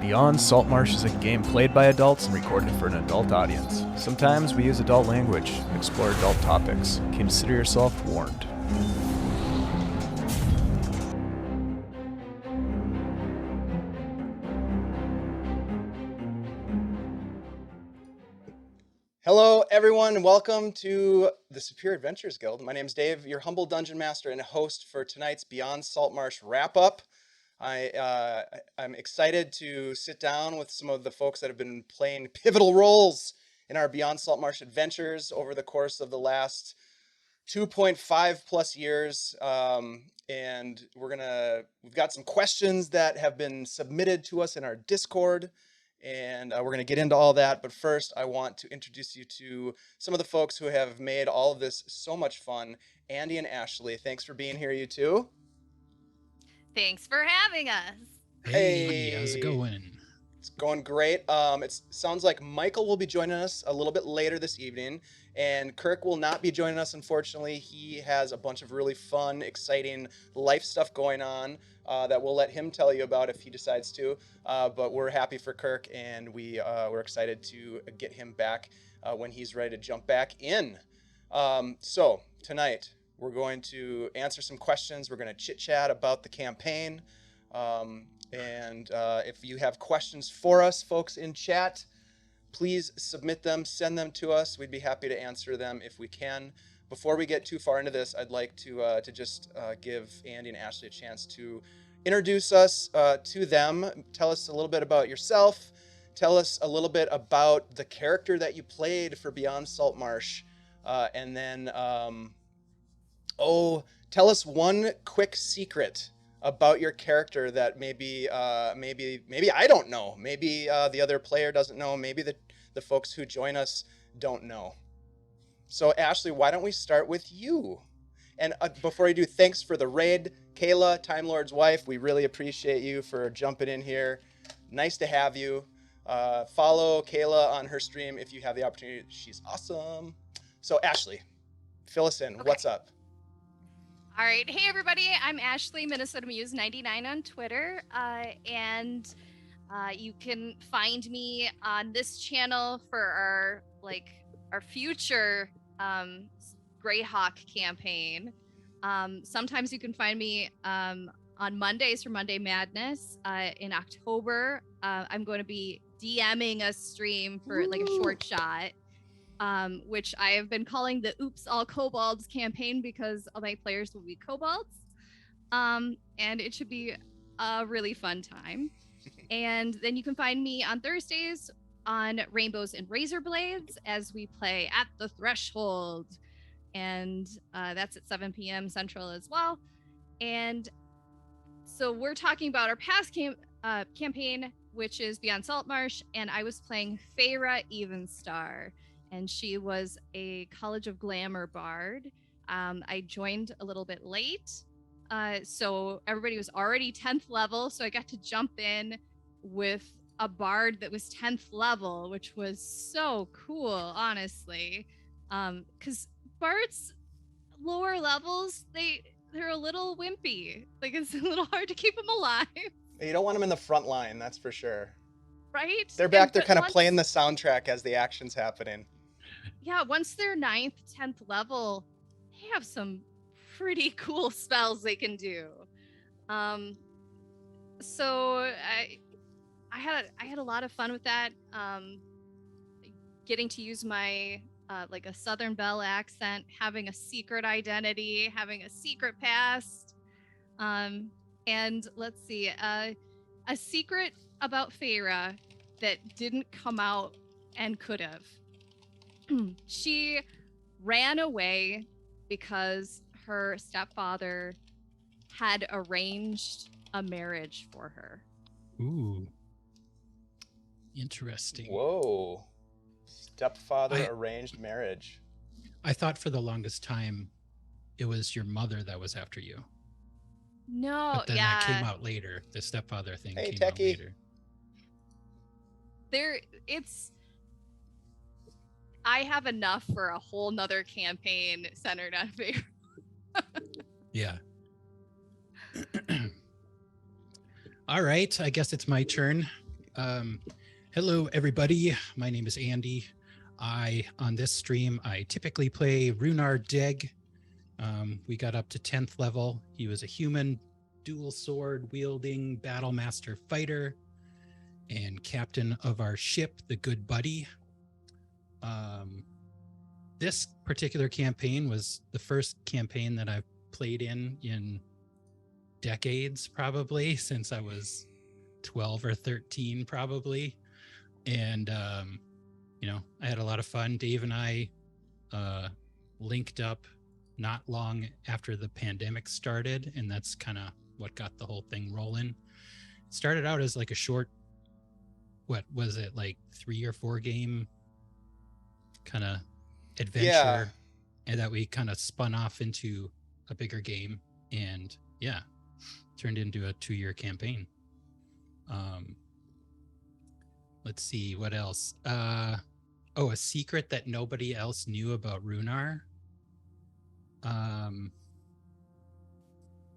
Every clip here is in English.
Beyond Saltmarsh is a game played by adults and recorded for an adult audience. Sometimes we use adult language, explore adult topics. Consider yourself warned. Hello, everyone. Welcome to the Superior Adventures Guild. My name is Dave, your humble dungeon master and host for tonight's Beyond Saltmarsh wrap-up. I'm excited to sit down with some of the folks that have been playing pivotal roles in our Beyond Saltmarsh adventures over the course of the last 2.5 plus years. And we've got some questions that have been submitted to us in our Discord. And we're going to get into all that. But first, I want to introduce you to some of the folks who have made all of this so much fun. Andy and Ashley, thanks for being here, you two. Thanks for having us. Hey, how's it going? It's going great. It sounds like Michael will be joining us a little bit later this evening. And Kirk will not be joining us, unfortunately. He has a bunch of really fun, exciting life stuff going on that we'll let him tell you about if he decides to. But we're happy for Kirk, and we're excited to get him back when he's ready to jump back in. So tonight, we're going to answer some questions. We're going to chit-chat about the campaign. And if you have questions for us, folks in chat, please submit them, send them to us. We'd be happy to answer them if we can. Before we get too far into this, I'd like to just give Andy and Ashley a chance to introduce us to them. Tell us a little bit about yourself. Tell us a little bit about the character that you played for Beyond Saltmarsh. And then, tell us one quick secret about your character that maybe I don't know. Maybe the other player doesn't know. Maybe the folks who join us don't know. So Ashley, why don't we start with you? And before I do, thanks for the raid, Kayla, Time Lord's wife. We really appreciate you for jumping in here. Nice to have you. Follow Kayla on her stream if you have the opportunity. She's awesome. So Ashley, fill us in. Okay. What's up? All right. Hey, everybody. I'm Ashley, Minnesota Muse 99 on Twitter. And you can find me on this channel for our future Greyhawk campaign. Sometimes you can find me on Mondays for Monday Madness. In October, I'm going to be DMing a stream for like a short shot. Which I have been calling the Oops All Kobolds campaign because all my players will be kobolds. And it should be a really fun time. And then you can find me on Thursdays on Rainbows and Razor Blades as we play At the Threshold. And that's at 7 p.m. Central as well. And so we're talking about our past campaign, which is Beyond Saltmarsh. And I was playing Feyre Evenstar. And she was a College of Glamour bard. I joined a little bit late, so everybody was already 10th level, so I got to jump in with a bard that was 10th level, which was so cool, honestly. Because bards, lower levels, they're a little wimpy. Like, it's a little hard to keep them alive. You don't want them in the front line, that's for sure. Right? They're back there kind of playing the soundtrack as the action's happening. Yeah, once they're 9th, 10th level, they have some pretty cool spells they can do. So I had a lot of fun with that. Getting to use my like a Southern Belle accent, having a secret identity, having a secret past. And let's see, a secret about Feyre that didn't come out and could have. She ran away because her stepfather had arranged a marriage for her. Ooh. Interesting. Whoa. Stepfather arranged marriage. I thought for the longest time it was your mother that was after you. No, but then that came out later. The stepfather thing came out later. I have enough for a whole nother campaign centered on Feyre. Yeah. All right, I guess it's my turn. Hello, everybody. My name is Andy. On this stream, I typically play Runar Deg. We got up to 10th level. He was a human, dual sword wielding battle master fighter and captain of our ship, the Good Buddy. This particular campaign was the first campaign that I've played in decades, probably since I was 12 or 13, probably. And, I had a lot of fun. Dave and I linked up not long after the pandemic started, and that's kind of what got the whole thing rolling. It started out as like a short, what was it, like 3 or 4 game kind of adventure, and that we kind of spun off into a bigger game, and turned into a 2-year campaign. Let's see what else. A secret that nobody else knew about Runar.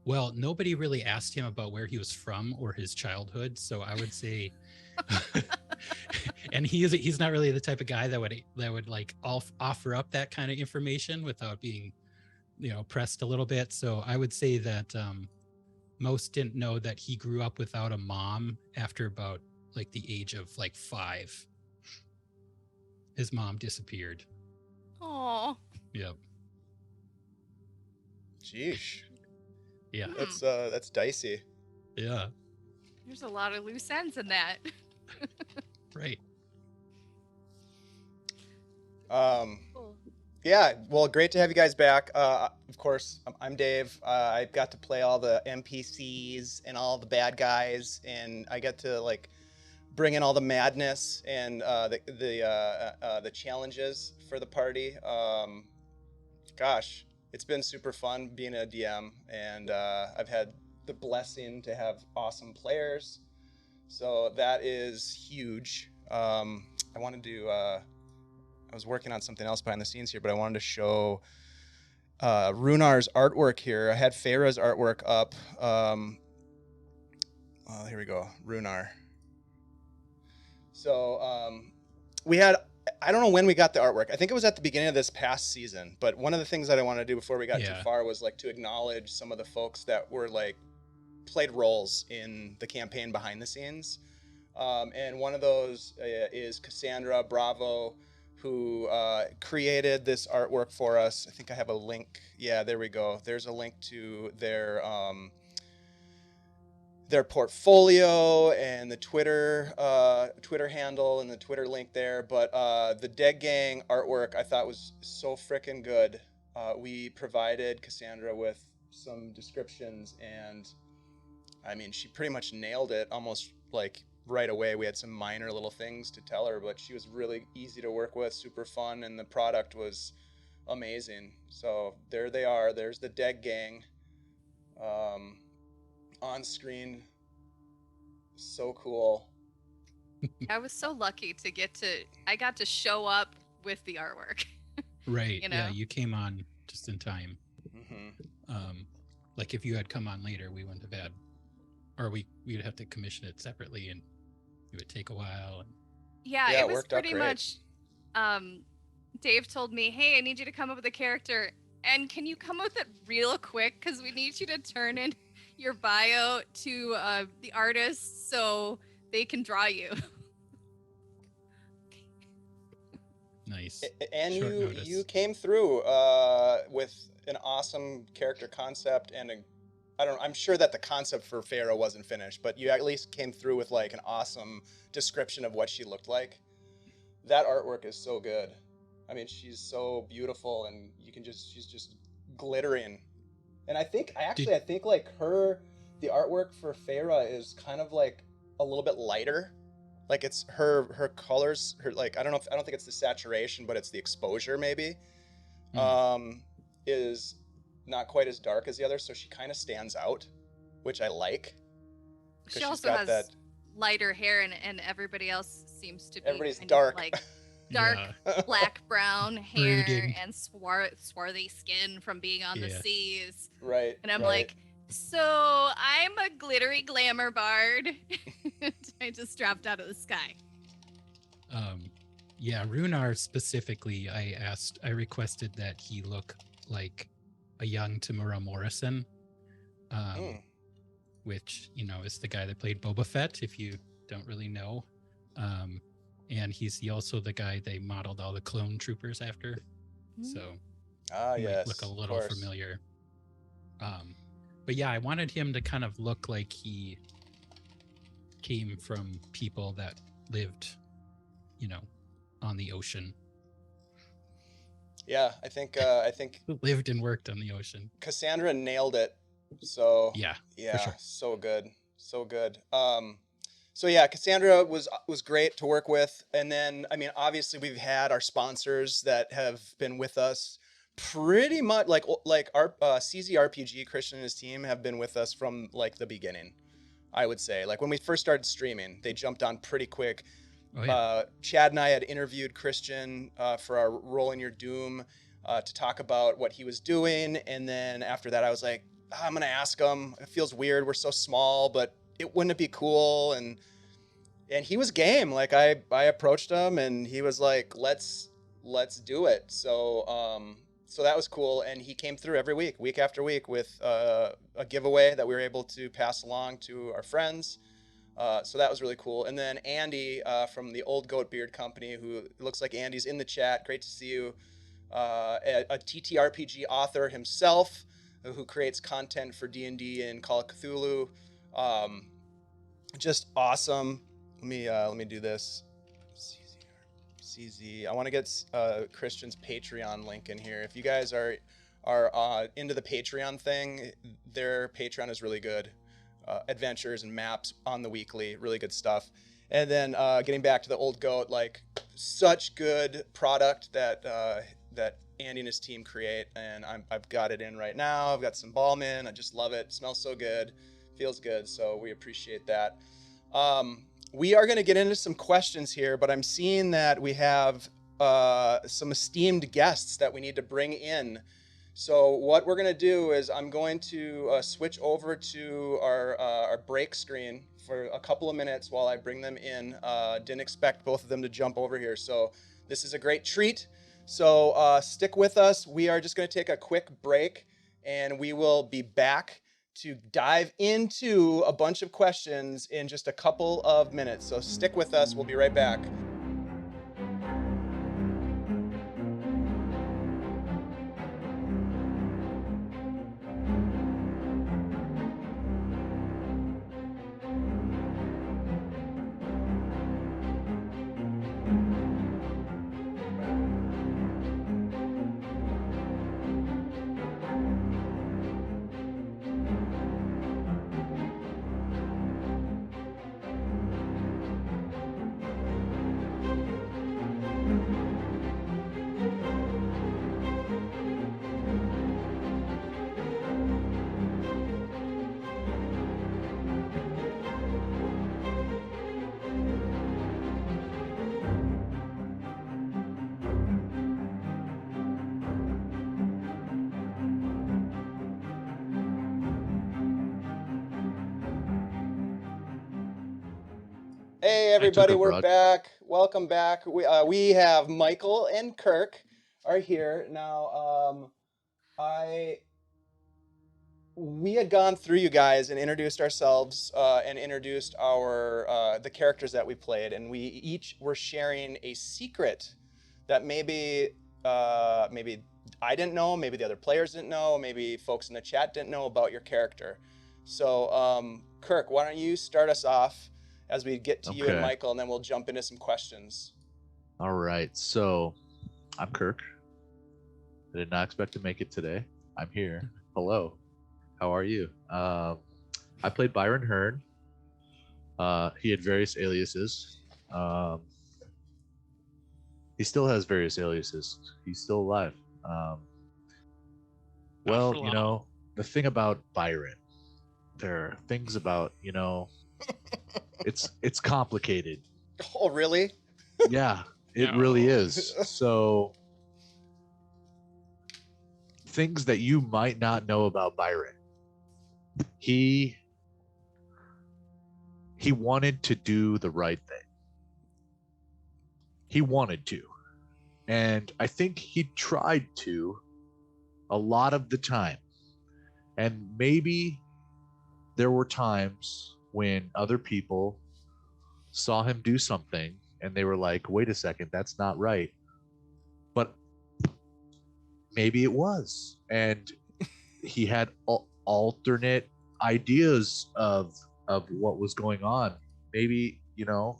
Well, nobody really asked him about where he was from or his childhood, so I would say and he's not really the type of guy that would like offer up that kind of information without being pressed a little bit. So I would say that most didn't know that he grew up without a mom after about like the age of like 5. His mom disappeared. Oh. Yep. Jeesh. Yeah. That's dicey. Yeah. There's a lot of loose ends in that. Right. Cool. Yeah, well, great to have you guys back. Of course, I'm Dave. I got to play all the NPCs and all the bad guys, and I get to like bring in all the madness and the challenges for the party. Gosh, it's been super fun being a DM, and I've had the blessing to have awesome players, so that is huge. I wanted to. I was working on something else behind the scenes here, but I wanted to show Runar's artwork here. I had Feyre's artwork up. Here we go, Runar. So we had, I don't know when we got the artwork. I think it was at the beginning of this past season. But one of the things that I wanted to do before we got too far was like to acknowledge some of the folks that were like played roles in the campaign behind the scenes. And one of those is Cassandra Bravo, who created this artwork for us. I think I have a link. Yeah, there we go. There's a link to their portfolio and the Twitter handle and the Twitter link there. But the Dead Gang artwork I thought was so freaking good. We provided Cassandra with some descriptions, and I mean, she pretty much nailed it almost like right away. We had some minor little things to tell her, but she was really easy to work with, super fun, and the product was amazing. So there they are. There's the Dead Gang on screen. So cool. I was so lucky I got to show up with the artwork. Right. Yeah, you came on just in time. Mm-hmm. Like if you had come on later, we wouldn't have had, or we'd have to commission it separately, and it would take a while. Yeah, it was pretty much. Dave told me, "Hey, I need you to come up with a character, and can you come up with it real quick? Because we need you to turn in your bio to the artist so they can draw you." Nice. And Short you came through with an awesome character concept, and I'm sure that the concept for Feyre wasn't finished, but you at least came through with like an awesome description of what she looked like. That artwork is so good. I mean, she's so beautiful, and she's just glittering. And I think like the artwork for Feyre is kind of like a little bit lighter. Like it's her colors, I don't think it's the saturation, but it's the exposure maybe. Is not quite as dark as the other, so she kind of stands out, which I like. She also has lighter hair, and everybody else seems to be everybody's dark. Like dark black brown hair Brooding. and swarthy skin from being on the seas. Right. And I'm right. like, so I'm a glittery glamour bard. I just dropped out of the sky. Yeah, Runar specifically, I requested that he look like a young Tamura Morrison, which, you know, is the guy that played Boba Fett, if you don't really know. And he's also the guy they modeled all the clone troopers after. So he might look a little familiar. But yeah, I wanted him to kind of look like he came from people that lived, you know, on the ocean. Yeah, I think Who lived and worked on the ocean. Cassandra nailed it. So yeah, for sure. so good. So yeah, Cassandra was great to work with. And then, I mean, obviously we've had our sponsors that have been with us pretty much, like our CZ RPG, Christian and his team have been with us from like the beginning, I would say. Like when we first started streaming, they jumped on pretty quick. Oh, yeah. Chad and I had interviewed Christian for our Rolling Your Doom to talk about what he was doing. And then after that, I was like, I'm going to ask him. It feels weird. We're so small, but wouldn't it be cool? And he was game. Like I approached him and he was like, let's do it. So that was cool. And he came through every week after week with a giveaway that we were able to pass along to our friends. So that was really cool. And then Andy from the Old Goat Beard Company, who looks like Andy's in the chat. Great to see you. A TTRPG author himself who creates content for D&D and Call of Cthulhu. Just awesome. Let me do this. CZ. I want to get Christian's Patreon link in here. If you guys are into the Patreon thing, their Patreon is really good. Adventures and maps on the weekly, really good stuff. And then getting back to the Old Goat, like such good product that Andy and his team create, and I've got it in right now. I've got some balm in. I just love it. Smells so good, feels good. So we appreciate that. We are going to get into some questions here, but I'm seeing that we have some esteemed guests that we need to bring in. So what we're going to do is I'm going to switch over to our break screen for a couple of minutes while I bring them in. Didn't expect both of them to jump over here. So this is a great treat. So stick with us. We are just going to take a quick break and we will be back to dive into a bunch of questions in just a couple of minutes. So stick with us. We'll be right back. Hey everybody, we're back. Welcome back. We have Michael and Kirk are here now. We had gone through you guys and introduced ourselves and introduced our the characters that we played, and we each were sharing a secret that maybe I didn't know, maybe the other players didn't know, maybe folks in the chat didn't know about your character. So Kirk, why don't you start us off as we get to you and Michael, and then we'll jump into some questions. All right, so I'm Kirk. I did not expect to make it today. I'm here. Hello. How are you? I played Byron Hern. He had various aliases. He still has various aliases. He's still alive. Well, you know, the thing about Byron, there are things about, you know, it's complicated. Oh, really? Yeah, it really is. So things that you might not know about Byron. He he wanted to do the right thing. He wanted to. And I think he tried to a lot of the time. And maybe there were times when other people saw him do something and they were like, wait a second, that's not right. But maybe it was. And he had alternate ideas of what was going on. Maybe, I don't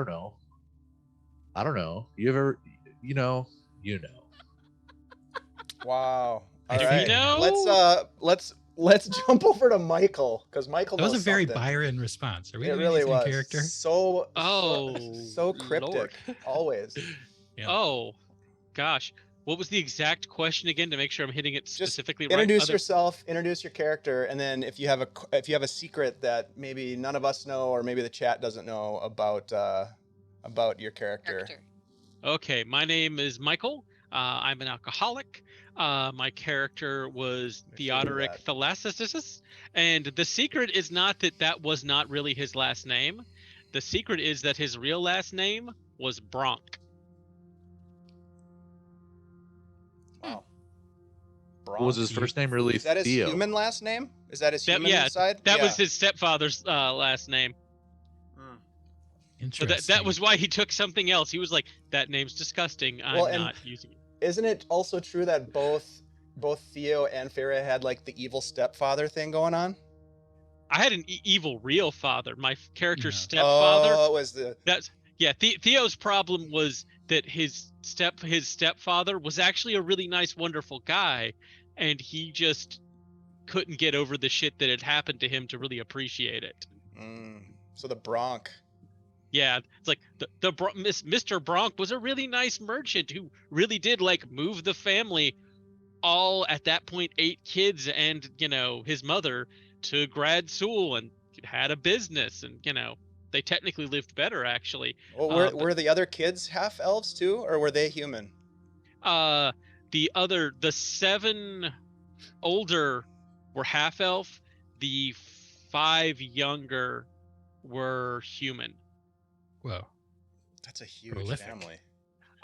know. I don't know. You ever, Wow. All Do we right. know? Let's jump over to Michael, because Michael That was a knows very something. Byron response. Are we It doing really these in was character? so cryptic. Lord. Always. Yeah. Oh, gosh. What was the exact question again to make sure I'm hitting it Just specifically right? introduce yourself, introduce your character, and then if you have a secret that maybe none of us know or maybe the chat doesn't know about your character. Okay, my name is Michael. I'm an alcoholic. My character was Make sure you do Theodoric that. Thalassisis, and the secret is not that was not really his last name. The secret is that his real last name was Bronk. Wow. was his first name really Is that his Theo? human last name? Is that his human yeah, side? that Yeah. was his stepfather's last name. Hmm. So Interesting. that was why he took something else. He was like, that name's disgusting. I'm Well, and- not using it. Isn't it also true that both Theo and Farah had like the evil stepfather thing going on? I had an evil real father. My character's Yeah. stepfather. Oh, it was the Theo's problem was that his stepfather was actually a really nice, wonderful guy, and he just couldn't get over the shit that had happened to him to really appreciate it. So the Bronk. Yeah, it's like Mr. Bronk was a really nice merchant who really did like move the family, all at that point 8 kids and his mother, to grad school and had a business, and they technically lived better actually. Well, were the other kids half elves too, or were they human? The 7 older were half elf. The 5 younger were human. Whoa. That's a huge Prolific. family.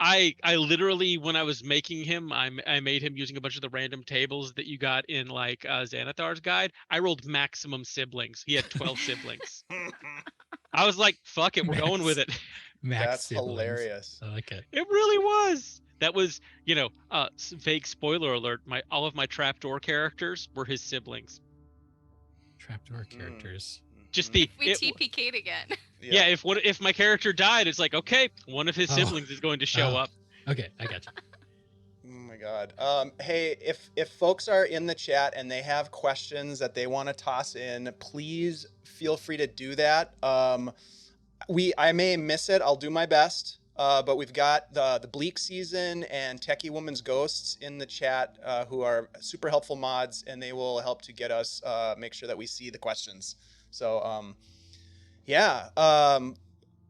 I literally, when I was making him, I made him using a bunch of the random tables that you got in like Xanathar's guide. I rolled maximum siblings. He had 12 siblings. I was like, fuck it, we're going with it. Max That's siblings. hilarious. I like it. It really was. That was, vague spoiler alert. All of my trapdoor characters were his siblings. Trapdoor characters. Just We TPK'd again. yeah. If my character died, it's like, okay, one of his siblings is going to show up. Okay, I got you. Oh my god. Hey, if folks are in the chat and they have questions that they want to toss in, please feel free to do that. I may miss it. I'll do my best. But we've got the Bleak Season and Techie Woman's Ghosts in the chat, who are super helpful mods, and they will help to get us make sure that we see the questions. So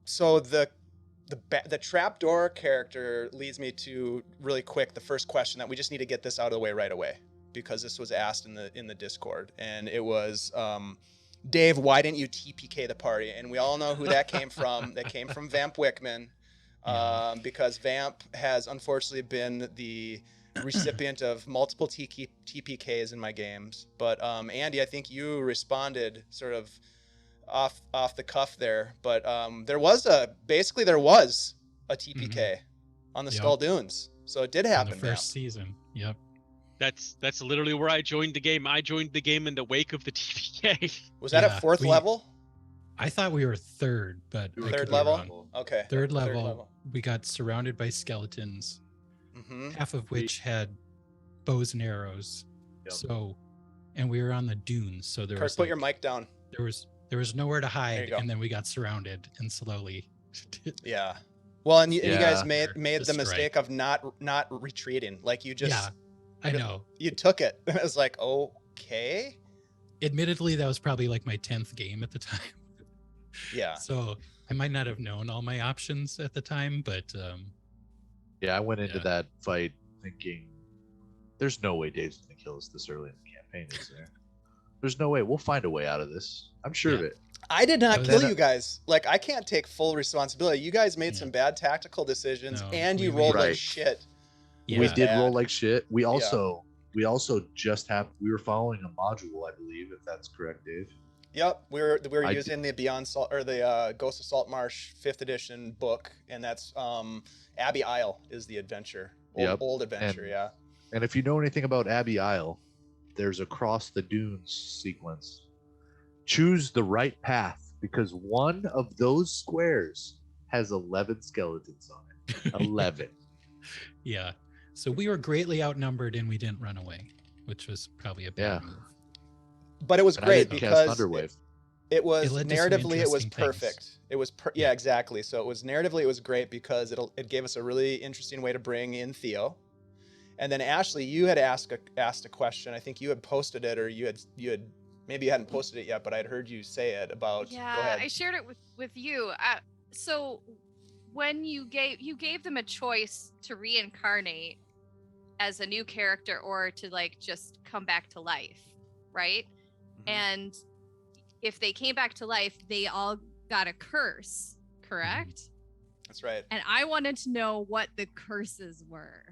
so the trapdoor character leads me to really quick the first question that we just need to get this out of the way right away, because this was asked in the Discord, and it was Dave, why didn't you TPK the party? And we all know who that came from. That came from Vamp Wickman, because Vamp has unfortunately been the recipient of multiple TPKs in my games. But Andy, I think you responded sort of off the cuff there. But there was a TPK on the Yep. Skull Dunes, so it did happen. In the first season. Yep. That's literally where I joined the game. I joined the game in the wake of the TPK. Was that Yeah, at 4th level? I thought we were 3rd, but I could Third be level? wrong. Okay. Third level, we got surrounded by skeletons, Mm-hmm. half of which had bows and arrows. Yep. So, and we were on the dunes, so there Kirk, was put your mic down. there was nowhere to you hide, go. and then we got surrounded and slowly. Yeah. Well, and you guys Yeah. made the Just mistake of not retreating. Like you just Yeah, I know. you took it. It was like, okay. Admittedly, that was probably like my 10th game at the time. Yeah. So I might not have known all my options at the time, but Yeah, I went into Yeah. that fight thinking, there's no way Dave's gonna kill us this early in the campaign, is there? There's no way. We'll find a way out of this. I'm sure of Yeah. it. I did not was- kill you guys. Like, I can't take full responsibility. You guys made Yeah. some bad tactical decisions, No, and you we rolled made- like Right. shit. Yeah. We did roll Bad. like shit. We also just we were following a module, I believe, if that's correct, Dave. Yep, we were I using the Beyond Salt or the Ghost of Saltmarsh 5th edition book, and that's Abbey Isle is the adventure. Yep, Old adventure, and- yeah. And if you know anything about Abbey Isle, there's a cross the dunes sequence. Choose the right path because one of those squares has 11 skeletons on it. 11. Yeah. So we were greatly outnumbered and we didn't run away, which was probably a bad Yeah. move. But it was And I great didn't because cast Thunderwave. it was It led to some narratively it was interesting things. perfect. It was yeah, exactly. So it was narratively it was great because it gave us a really interesting way to bring in Theo. And then Ashley, you had asked a question. I think you had posted it, or you had maybe you hadn't posted it yet, but I'd heard you say it about. Go Yeah, ahead. I shared it with you. So when you gave them a choice to reincarnate as a new character or to like just come back to life, right? Mhm. And if they came back to life, they all got a curse, correct? That's right. And I wanted to know what the curses were.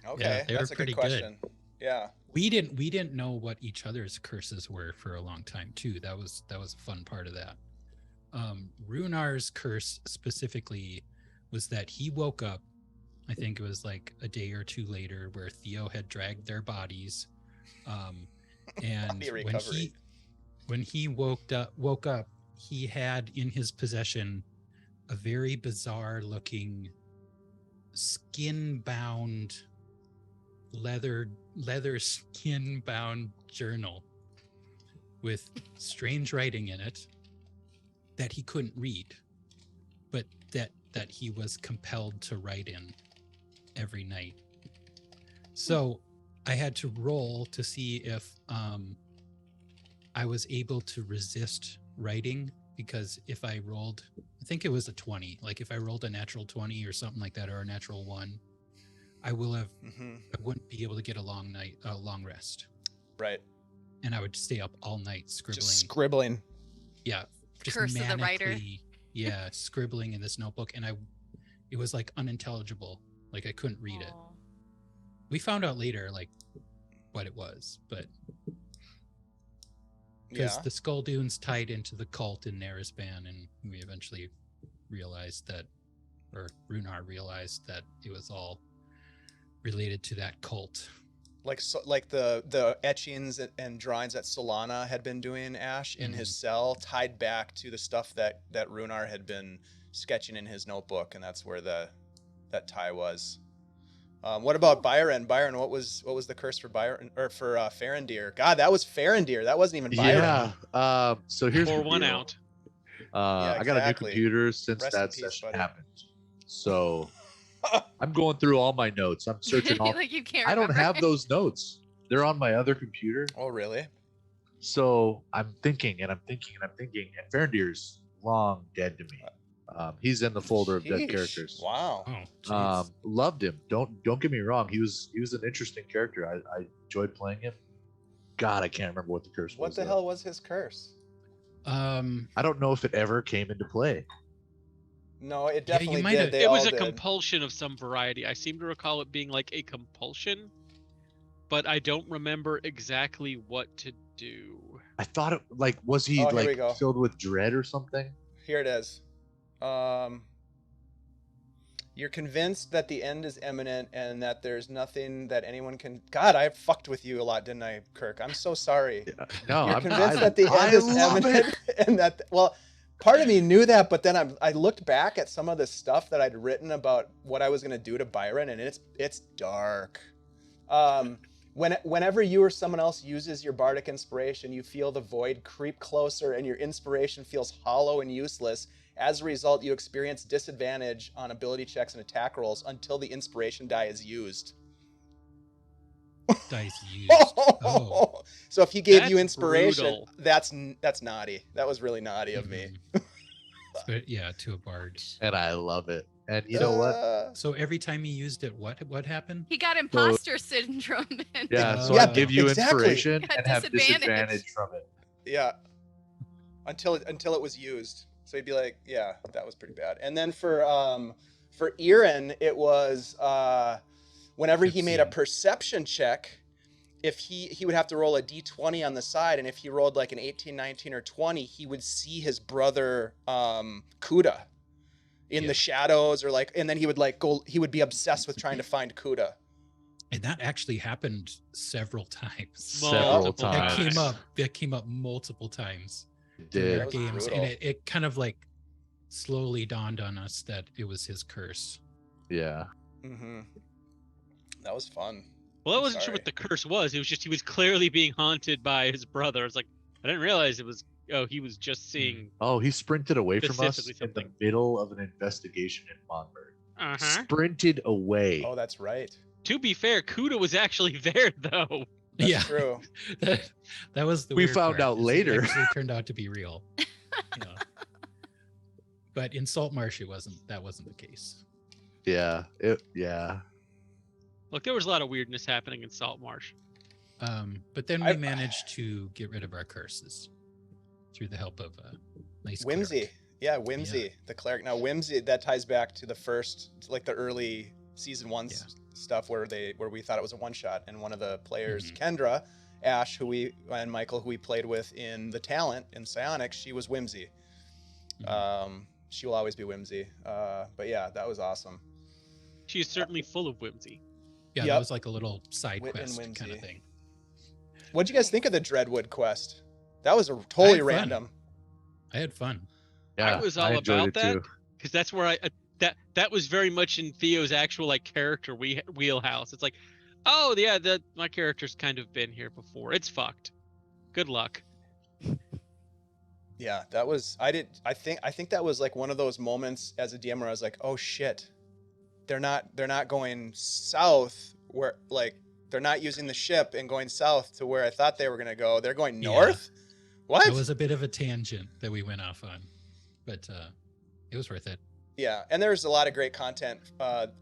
Okay, they were that's a pretty good good. question. Yeah. We didn't know what each other's curses were for a long time too. That was a fun part of that. Runar's curse specifically was that he woke up, I think it was like a day or two later, where Theo had dragged their bodies. And Body recovery. when he woke up, he had in his possession a very bizarre looking skin bound leather skin bound journal with strange writing in it that he couldn't read, but that he was compelled to write in every night. So I had to roll to see if I was able to resist writing, because if I rolled, I think it was a 20, like if I rolled a natural 20 or something like that, or a natural 1, I wouldn't be able to get a long rest, Right. and I would stay up all night scribbling. Just scribbling. Yeah, just Curse of the writer. manically, yeah, scribbling in this notebook, and it was like unintelligible, like I couldn't read it. Aw. We found out later like what it was, but because Yeah. the Skull Dunes tied into the cult in Nerisban, and we eventually realized that, or Runar realized that it was all related to that cult. Like the etchings and drawings that Solana had been doing, Ash, in his cell, tied back to the stuff that Runar had been sketching in his notebook, and that's where that tie was. What about Byron? Byron, what was the curse for Byron or for Farendir? God, that was Farendir. That wasn't even Byron. Yeah. So here's Pour the one deal. out. I got a new exactly. computer since Rest in that peace, session buddy. happened. So I'm going through all my notes. I'm searching all. Like you can't I don't remember. have those notes. They're on my other computer. Oh, really? So I'm thinking, and Farendir's long dead to me. He's in the folder of dead Sheesh. characters. Wow. Oh, jeez. Loved him. Don't get me wrong. He was an interesting character. I enjoyed playing him. God, I can't remember what the curse was. What the though. hell was his curse? I don't know if it ever came into play. No, it Yeah, you definitely might did. have- They It was all a did. compulsion of some variety. I seem to recall it being like a compulsion, but I don't remember exactly what to do. I thought it was he Oh, here we go. filled with dread or something? Here it is. You're convinced that the end is imminent and that there's nothing that anyone can. God, I fucked with you a lot, didn't I, Kirk? I'm so sorry. No, You're I'm convinced I, that the I end is love imminent, it. and that part of me knew that, but then I looked back at some of the stuff that I'd written about what I was gonna do to Byron, and it's dark. Whenever you or someone else uses your bardic inspiration, you feel the void creep closer, and your inspiration feels hollow and useless. As a result, you experience disadvantage on ability checks and attack rolls until the inspiration die is used. Dice used. Oh. So if he gave That's you inspiration, brutal. that's naughty. That was really naughty of me. But yeah, to a bard. And I love it. And you know what? So every time he used it, what happened? He got imposter syndrome. And Yeah, so Yeah, I give you exactly. inspiration Got and have disadvantage. disadvantage from it. Yeah. until it was used. So he'd be like, yeah, that was pretty bad. And then for Iran, it was whenever he made a perception check, if he would have to roll a d20 on the side, and if he rolled like an 18, 19, or 20, he would see his brother Kuda in the shadows, or like, and then he would be obsessed with trying to find Kuda. And that actually happened several times. Several times. That came up multiple times. It did. In games, and it kind of like slowly dawned on us that it was his curse. Yeah. Mm-hmm. That was fun. Well, I wasn't sure what the curse was. It was just he was clearly being haunted by his brother. I was like, I didn't realize it was. Oh, he was just seeing. Oh, he sprinted away from us in something. the middle of an investigation in Monberg. Uh-huh. Sprinted away. Oh, that's right. To be fair, Kuda was actually there though. That's true. that was the. We weird found part, out is later. It actually turned out to be real. But in Saltmarsh, that wasn't the case. Yeah. Look, there was a lot of weirdness happening in Saltmarsh. But then we managed to get rid of our curses through the help of nice Whimsy. cleric. Yeah, Whimsy, the cleric. Now, Whimsy, that ties back to the first, like the early season one stuff where we thought it was a one shot, and one of the players, Kendra, Ash, and Michael, who we played with in the talent in Psionics, she was Whimsy. She will always be Whimsy. But yeah, that was awesome. She is certainly full of whimsy. Yeah, that was like a little side quest kind of thing. What'd you guys think of the Dreadwood quest? That was totally random. I had fun. Yeah, I was all about that because that's where that was very much in Theo's actual like character wheelhouse. It's like, oh yeah, my character's kind of been here before. It's fucked. Good luck. Yeah, that was I think that was like one of those moments as a DM where I was like, oh shit, they're not going south where like they're not using the ship and going south to where I thought they were gonna go. They're going north. Yeah. What? It was a bit of a tangent that we went off on, but it was worth it. Yeah, and there's a lot of great content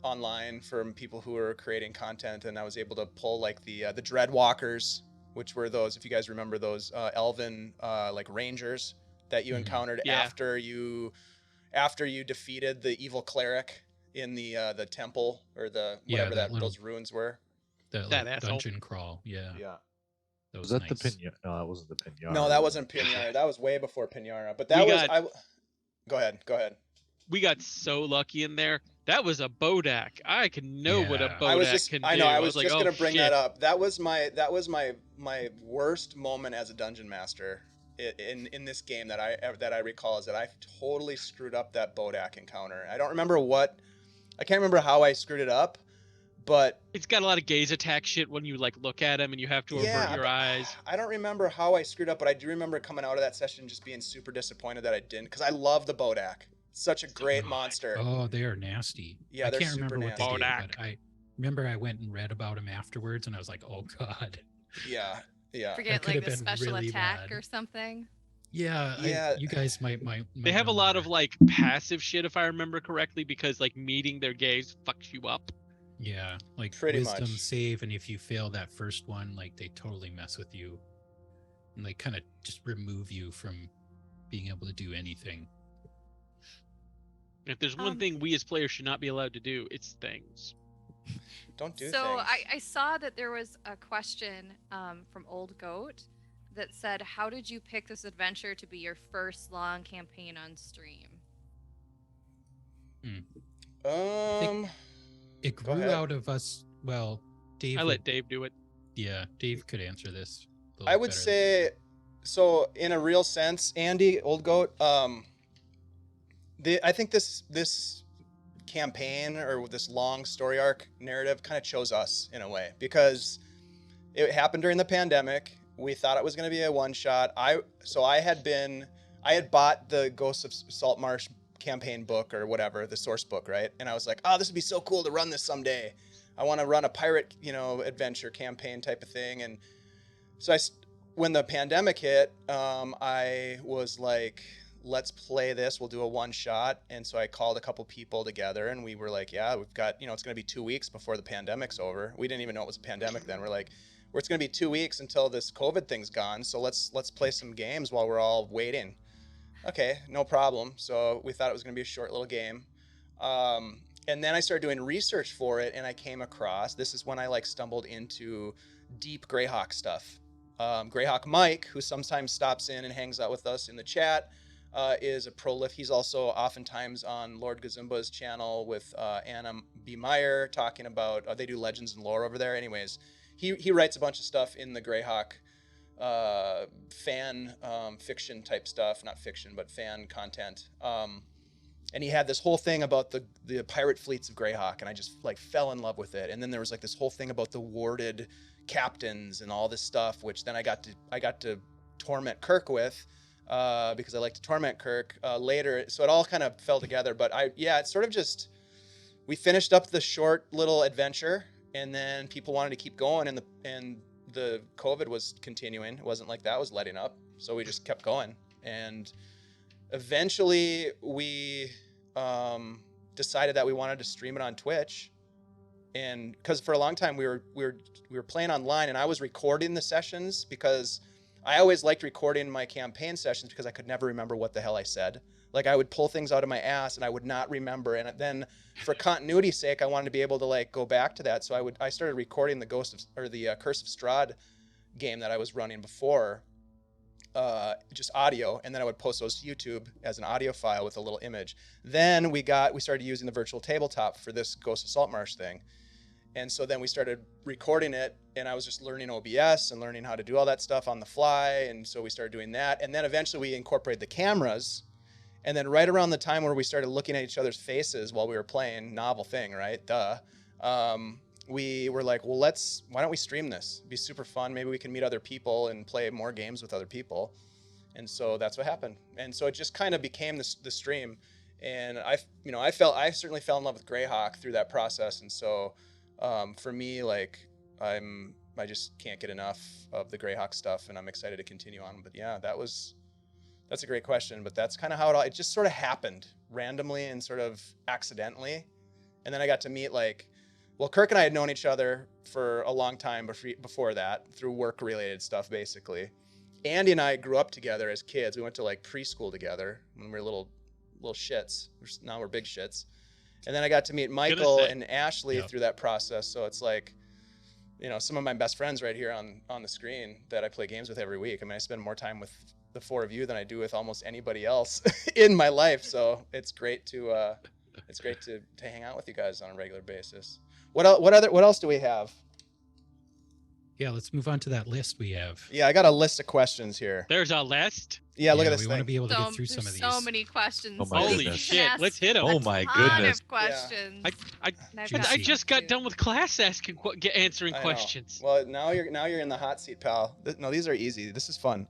online from people who are creating content, and I was able to pull like the Dreadwalkers, which were those, if you guys remember those elven like rangers that you encountered after you defeated the evil cleric in the temple or the whatever those runes were. That dungeon crawl. Yeah. Was that nice. The Pinara? No, that wasn't the Pinara. No, that wasn't Pinara. That was way before Pinara. But that Go ahead. We got so lucky in there. That was a Bodak. I can know what a Bodak can do. I know. I was just gonna bring that up. That was my worst moment as a dungeon master in this game that I recall, is that I totally screwed up that Bodak encounter. I can't remember how I screwed it up, but it's got a lot of gaze attack shit when you like look at him and you have to avert your eyes. I don't remember how I screwed up, but I do remember coming out of that session just being super disappointed that I didn't, because I love the Bodak. Such a great monster. Oh, they are nasty. Yeah, I can't remember what they did, but I remember I went and read about them afterwards, and I was like, oh god. Yeah. Forget like the special really attack or something. Yeah. You guys might they have a lot of like passive shit, if I remember correctly, because like meeting their gaze fucks you up. Yeah, like pretty wisdom much. Save, and if you fail that first one, like they totally mess with you, and they kind of just remove you from being able to do anything. If there's one thing we as players should not be allowed to do, it's things. Don't do so things. I saw that there was a question from Old Goat that said, how did you pick this adventure to be your first long campaign on stream? I think it grew out of us. Well, Dave. I let Dave do it. Yeah, Dave could answer this. I would say, so in a real sense, Andy, Old Goat, I think this campaign or this long story arc narrative kind of chose us in a way, because it happened during the pandemic. We thought it was going to be a one shot. I had bought the Ghosts of Saltmarsh campaign book or whatever, the source book, right? And I was like, oh, this would be so cool to run this someday. I want to run a pirate, adventure campaign type of thing. And so when the pandemic hit, I was like, let's play this. We'll do a one shot. And so I called a couple people together, and we were like, yeah, we've got, it's going to be 2 weeks before the pandemic's over. We didn't even know it was a pandemic then. We're like, it's going to be 2 weeks until this COVID thing's gone. So let's play some games while we're all waiting. okay, no problem. So we thought it was going to be a short little game. And then I started doing research for it, and I came across, this is when I like stumbled into deep Greyhawk stuff. Greyhawk Mike, who sometimes stops in and hangs out with us in the chat, is a prolific. He's also oftentimes on Lord Gazumba's channel with Anna B. Meyer talking about, they do legends and lore over there. Anyways, he writes a bunch of stuff in the Greyhawk fan fiction type stuff, not fiction, but fan content. And he had this whole thing about the pirate fleets of Greyhawk, and I just like fell in love with it. And then there was like this whole thing about the warded captains and all this stuff, which then I got to torment Kirk with, because I like to torment Kirk later. So it all kind of fell together. But it sort of just, we finished up the short little adventure, and then people wanted to keep going, and the COVID was continuing. It wasn't like that was letting up, so we just kept going. And eventually we decided that we wanted to stream it on Twitch, and because for a long time we were playing online, and I was recording the sessions because I always liked recording my campaign sessions because I could never remember what the hell I said. Like I would pull things out of my ass and I would not remember, and then for continuity's sake I wanted to be able to like go back to that, so I started recording the Curse of Strahd game that I was running before, just audio, and then I would post those to YouTube as an audio file with a little image. Then we started using the virtual tabletop for this Ghost of Saltmarsh thing. And so then we started recording it, and I was just learning OBS and learning how to do all that stuff on the fly. And so we started doing that. And then eventually we incorporated the cameras. And then right around the time where we started looking at each other's faces while we were playing, novel thing, right? We were like, well, why don't we stream this? It'd be super fun. Maybe we can meet other people and play more games with other people. And so that's what happened. And so it just kind of became the stream. And I certainly fell in love with Greyhawk through that process. And so for me, like I just can't get enough of the Greyhawk stuff, and I'm excited to continue on. But yeah, that's a great question. But that's kind of how it just sort of happened randomly and sort of accidentally. And then I got to meet Kirk and I had known each other for a long time before that, through work-related stuff, basically. Andy and I grew up together as kids. We went to preschool together when we were little shits. Now we're big shits. And then I got to meet Michael and Ashley through that process. So it's some of my best friends right here on the screen that I play games with every week. I mean, I spend more time with the four of you than I do with almost anybody else in my life. So it's great to hang out with you guys on a regular basis. What else do we have? Yeah, let's move on to that list we have. Yeah, I got a list of questions here. There's a list. Yeah, look at this we thing. want to be able to get through some of these. So many questions. Oh my Holy goodness. shit! Let's hit them. Oh my A ton goodness. of questions. I just got done with class answering I know. questions. Well, now you're in the hot seat, pal. No, these are easy. This is fun.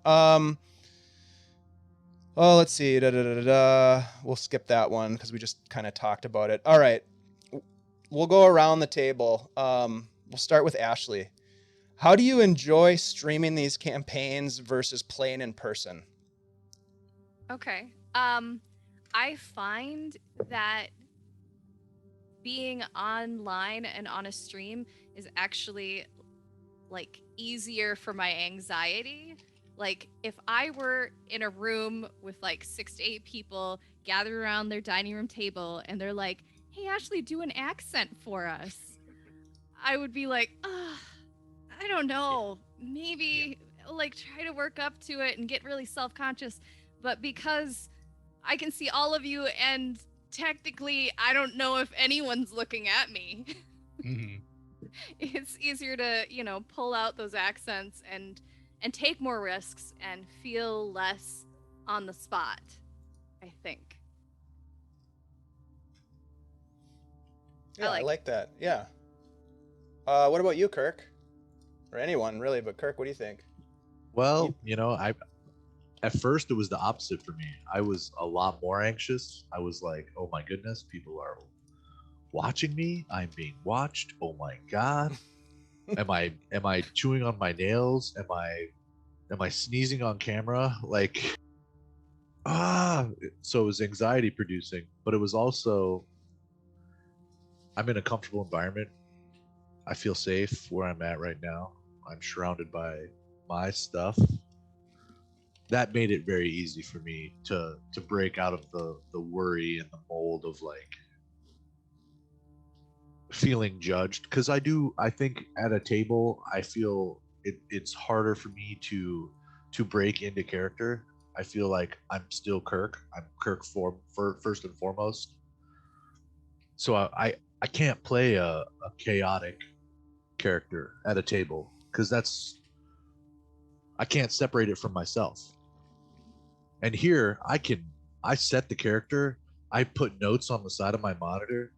Let's see. We'll skip that one because we just kind of talked about it. All right. We'll go around the table. We'll start with Ashley. How do you enjoy streaming these campaigns versus playing in person? Okay. I find that being online and on a stream is actually easier for my anxiety. If I were in a room with 6 to 8 people gathered around their dining room table and they're like, "Hey, Ashley, do an accent for us," I would be like, I don't know, maybe try to work up to it and get really self-conscious. But because I can see all of you and technically I don't know if anyone's looking at me, Mm-hmm. it's easier to, pull out those accents and take more risks and feel less on the spot, I think. Yeah, I like that. Yeah. What about you, Kirk? Or anyone, really, but Kirk, what do you think? Well, at first it was the opposite for me. I was a lot more anxious. I was like, oh my goodness, people are watching me. I'm being watched. Oh my God. Am I chewing on my nails? Am I sneezing on camera? So it was anxiety producing, but it was also, I'm in a comfortable environment. I feel safe where I'm at right now. I'm surrounded by my stuff. that made it very easy for me to break out of the worry and the mold of like feeling judged, because I think at a table I feel it's harder for me to break into character. I feel like I'm still Kirk. I'm Kirk first and foremost. So I can't play a chaotic character at a table, because I can't separate it from myself. And here I set the character, I put notes on the side of my monitor,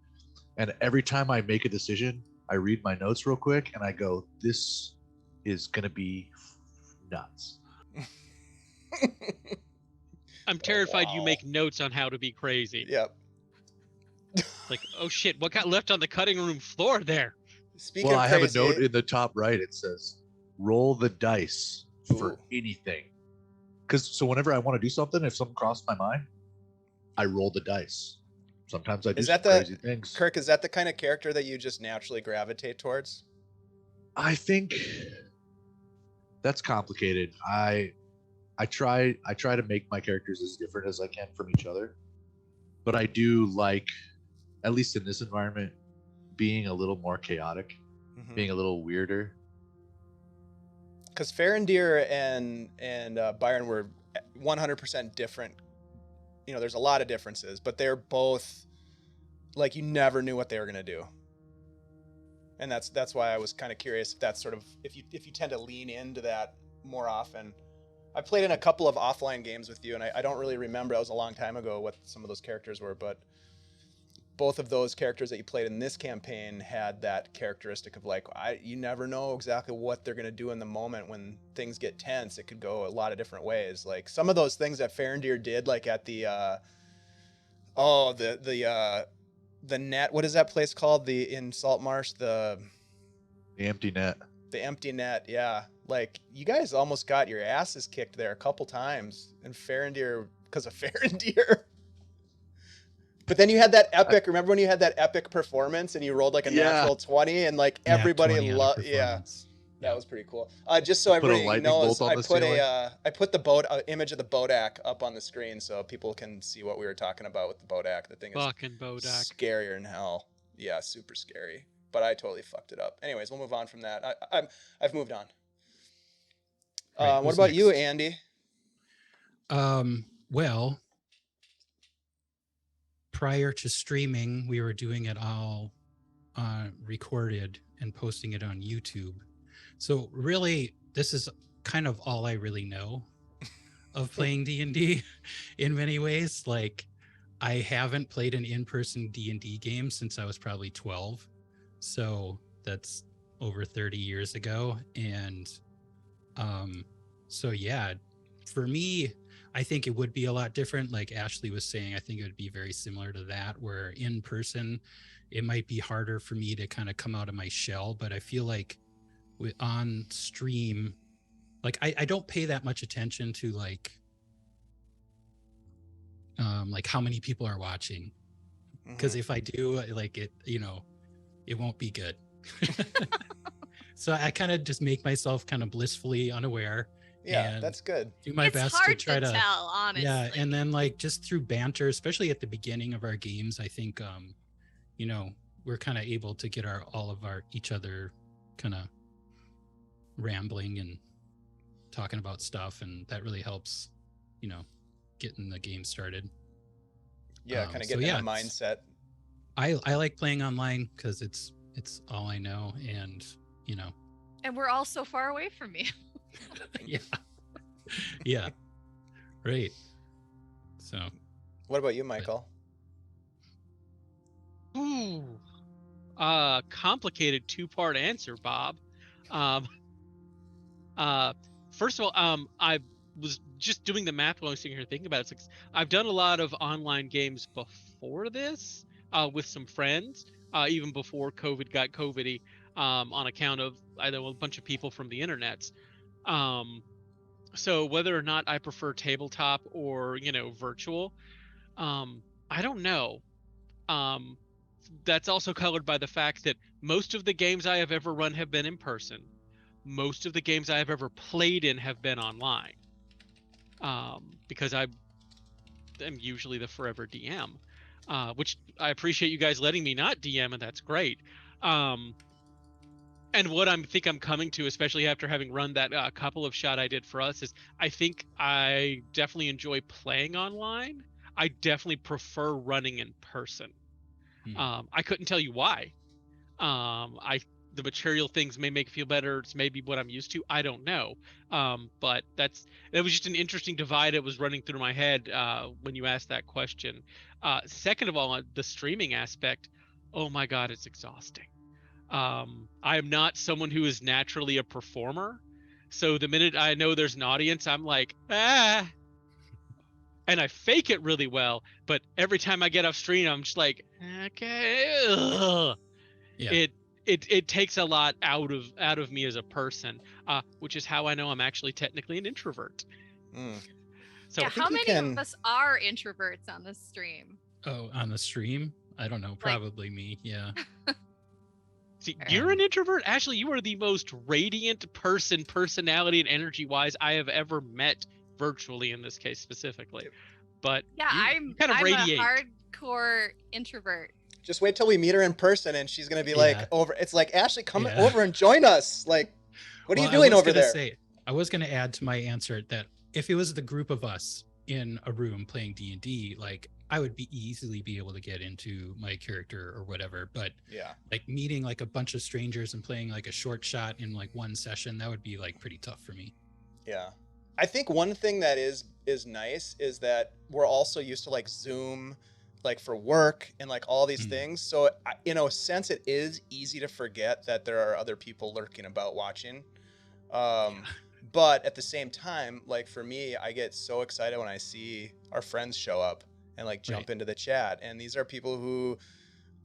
and every time I make a decision, I read my notes real quick and I go, this is gonna be nuts. I'm terrified you wow. make notes on how to be crazy. Yep. Like, oh shit, what got left on the cutting room floor there? Speaking Well, of I crazy, have a note in the top right. It says, roll the dice for Ooh. anything. So whenever I want to do something, if something crosses my mind, I roll the dice. Sometimes I do some crazy things. Kirk, is that the kind of character that you just naturally gravitate towards? I think that's complicated. I try to make my characters as different as I can from each other, but I do like, at least in this environment, being a little more chaotic, being a little weirder. Because Farendir and Byron were 100% different. You know, there's a lot of differences, but they're both like, you never knew what they were gonna do. And that's why I was kind of curious if that's sort of, if you tend to lean into that more often. I played in a couple of offline games with you, and I don't really remember, that was a long time ago, what some of those characters were, but both of those characters that you played in this campaign had that characteristic of like, you never know exactly what they're going to do in the moment. When things get tense, it could go a lot of different ways. Like some of those things that Farendir did, like at the net, what is that place called? In Saltmarsh, the Empty net. The empty net, yeah. Like, you guys almost got your asses kicked there a couple times, and Farendir, because of Farendir. But then you had that epic, remember when you had that epic performance and you rolled like a natural 20 and like everybody loved, that was pretty cool. Just so everybody knows, I put the image of the Bodak up on the screen so people can see what we were talking about with the Bodak. The thing is Fucking Bodak. Scarier than hell. Yeah, super scary. But I totally fucked it up. Anyways, we'll move on from that. I've moved on. Right, what about you, Andy? Well, prior to streaming, we were doing it all recorded and posting it on YouTube. So really, this is kind of all I really know of playing D&D in many ways. Like, I haven't played an in-person D&D game since I was probably 12. So that's over 30 years ago. And so yeah, for me, I think it would be a lot different. Like Ashley was saying, I think it would be very similar to that, where in person, it might be harder for me to kind of come out of my shell. But I feel like on stream, like I don't pay that much attention to like how many people are watching. Because if I do, like it, it won't be good. So I kind of just make myself kind of blissfully unaware. Yeah, that's good. Do my best to try to tell, honestly. Yeah, and then like just through banter, especially at the beginning of our games, I think we're kind of able to get each other kind of rambling and talking about stuff, and that really helps, getting the game started. Yeah, kind of getting in the mindset. I like playing online because it's all I know, and and we're all so far away from you. yeah right. So what about you, Michael? Complicated two-part answer, Bob. First of all, I was just doing the math while I was sitting here thinking about it. It's like, I've done a lot of online games before this with some friends, even before COVID got COVID-y, on account of either a bunch of people from the internets. So whether or not I prefer tabletop or, virtual, I don't know. That's also colored by the fact that most of the games I have ever run have been in person. Most of the games I have ever played in have been online. because I am usually the forever DM, which I appreciate you guys letting me not DM, and that's great. And what I'm coming to, especially after having run that couple of shot I did for us, is I think I definitely enjoy playing online. I definitely prefer running in person. I couldn't tell you why. The material things may make me feel better. It's maybe what I'm used to. I don't know. But that was just an interesting divide that was running through my head when you asked that question. Second of all, the streaming aspect, oh my God, it's exhausting. I am not someone who is naturally a performer. So the minute I know there's an audience, I'm like, ah. And I fake it really well. But every time I get off stream, I'm just like, okay. Ugh. Yeah. It takes a lot out of me as a person, which is how I know I'm actually technically an introvert. So yeah, how many of us are introverts on this stream? Oh, on the stream? I don't know. Probably me. Yeah. See, you're an introvert? Ashley, you are the most radiant person, personality and energy-wise, I have ever met virtually in this case specifically. But yeah, I'm radiate. a hardcore introvert. Just wait till we meet her in person, and she's gonna be like over. It's like, Ashley, come over and join us. Like, what are you doing over there? I was gonna add to my answer that if it was the group of us in a room playing D&D, like I would easily be able to get into my character or whatever. But yeah, like meeting like a bunch of strangers and playing like a short shot in like one session, that would be like pretty tough for me. Yeah, I think one thing that is nice is that we're also used to like Zoom, like for work and like all these things. So in a sense, it is easy to forget that there are other people lurking about watching. But at the same time, like for me, I get so excited when I see our friends show up and like jump into the chat. And these are people who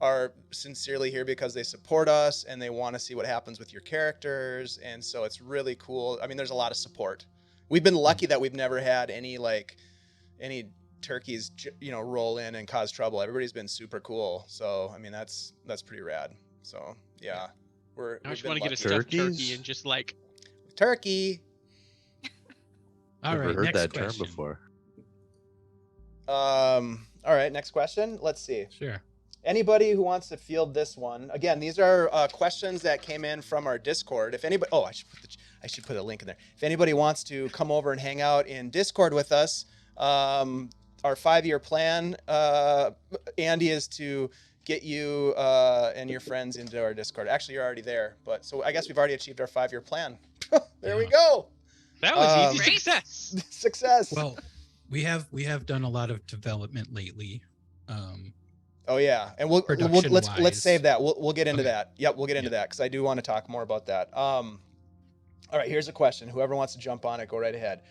are sincerely here because they support us and they want to see what happens with your characters. And so it's really cool. I mean, there's a lot of support. We've been lucky that we've never had any turkeys, roll in and cause trouble. Everybody's been super cool. So, I mean, that's pretty rad. So, yeah. I just want to get a stuffed turkey and just like turkey. All right, heard next that question. term before. All right, next question. Let's see. Sure. Anybody who wants to field this one. Again, these are questions that came in from our Discord. If anybody, I should put a link in there. If anybody wants to come over and hang out in Discord with us, our 5-year plan, Andy, is to get you and your friends into our Discord. Actually, you're already there, but so I guess we've already achieved our 5-year plan. There we go. That was easy success. Success. Well, we have done a lot of development lately. Oh yeah, and let's save that. We'll get into that. Yep, we'll get into that because I do want to talk more about that. All right, here's a question. Whoever wants to jump on it, go right ahead.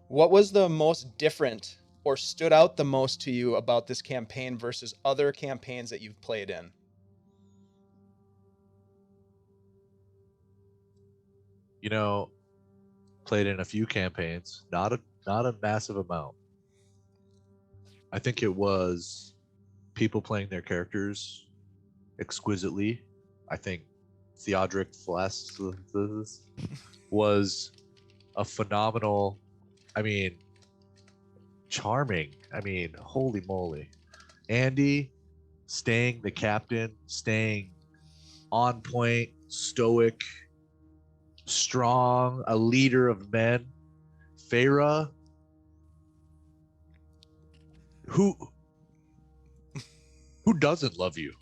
What was the most different or stood out the most to you about this campaign versus other campaigns that you've played in? Played in a few campaigns, not a massive amount. I think it was people playing their characters exquisitely. I think Theodric Flask was a phenomenal, charming. Holy moly. Andy staying the captain, staying on point, stoic, strong, a leader of men. Feyre, who doesn't love you?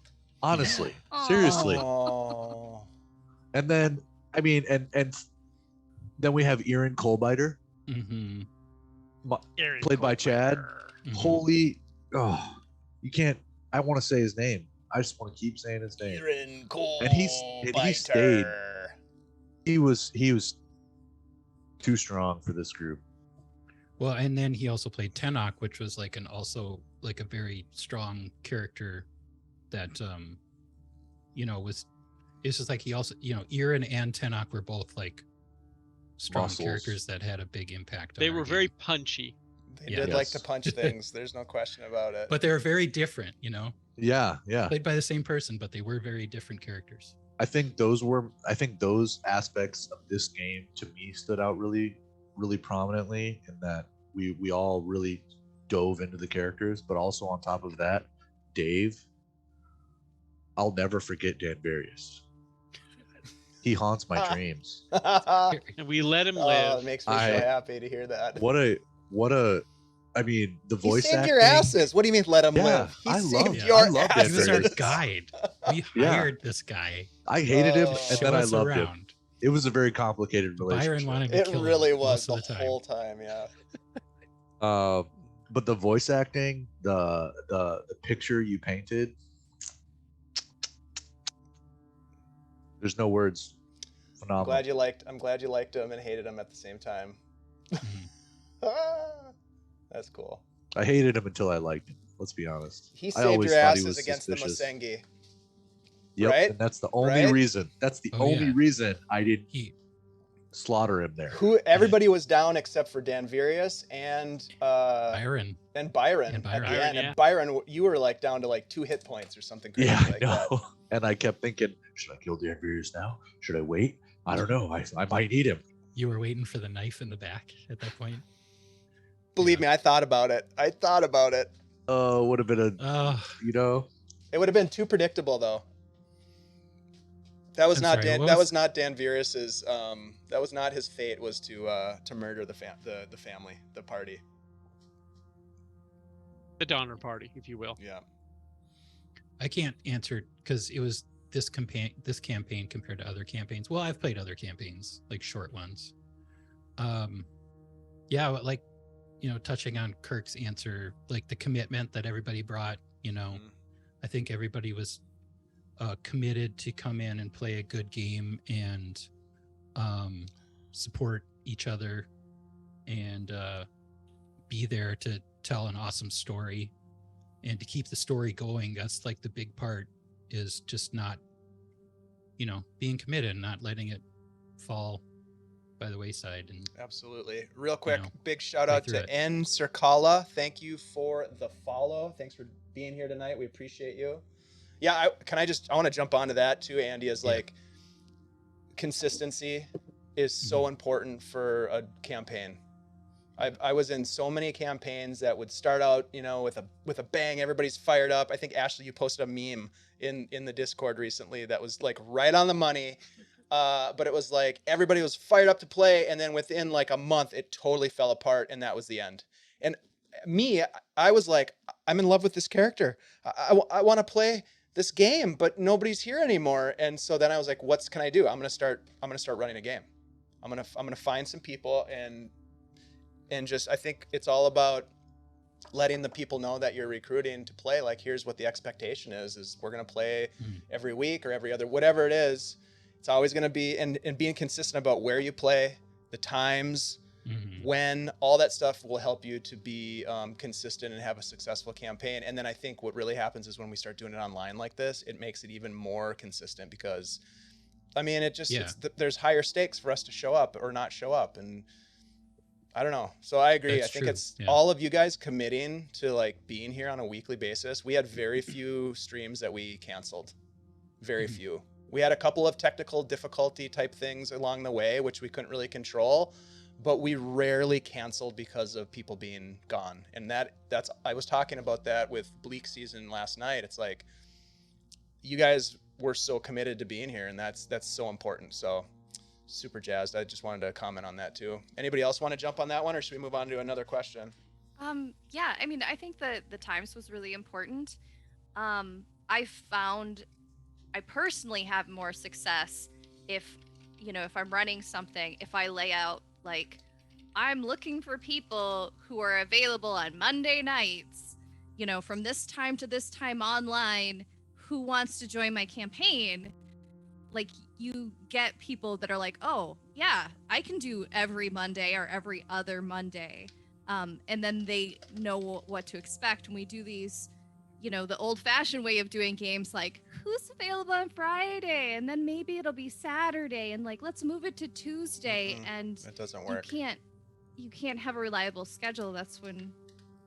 Honestly, seriously. Aww. And then, and then we have Erin Colbiter, played by Chad. Holy, you can't. I want to say his name. I just want to keep saying his name. Erin Colbiter. And he stayed. He was too strong for this group. Well, and then he also played Tenok, which was like a very strong character that it's just like he also, Erin and Tenok were both like strong Muscles. Characters that had a big impact. They were very punchy. They did like to punch things. There's no question about it. But they were very different, Yeah. Played by the same person, but they were very different characters. I think those aspects of this game to me stood out really, really prominently in that, we all really dove into the characters, but also on top of that, Dave, I'll never forget Dan Various. He haunts my dreams. And we let him live. Oh, it makes me so happy to hear that. What a I mean, the He voice saved acting. your asses. What do you mean let him Yeah, live? He I saved love- your I love Dan He was our asses. guide. We Yeah. hired this guy. I hated him, Oh. and Show then I us loved him. around. It was a very complicated relationship. Byron wanted to It kill really him was most the of the time. whole time, yeah. But the voice acting, the picture you painted, there's no words. Phenomenal. I'm glad you liked him and hated him at the same time. Mhm. That's cool. I hated him until I liked him. Let's be honest. He I saved always your thought he asses was against suspicious. the Mosengi. Yep, right? and that's the only Right? reason. That's the Oh, only yeah. reason I didn't He slaughter him there. Everybody was down except for Dan Various and Byron. Byron And at the Byron, end. yeah. And Byron, you were like down to like 2 hit points or something crazy Yeah, like I that. know. And I kept thinking, should I kill Dan Various now? Should I wait? I don't know. I might need him. You were waiting for the knife in the back at that point. Believe me, I thought about it. Would have been a, Oh, you know, It would have been too predictable though. That was I'm not sorry, Dan. what That was- was not Dan Varys's. That was not his fate. Was to murder the family, the party. The Donner Party, if you will. Yeah. I can't answer because it was this campaign compared to other campaigns. Well, I've played other campaigns, like short ones. Yeah, like, touching on Kirk's answer, like the commitment that everybody brought, Mhm. I think everybody was committed to come in and play a good game and support each other and be there to tell an awesome story and to keep the story going. That's like the big part, is just not, being committed and not letting it fall by the wayside. And Absolutely. Real quick, know, big shout play out through to it. N Circala. Thank you for the follow. Thanks for being here tonight. We appreciate you. Yeah, I want to jump onto that too, Andy, is Yeah. like consistency is so important for a campaign. I was in so many campaigns that would start out, with a bang, everybody's fired up. I think Ashley, you posted a meme in the Discord recently that was like right on the money. But it was like everybody was fired up to play, and then within like a month, it totally fell apart, and that was the end. And me, I was like, I'm in love with this character. I want to play this game, but nobody's here anymore. And so then I was like, what can I do? I'm gonna start running a game. I'm gonna find some people and just, I think it's all about letting the people know that you're recruiting to play. Like, here's what the expectation is we're gonna play every week or every other, whatever it is. It's always gonna be, and being consistent about where you play, the times, when, all that stuff will help you to be consistent and have a successful campaign. And then I think what really happens is when we start doing it online like this, it makes it even more consistent, because I mean, there's higher stakes for us to show up or not show up. And I don't know. So I agree. That's I think true. it's Yeah. all of you guys committing to like being here on a weekly basis. We had very few streams that we canceled. Very few. We had a couple of technical difficulty type things along the way, which we couldn't really control, but we rarely canceled because of people being gone. And that's I was talking about that with Bleak Season last night. It's like, you guys were so committed to being here, and that's so important. So super jazzed. I just wanted to comment on that too. Anybody else want to jump on that one, or should we move on to another question? Yeah, I mean, I think the times was really important. I found I personally have more success if I'm running something, if I lay out like, I'm looking for people who are available on Monday nights, from this time to this time online, who wants to join my campaign. Like, you get people that are like, oh yeah, I can do every Monday or every other Monday. And then they know what to expect. And we do these, the old fashioned way of doing games, like, who's available on Friday? And then maybe it'll be Saturday, and like, let's move it to Tuesday. And That doesn't work. You can't have a reliable schedule. That's when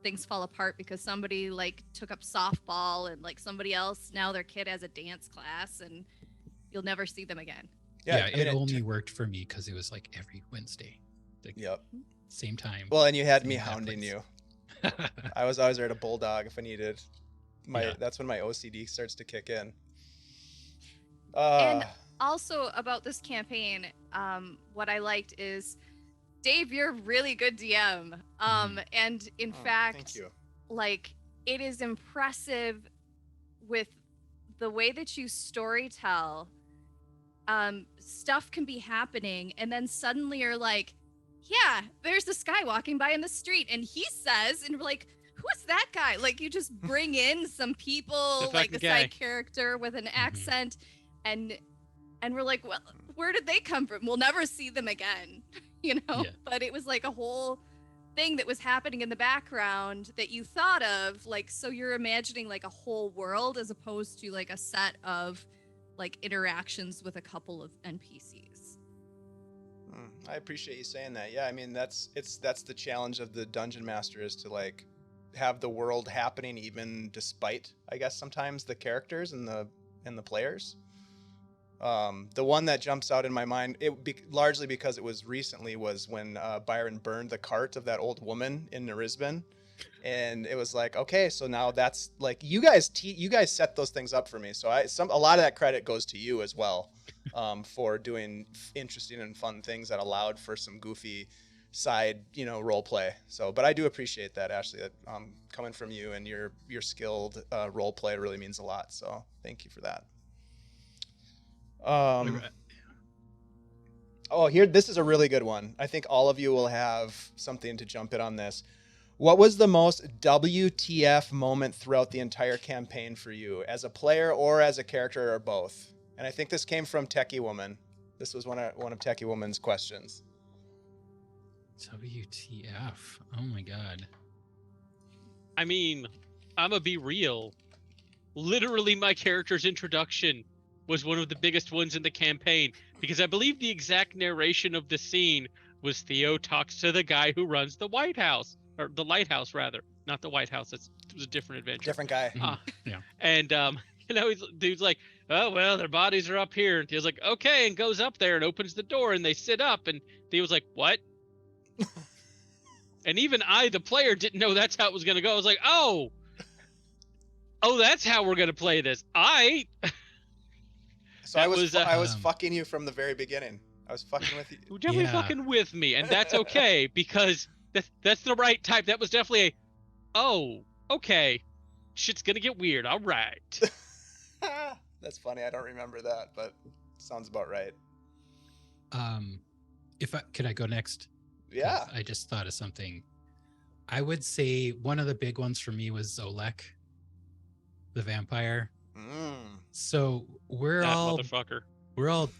things fall apart, because somebody like took up softball, and like somebody else, now their kid has a dance class, and you'll never see them again. Yeah, I mean, it only worked for me because it was like every Wednesday. Like, Yep. same time. Well, and you had Same me in that hounding place. you. I was always there at a bulldog if I needed. Yeah. That's when my OCD starts to kick in. And also about this campaign, what I liked is, Dave, you're a really good DM. And in fact, thank you. like, it is impressive with the way that you storytell. Stuff can be happening, and then suddenly you're like, yeah, there's this guy walking by in the street, and he says, and we're like, who's that guy? Like, you just bring in some people, like a side character with an accent, and we're like, well, where did they come from? We'll never see them again, you know? Yeah. But it was like a whole thing that was happening in the background that you thought of, like, so you're imagining like a whole world as opposed to like a set of like interactions with a couple of NPCs. I appreciate you saying that. Yeah, I mean that's the challenge of the dungeon master, is to like have the world happening even despite, I guess, sometimes the characters and the players. The one that jumps out in my mind, largely because it was recently, was when Byron burned the cart of that old woman in Narisbin. And it was like, okay, so now that's like, you guys set those things up for me. So a lot of that credit goes to you as well, for doing interesting and fun things that allowed for some goofy side, role play. So, but I do appreciate that, Ashley. That coming from you and your skilled role play really means a lot. So thank you for that. This is a really good one. I think all of you will have something to jump in on this. What was the most WTF moment throughout the entire campaign for you, as a player or as a character, or both? And I think this came from Techie Woman. This was one of Techie Woman's questions. WTF? Oh my god. I mean, I'm gonna be real. Literally, my character's introduction was one of the biggest ones in the campaign, because I believe the exact narration of the scene was Theo talks to the guy who runs the White House. Or the lighthouse, rather, not the White House. It was a different adventure. Different guy. Yeah. And dude's like, oh well, their bodies are up here. And he was like, okay, and goes up there and opens the door, and they sit up. And he was like, what? And even I, the player, didn't know that's how it was gonna go. I was like, oh, that's how we're gonna play this. So I was fucking you from the very beginning. I was fucking with you. You're definitely fucking with me, and that's okay, because that's the right type. That was definitely okay. Shit's gonna get weird. All right. That's funny. I don't remember that, but sounds about right. Could I go next? Yeah. I just thought of something. I would say one of the big ones for me was Zolek, the vampire. So we're all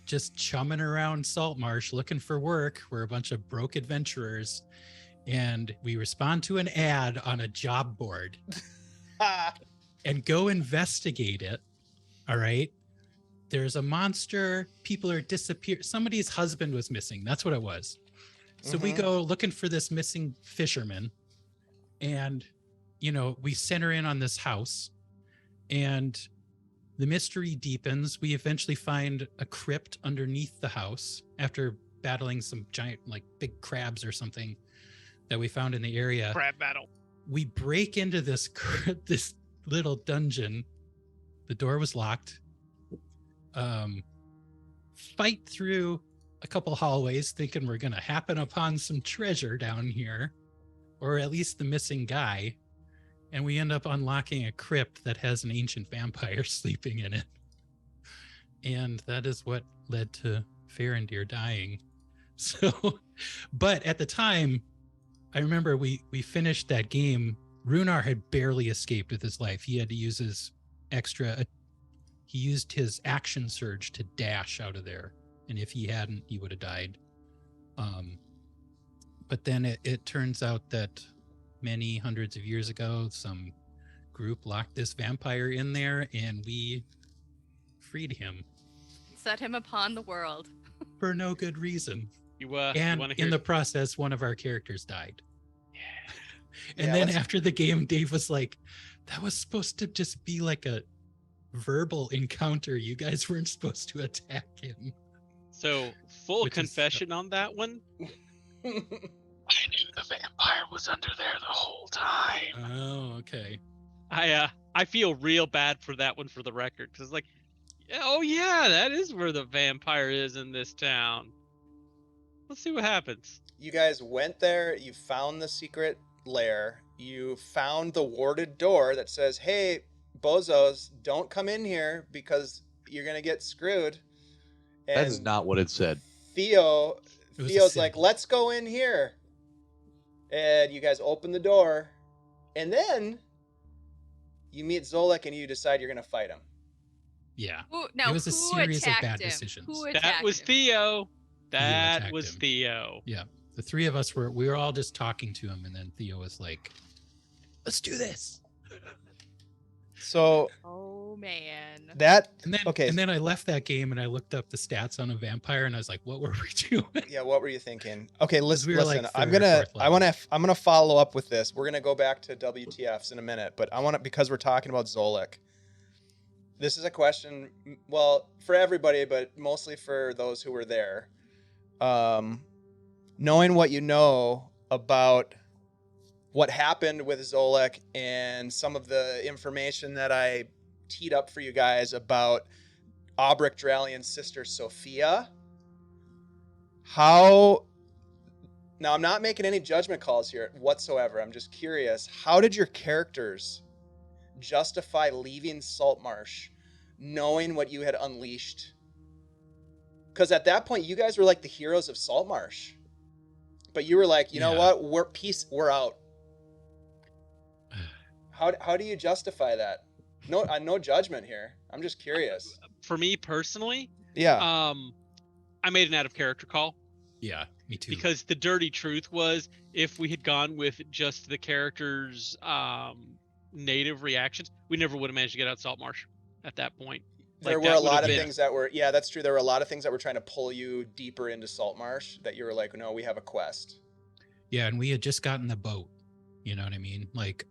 just chumming around Saltmarsh looking for work. We're a bunch of broke adventurers, and we respond to an ad on a job board and go investigate it. All right. There's a monster. People are disappeared. Somebody's husband was missing. That's what it was. So we go looking for this missing fisherman, and, we center in on this house, and the mystery deepens. We eventually find a crypt underneath the house after battling some giant, like big crabs or something that we found in the area. Crab battle. We break into this little dungeon. The door was locked. Fight through a couple hallways thinking we're going to happen upon some treasure down here, or at least the missing guy. And we end up unlocking a crypt that has an ancient vampire sleeping in it. And that is what led to Farendir dying. So, but at the time, I remember we finished that game. Runar had barely escaped with his life. He had to use his he used his action surge to dash out of there. And if he hadn't, he would have died. But then it turns out that many hundreds of years ago, some group locked this vampire in there, and we freed him. Set him upon the world. For no good reason. And in the process, one of our characters died. And then after the game, Dave was like, that was supposed to just be like a verbal encounter. You guys weren't supposed to attack him. So, full confession on that one. I knew vampire was under there the whole time. Oh, okay. I feel real bad for that one for the record, because like, oh yeah, that is where the vampire is in this town. Let's see what happens. You guys went there, you found the secret lair, you found the warded door that says, hey, bozos, don't come in here because you're going to get screwed. And That is not what it said. Theo's a like, symbol. let's go in here. And you guys open the door. And then you meet Zolek and you decide you're going to fight him. Yeah. Now, It was a who series of attacked bad him? decisions. Who That attacked was him? Theo. That attacked was him. Theo. Yeah. The three of us we were all just talking to him, and then Theo was like, let's do this. So Oh man. that, And then okay. and then I left that game and I looked up the stats on a vampire and I was like, what were we doing? Yeah, what were you thinking? Okay, listen. we were, like, I'm third or gonna, fourth I'm gonna follow up with this. We're gonna go back to WTFs in a minute, but I want to, because we're talking about Zolek. This is a question, well, for everybody, but mostly for those who were there. Knowing what you know about what happened with Zolek and some of the information that I teed up for you guys about Aubrek Dralian's sister Sophia. Now I'm not making any judgment calls here whatsoever. I'm just curious. How did your characters justify leaving Saltmarsh knowing what you had unleashed? Because at that point, you guys were like the heroes of Saltmarsh. But you were like, you know Yeah. what? We're out. How do you justify that? No judgment here. I'm just curious. For me personally, Yeah. I made an out of character call. Yeah, me too. Because the dirty truth was, if we had gone with just the characters' native reactions, we never would have managed to get out Saltmarsh at that point. There Like, were that a lot would've of been- things that were, yeah, that's true. There were a lot of things that were trying to pull you deeper into Saltmarsh that you were like, no, we have a quest. Yeah, and we had just gotten the boat. You know what I mean? Like,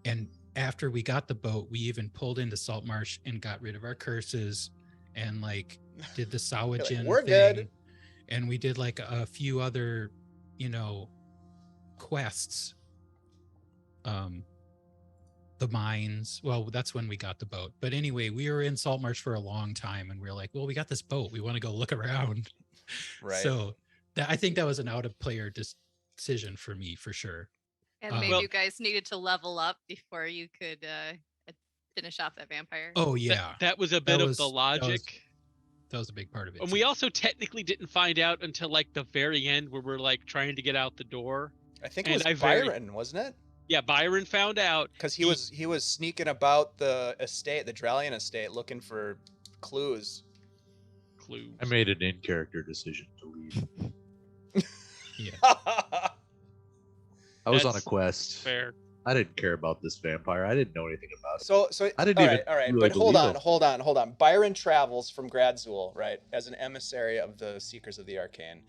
and after we got the boat, we even pulled into Saltmarsh and got rid of our curses and like did the Sawajin "We're thing. good." And we did like a few other, quests. The mines. Well, that's when we got the boat. But anyway, we were in Saltmarsh for a long time and we were like, well, we got this boat. We want to go look around. Right. So I think that was an out of player decision for me for sure. And maybe Well- you guys needed to level up before you could finish off that vampire. Oh yeah. That was a bit of the that was- logic. That was a big part of it. And too. we also technically didn't find out until like the very end, where we're like trying to get out the door. I think it And was I very- Byron, wasn't it? Yeah, Byron found out. Because he was sneaking about the estate, the Dralian estate, looking for clues. Clues. I made an in-character decision to leave. Yeah. I was on a That's quest. Fair. I didn't care about this vampire. I didn't know anything about it. So I didn't all even right, all right. really But hold believe on, him. hold on. Byron travels from Gradzul, right, as an emissary of the Seekers of the Arcane.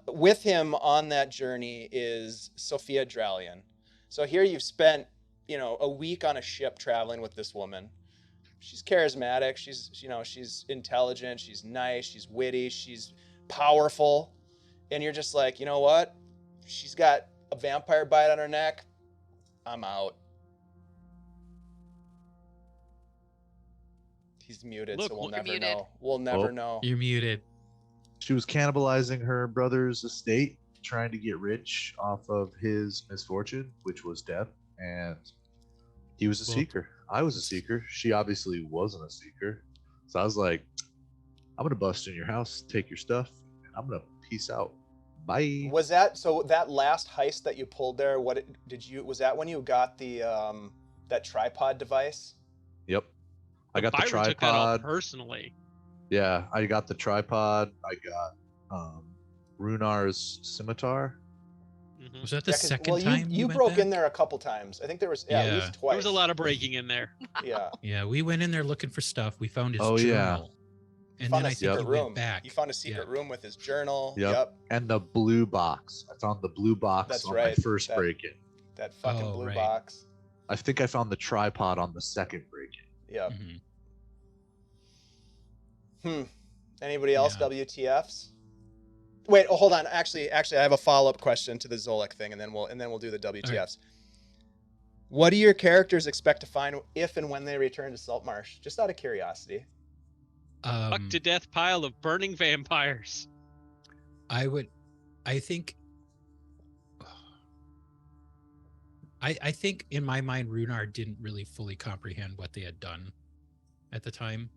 With him on that journey is Sophia Dralian. So here you've spent, a week on a ship traveling with this woman. She's charismatic. She's intelligent. She's nice. She's witty. She's powerful. And you're just like, you know what? She's got a vampire bite on her neck. I'm out. He's muted, Look, so we'll you're never muted. know. We'll never Oh. know. You're muted. She was cannibalizing her brother's estate, trying to get rich off of his misfortune, which was death. And he was a Well- seeker. I was a seeker. She obviously wasn't a seeker. So I was like, I'm going to bust in your house, take your stuff, and I'm going to peace out. Bye. Was that so? That last heist that you pulled there, was that when you got the that tripod device? Yep. I got the Byron took that all tripod. personally. Yeah, I got the tripod. I got Runar's scimitar. Mhm. Was that the Yeah, 'cause- second well, time you went broke back? in there a couple times. I think there was at Yeah. least twice. There was a lot of breaking in there. Yeah. Yeah, we went in there looking for stuff. We found his Oh, yeah. journal. And Found then a I think secret he room. went back. You found a secret room with his journal. Yep. And the blue box. I found the blue box That's on right, my first that- break-in. That fucking Oh, blue right. box. I think I found the tripod on the second break-in. Yep. Mhm. Anybody else? Yeah. WTFs? Wait, hold on. Actually, I have a follow-up question to the Zolek thing, and then we'll do the WTFs. Right. What do your characters expect to find if and when they return to Saltmarsh? Just out of curiosity. Fuck to death pile of burning vampires. I think in my mind, Runar didn't really fully comprehend what they had done at the time.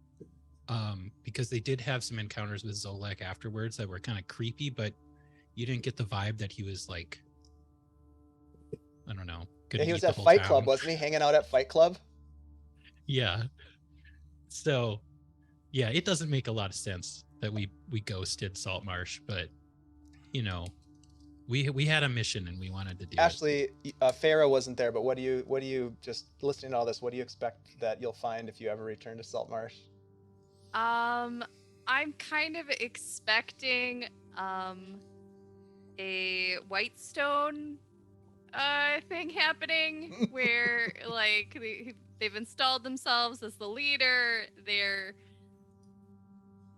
Because they did have some encounters with Zolek afterwards that were kind of creepy, but you didn't get the vibe that he was like, I don't know. Yeah, he was at Fight Club, wasn't he? Hanging out at Fight Club? Yeah. So, yeah, it doesn't make a lot of sense that we ghosted Saltmarsh, but we had a mission and we wanted to do Ashley, Farah wasn't there, but what do you just listening to all this? What do you expect that you'll find if you ever return to Saltmarsh? I'm kind of expecting a Whitestone thing happening where like they've installed themselves as the leader. They're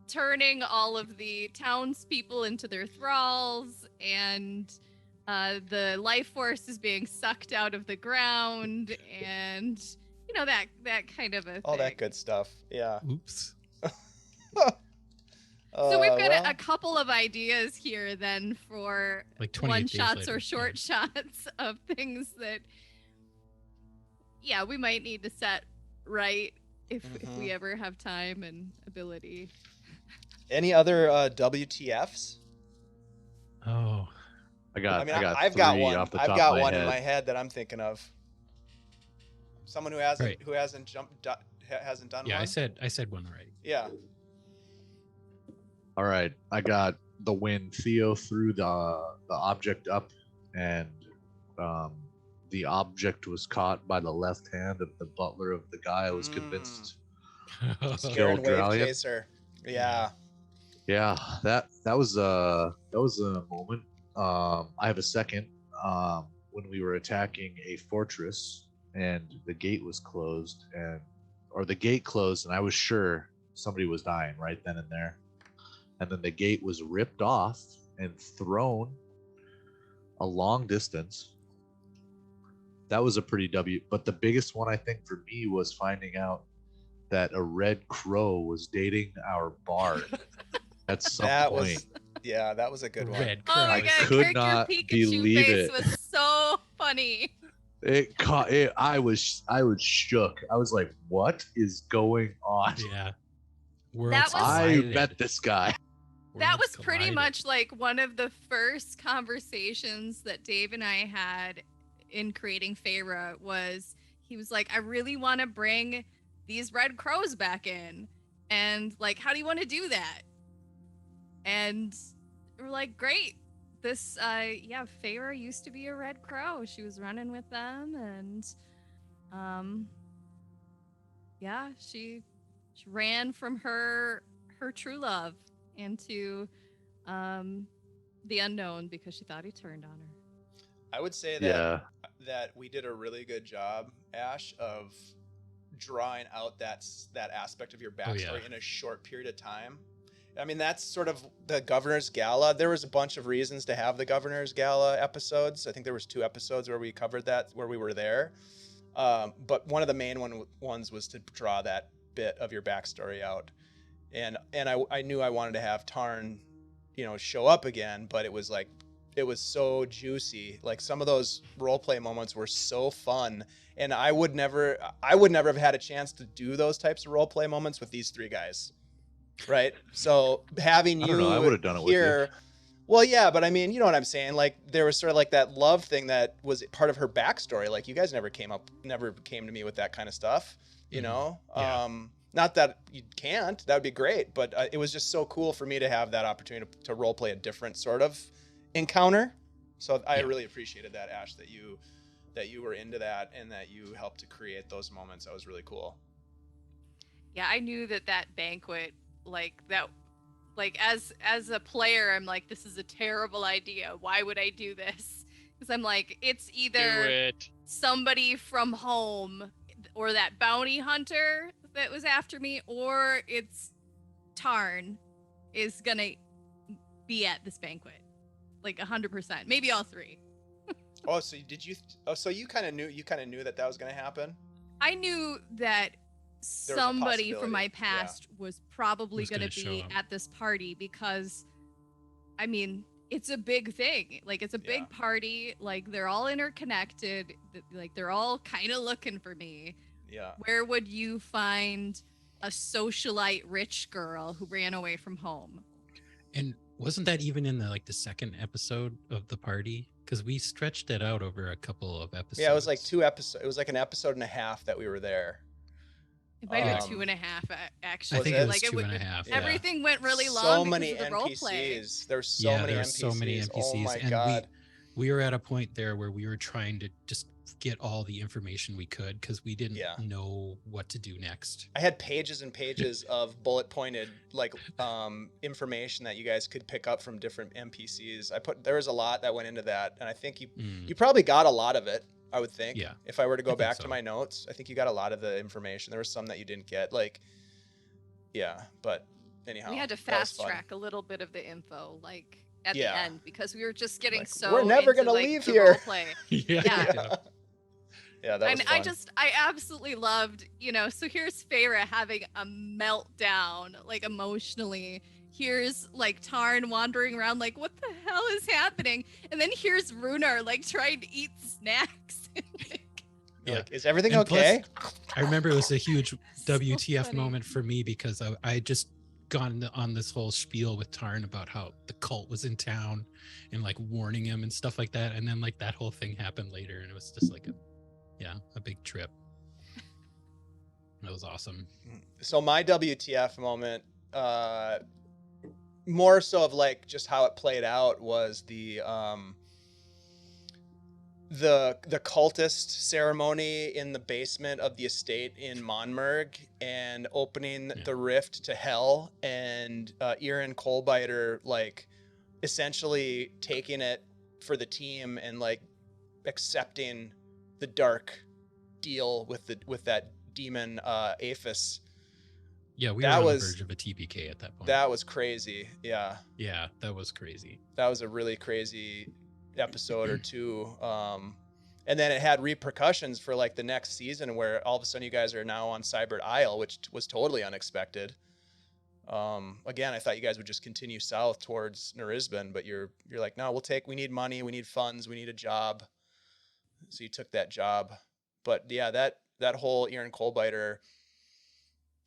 turning all of the townspeople into their thralls, and the life force is being sucked out of the ground, and that kind of a thing. All that good stuff. Yeah. Oops. So we've got a couple of ideas here then for like 28 one days shots later. or short shots of things that we might need to set right if we ever have time and ability. Any other WTFs? Oh, I've got I've got three one. off the I've top got of my one head. in my head that I'm thinking of. Someone who hasn't Right. hasn't done yeah, one. I said one right. Yeah. All right, I got the when Theo threw the object up, and the object was caught by the left hand of the butler of the guy I was convinced Baron killed Wave Dralian. Chaser. Yeah. Yeah, that was a moment. I have a second. When we were attacking a fortress and the gate was closed, or the gate closed, and I was sure somebody was dying right then and there. And then the gate was ripped off and thrown a long distance. That was a pretty W. But the biggest one, I think, for me was finding out that a red crow was dating our bard at some point. That was a good one. Red Oh crow. my I god, could Kirk, not your Pikachu believe face it. was so funny. It caught it. I was shook. I was like, "What is going on?" Yeah. That was- I met this guy. That Worlds was pretty collided. much like one of the first conversations that Dave and I had in creating Feyre. Was he was like, I really want to bring these red crows back in, and like, how do you want to do that? And we're like, great. This Feyre used to be a red crow. She was running with them, and she ran from her true love into the unknown because she thought he turned on her. I would say that we did a really good job, Ash, of drawing out that aspect of your backstory in a short period of time. I mean, that's sort of the Governor's Gala. There was a bunch of reasons to have the Governor's Gala episodes. I think there was 2 episodes where we covered that, where we were there. But one of the main ones was to draw that bit of your backstory out. And I knew I wanted to have Tarn, show up again, but it was so juicy. Like, some of those roleplay moments were so fun, and I would never have had a chance to do those types of roleplay moments with these 3 guys, right? So having I don't know, I would have done it here, with you. well, yeah, but I mean, you know what I'm saying? Like, there was sort of like that love thing that was part of her backstory. Like, you guys never came to me with that kind of stuff, you know? Yeah. Not that you can't, that would be great, but it was just so cool for me to have that opportunity to role play a different sort of encounter. So I really appreciated that, Ash, that you were into that and that you helped to create those moments. That was really cool. Yeah, I knew that banquet, as a player, I'm like, this is a terrible idea. Why would I do this? Because I'm like, it's Do either it. somebody from home or that bounty hunter that was after me, or it's Tarn is gonna be at this banquet, like 100%, maybe all three. Oh, so so you kind of knew that was going to happen? I knew that somebody from my possibility, past was probably Was going gonna to show be up. at this party because, I mean, it's a big thing. Like, it's a big Yeah. party. Like, they're all interconnected. Like, they're all kind of looking for me. Yeah. Where would you find a socialite rich girl who ran away from home? And wasn't that even in the second episode of the party? Because we stretched it out over a couple of episodes. Yeah, it was like 2 episodes. It was like an episode and a half that we were there. It might have Um, been 2.5, actually. I think Was it was it? two and a half. Yeah. Everything went really long So because many of the role play. NPCs. There were so Yeah, many there were NPCs. so many NPCs. Oh my and god. we were at a point there where we were trying to just get all the information we could because we didn't Yeah. know what to do next. I had pages and pages of bullet pointed information that you guys could pick up from different NPCs. There was a lot that went into that, and I think Mm. you probably got a lot of it. I would think. Yeah. If I were to I go think back so. to my notes, I think you got a lot of the information. There was some that you didn't get. But anyhow, We had to that was fast fun. track a little bit of the info, like at Yeah. the end, because we were just getting Like, so. we're never into, gonna like, leave the here. roleplay. Yeah. Yeah. Yeah, that was And fun. I absolutely loved, so here's Feyre having a meltdown, like emotionally. Here's like Tarn wandering around, like, what the hell is happening? And then here's Runar, like, trying to eat snacks. You're like, is everything And plus, okay? I remember it was a huge So WTF funny. moment for me because I had just gone on this whole spiel with Tarn about how the cult was in town and like warning him and stuff like that. And then like that whole thing happened later and it was just like a big trip. That was awesome. So my WTF moment, more so of like just how it played out, was the cultist ceremony in the basement of the estate in Monmerg and opening Yeah. the rift to hell, and Erin Coalbiter like essentially taking it for the team and like accepting the dark deal with that demon Aphis. Yeah, we That were on was- the verge of a TBK at that point. That was crazy. Yeah. Yeah, that was crazy. That was a really crazy episode or two. And then it had repercussions for like the next season where all of a sudden you guys are now on Cybert Isle, which was totally unexpected. Again, I thought you guys would just continue south towards Nerisban, but you're like, no, we need money, we need funds, we need a job. So you took that job. But yeah, that whole Erin Coalbiter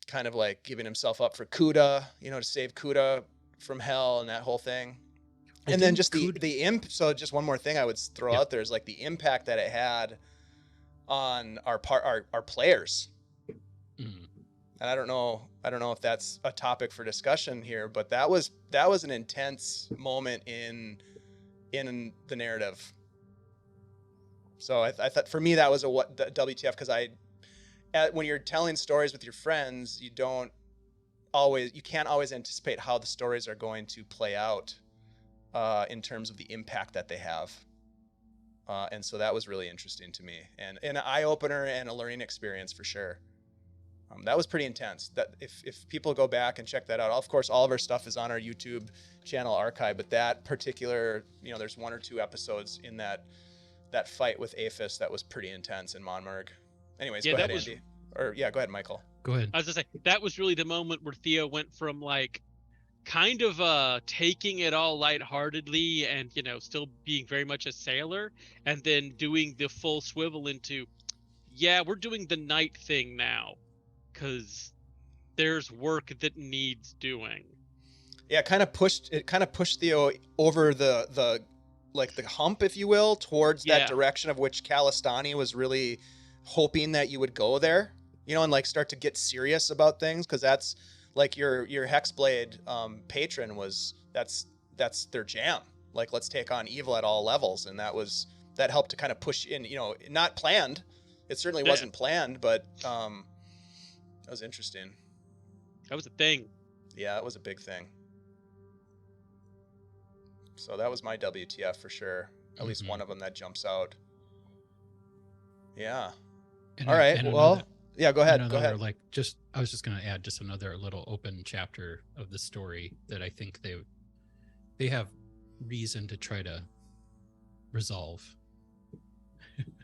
kind of like giving himself up for Kuda, to save Kuda from hell and that whole thing. I And then think just Kuda- so just one more thing I would throw Yeah. out there is like the impact that it had on our players. Mm. And I don't know if that's a topic for discussion here, but that was an intense moment in the narrative. So I thought for me that was the WTF, because when you're telling stories with your friends, you can't always anticipate how the stories are going to play out in terms of the impact that they have. And so that was really interesting to me, and an eye-opener and a learning experience for sure. That was pretty intense. That if people go back and check that out, of course, all of our stuff is on our YouTube channel archive, but that particular, there's 1 or 2 episodes in that fight with Aphis that was pretty intense in Monmerg. Anyways, Yeah, go that ahead, was- Andy. Or yeah, go ahead, Michael. Go ahead. I was gonna say that was really the moment where Theo went from like kind of taking it all lightheartedly and still being very much a sailor, and then doing the full swivel into, yeah, we're doing the night thing now, because there's work that needs doing. Yeah, it kind of pushed Theo over the hump, if you will, towards that Yeah. direction of which Kalistani was really hoping that you would go there, and like start to get serious about things, because that's like your Hexblade patron that's their jam. Like, let's take on evil at all levels, and that helped to kind of push in, not planned. It certainly Yeah. wasn't planned, but that was interesting. That was a thing. Yeah, it was a big thing. So that was my WTF for sure. At least Mhm. one of them that jumps out. Yeah. And All right. and Well, another- yeah, go ahead. and Go another, ahead. I was just going to add just another little open chapter of the story that I think they have reason to try to resolve.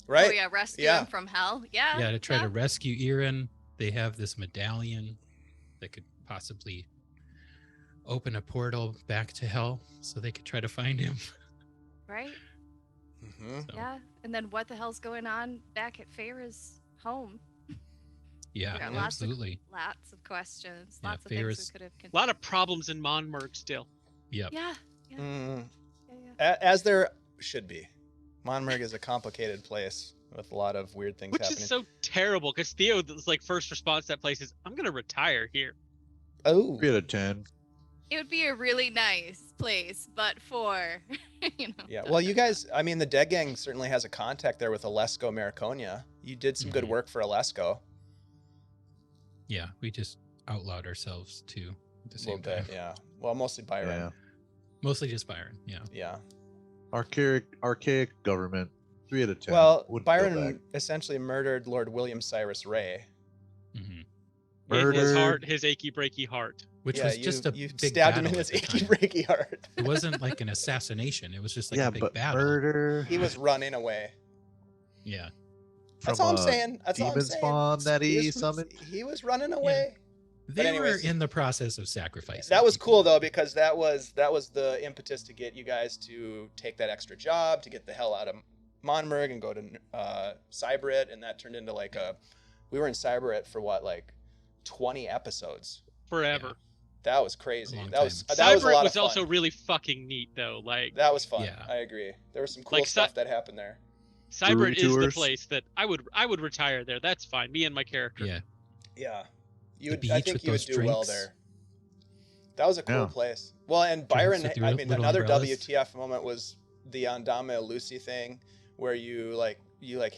Right? Oh yeah, rescue Yeah. him from hell. Yeah. Yeah, to try to rescue Iran. They have this medallion that could possibly open a portal back to hell, so they could try to find him. Right? Mm-hmm. So, Yeah. And then what the hell's going on back at Feyre's home? yeah, Yeah, lots of- absolutely. Lots of questions. Yeah, Lots of things Feyre's- we could have. A lot of problems in Monmurg still. Yep. Yeah. Yeah. Mm. Yeah. As there should be. Monmurg is a complicated place with a lot of weird things Which happening. is so terrible because Theo's like first response to that place is, I'm gonna retire here. Oh. 3 out of 10. It would be a really nice place, but for you know. Yeah. Well, you guys, I mean, the Dead Gang certainly has a contact there with Alesko Mariconia. You did some good Mhm. work for Alesko. Yeah, we just outlawed ourselves too at the A little same bit, time. yeah. Well, mostly Byron. Yeah. Mostly just Byron. Yeah. Yeah. Archaic government. 3 out of 10. Well, Wouldn't go Byron back. essentially murdered Lord William Cyrus Ray. hmm In his Murdered. heart, his achy breaky heart. Which Yeah, was just a you big stabbed him battle in at his the achy time. breaky heart. It wasn't like an assassination. It was just like Yeah, a big but battle. murder. He was running away. Yeah. That's from all I'm a saying. That's all I'm demon saying. spawn that he was- summoned? He was running away. They anyways. were in the process of sacrificing. That was people. cool though, because that was the impetus to get you guys to take that extra job, to get the hell out of Monmurg and go to Cybrit, and that turned into like we were in Cybrit for what, like 20 episodes. Forever. That was crazy. A long That was time. that was a Cybrit lot was of fun. also really fucking neat though. Like That was fun. Yeah. I agree. There was some cool Like, stuff that happened there. Cybrit is the tours. place that I would retire there. That's fine. Me and my character. Yeah. Yeah. The I beach think with you would those do well drinks. there. That was a cool Yeah. place. Well, and Byron, with your I mean, little another umbrellas. WTF moment was the Andame Lucy thing, where you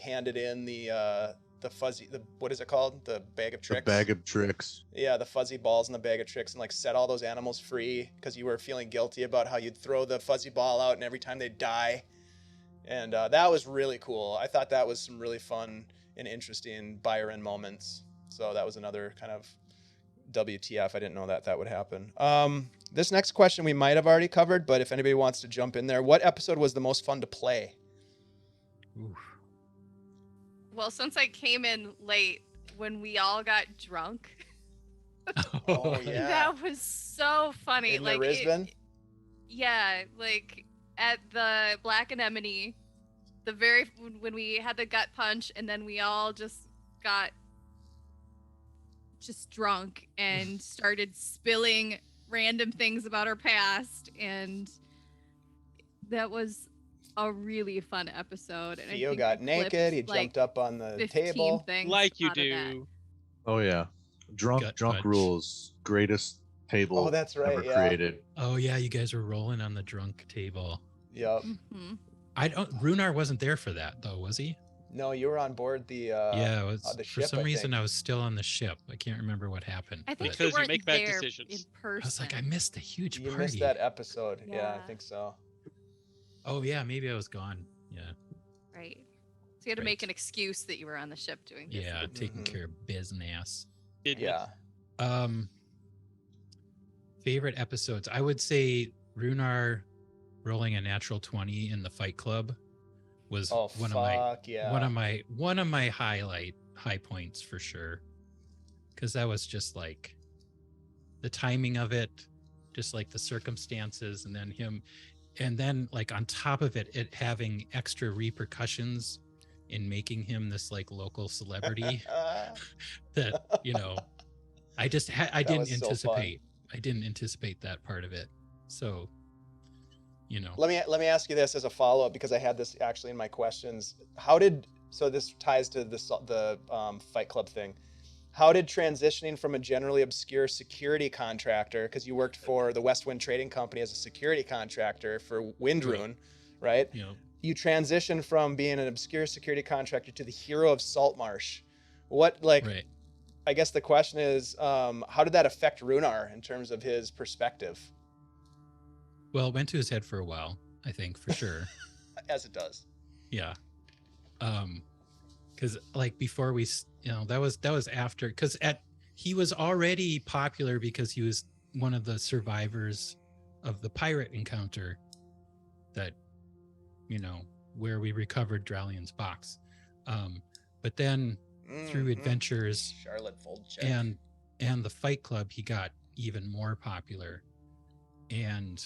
handed in the fuzzy, what is it called? The bag of The tricks. bag of tricks. Yeah, the fuzzy balls in the bag of tricks, and like set all those animals free because you were feeling guilty about how you'd throw the fuzzy ball out and every time they'd die. And that was really cool. I thought that was some really fun and interesting Byron moments. So that was another kind of WTF. I didn't know that would happen. This next question we might have already covered, but if anybody wants to jump in there, what episode was the most fun to play? Oof. Well, since I came in late when we all got drunk, Oh, yeah. that was so funny. In like the Risbon? yeah, like at the Black Anemone, when we had the gut punch, and then we all just got drunk and started spilling random things about our past, and that was a really fun episode. And I Theo think got we naked. He clipped, like, jumped up on the 15 table. things Like you out of that. do. Oh yeah. Drunk Gut drunk punch. rules. Greatest table Oh, that's right. ever Yeah. created. Oh yeah, you guys were rolling on the drunk table. Yep. Mhm. Runar wasn't there for that though, was he? No, you were on board the. Yeah, it was, the for ship, some I reason think. I was still on the ship. I can't remember what happened. I think but you Because you weren't make bad there decisions. in person. I was like, I missed a huge You party. missed that episode. Yeah, I Yeah. think so. Oh yeah, maybe I was gone. Yeah, Right. So you had to make Right. an excuse that you were on the ship doing this. yeah, taking Mhm. care of business. Didn't it? Yeah. Favorite episodes? I would say Runar rolling a natural 20 in the Fight Club was Oh one fuck yeah. of my high points for sure. Because that was just like the timing of it, just like the circumstances, and then him, and then like on top of it, it having extra repercussions in making him this like local celebrity that, you know, I just I That didn't was so fun. anticipate. I didn't anticipate that part of it. So, you know, Let me ask you this as a follow up, because I had this actually in my questions. So this ties to the Fight Club thing. How did transitioning from a generally obscure security contractor, because you worked for the West Wind Trading Company as a security contractor for Windrune, right? you know, You transitioned from being an obscure security contractor to the hero of Saltmarsh. What, like, right. I guess the question is, how did that affect Runar in terms of his perspective? Well, it went to his head for a while, I think, for sure. As it does. Yeah. Because like before we, you know, that was after, because he was already popular because he was one of the survivors the pirate encounter that, where we recovered Dralian's box. But then through adventures Charlotte Foldcheck. and the Fight Club, he got even more popular. And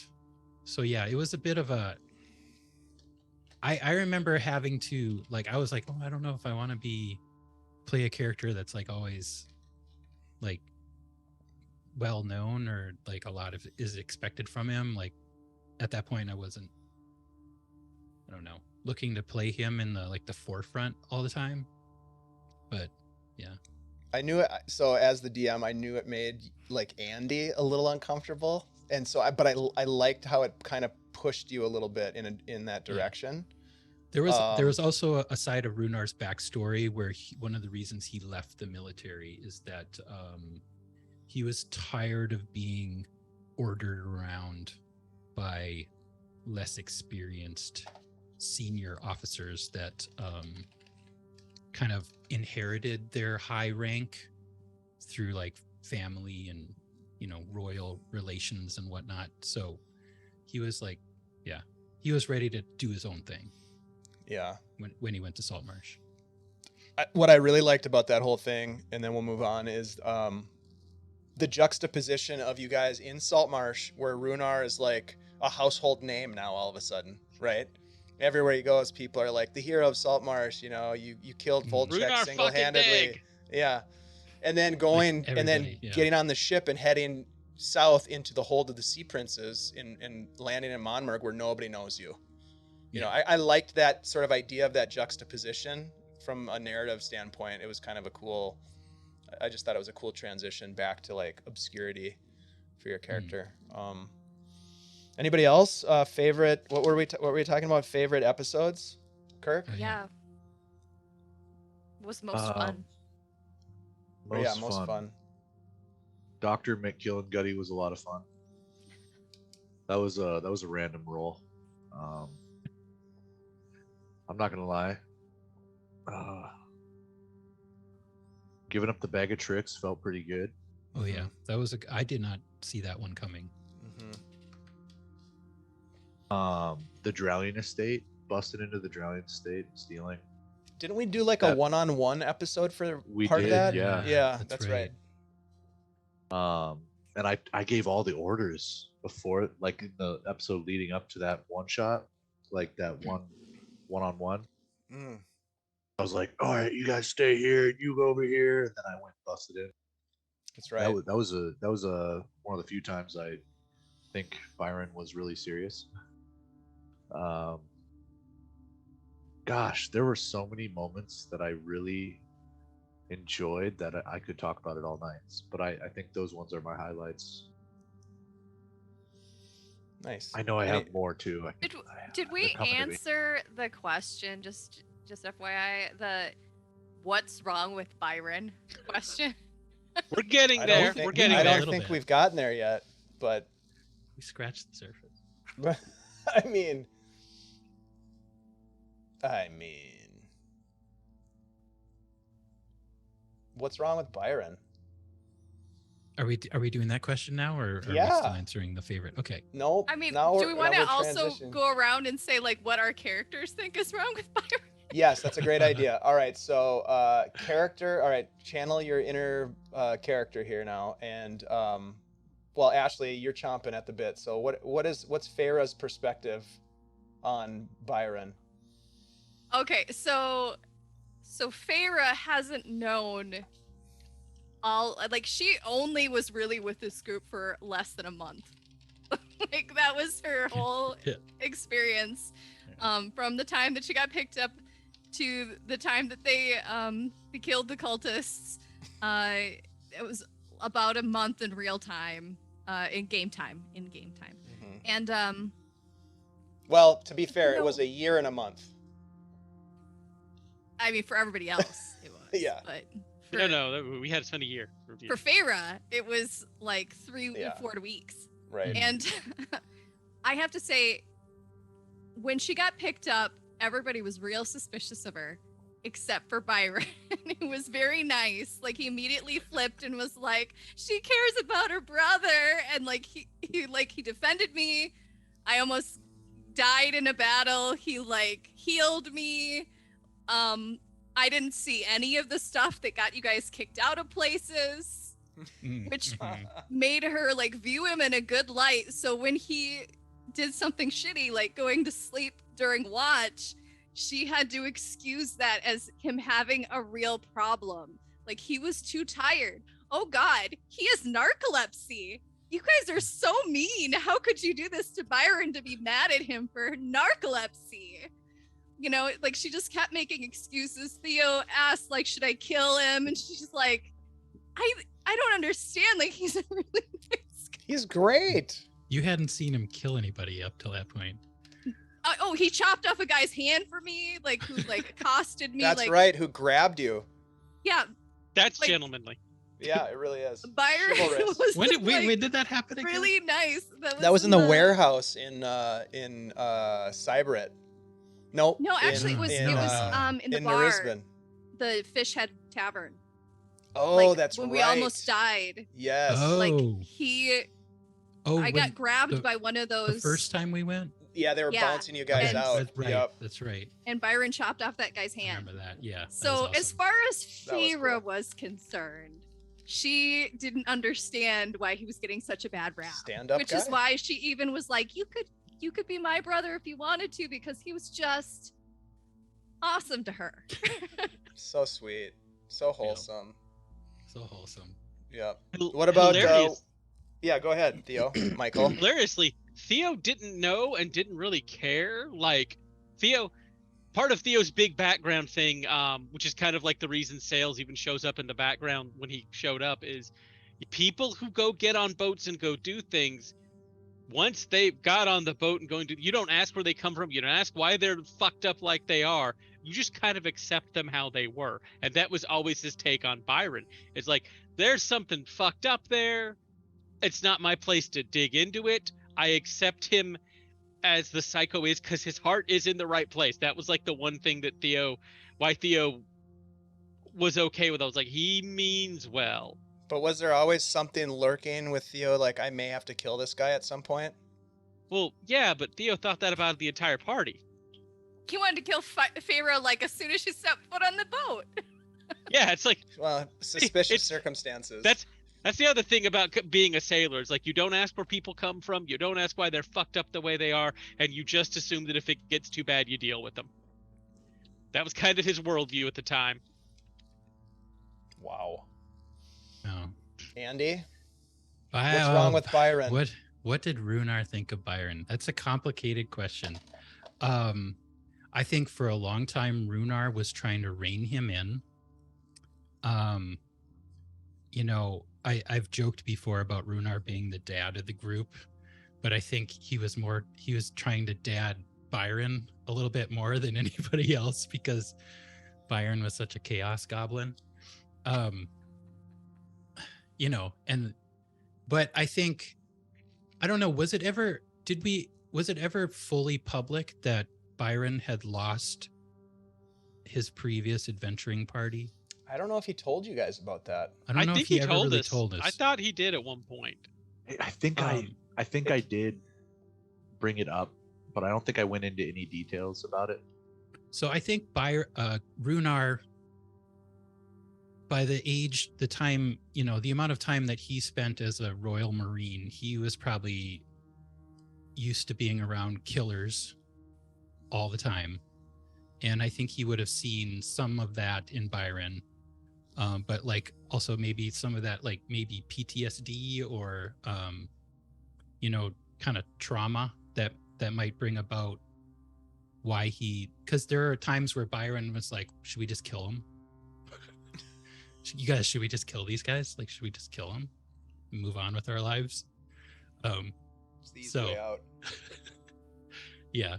so, yeah, it was a bit of a, I remember having to, like, I was like, oh, I don't know if I want to play a character that's like always like well known, or like a lot of is expected from him. Like at that point I wasn't, I don't know, looking to play him in the forefront all the time. But yeah, I knew it. So as the DM, I knew it made like Andy a little uncomfortable, and so I liked how it kind of pushed you a little bit in that direction. There was also a side of Runar's backstory where one of the reasons he left the military is that he was tired of being ordered around by less experienced senior officers that kind of inherited their high rank through like family and royal relations and whatnot. So he was like, he was ready to do his own thing. Yeah. When he went to Saltmarsh. What I really liked about that whole thing, and then we'll move on, is the juxtaposition of you guys in Saltmarsh, where Runar is like a household name now all of a sudden, right? Everywhere he goes, people are like, the hero of Saltmarsh, you killed Foldcheck single-handedly. Yeah. And then getting on the ship and heading south into the hold of the Sea Princes and landing in Monmerg where nobody knows you. I liked that sort of idea of that juxtaposition from a narrative standpoint. It was kind of I just thought it was a cool transition back to like obscurity for your character. Anybody else favorite? What were we talking about? Favorite episodes, Kirk? Yeah. Was most fun. Most fun. Dr. McGillingutty was a lot of fun. That was a random roll. I'm not gonna lie. Giving up the bag of tricks felt pretty good. Oh yeah, that was I did not see that one coming. The Dralian estate, busting into the Dralian estate and stealing. Didn't we do like a one-on-one episode for part of that? Yeah, that's right. And I gave all the orders before, like in the episode leading up to that one shot, like that one-on-one. I was like, all right, you guys stay here, you go over here, and then I went and busted in. That's right. That was one of the few times I think Byron was really serious. Gosh, there were so many moments that I really enjoyed that I could talk about it all night. But I think those ones are my highlights. Nice. I know I have more too. Did we answer the question? Just FYI, the "What's wrong with Byron?" question. We're getting there. I don't think we've gotten there yet, but we scratched the surface. I mean, what's wrong with Byron? Are we doing that question now, or are we still answering the favorite? Okay. Nope. I mean, do we want to also go around and say like what our characters think is wrong with Byron? Yes, that's a great idea. All right, so character. All right, channel your inner character here now, and well, Ashley, you're chomping at the bit. So what's Farah's perspective on Byron? Okay, so Farah hasn't known she only was really with this group for less than a month. Like that was her whole experience, from the time that she got picked up to the time that they killed the cultists. It was about a month in real time, in game time. And well, to be fair, it was a year and a month. I mean, for everybody else, it was. Yeah. But no, we had to spend a year. For Farah, it was like 3 to 4 weeks. Right. And I have to say, when she got picked up, everybody was real suspicious of her. except for Byron. He was very nice. Like he immediately flipped and was like, she cares about her brother. And like he defended me. I almost died in a battle. He like healed me. I didn't see any of the stuff that got you guys kicked out of places, which made her like view him in a good light. So when he did something shitty, like going to sleep during watch, she had to excuse that as him having a real problem. Like he was too tired. Oh God, he has narcolepsy. You guys are so mean. How could you do this to Byron to be mad at him for narcolepsy? You know, like she just kept making excuses. Theo asked, like, should I kill him? And she's just like, I don't understand. Like he's a really nice guy. He's great. You hadn't seen him kill anybody up till that point. Oh, he chopped off a guy's hand for me, like who like accosted me. That's like, right. Who grabbed you? Yeah, That's like- gentlemanly. Yeah, it really is. Byron Chivalrous. was When like, did that happen again? really nice. That was in the warehouse in Cybrit. Nope. No, actually, it was in in the in bar, Narisbin. the Fish Head Tavern. Oh, Like, that's when right. we almost died. Yes. Oh. Like I when got grabbed the- by one of those. The first time we went? Yeah, they were Yeah. bouncing you guys And- out. That's right. Yep. That's right. And Byron chopped off that guy's I hand. remember that. Yeah. that So was awesome. as far as That was Feyre cool. was concerned, she didn't understand why he was getting such a bad rap. Stand up Which guy. is why she even was like, you could be my brother if you wanted to, because he was just awesome to her. So sweet. So wholesome. So wholesome. Yep. Hil- What about hilarious- yeah, go ahead, Theo. Michael. Hilariously, Theo didn't know and didn't really care. Like part of Theo's big background thing, which is kind of like the reason Sales even shows up in the background when he showed up, is people who go get on boats and go do things. Once they got on the boat and going to, you don't ask where they come from. You don't ask why they're fucked up like they are. You just kind of accept them how they were. And that was always his take on Byron. It's like, there's something fucked up there. It's not my place to dig into it. I accept him as the psycho is because his heart is in the right place. That was like the one thing that Theo was okay with. I was like, he means well. But was there always something lurking with Theo, like I may have to kill this guy at some point? Well, yeah, but Theo thought that about the entire party. He wanted to kill Feyre like as soon as she stepped foot on the boat. Yeah, it's like, Well, suspicious It's- circumstances. that's the other thing about being a sailor. It's like, you don't ask where people come from. You don't ask why they're fucked up the way they are. And you just assume that if it gets too bad, you deal with them. That was kind of his worldview at the time. Wow. No. Andy, Wow. what's wrong with Byron? What did Runar think of Byron? That's a complicated question. I think for a long time Runar was trying to rein him in. You know, I've joked before about Runar being the dad of the group, but I think he was trying to dad Byron a little bit more than anybody else because Byron was such a chaos goblin. You know, but I think, I don't know, was it ever fully public that Byron had lost his previous adventuring party? I don't know if he told you guys about that. I don't know think if he ever told really us. told us. I thought he did at one point. I think I think I did bring it up, but I don't think I went into any details about it. So I think Runar, by the time, you know, the amount of time that he spent as a Royal Marine, he was probably used to being around killers all the time. And I think he would have seen some of that in Byron. But like also maybe some of that, like maybe PTSD or, you know, kind of trauma that might bring about why because there are times where Byron was like, should we just kill him? Should we just kill these guys? Like, should we just kill them and move on with our lives? It's the easy So- way out. Yeah.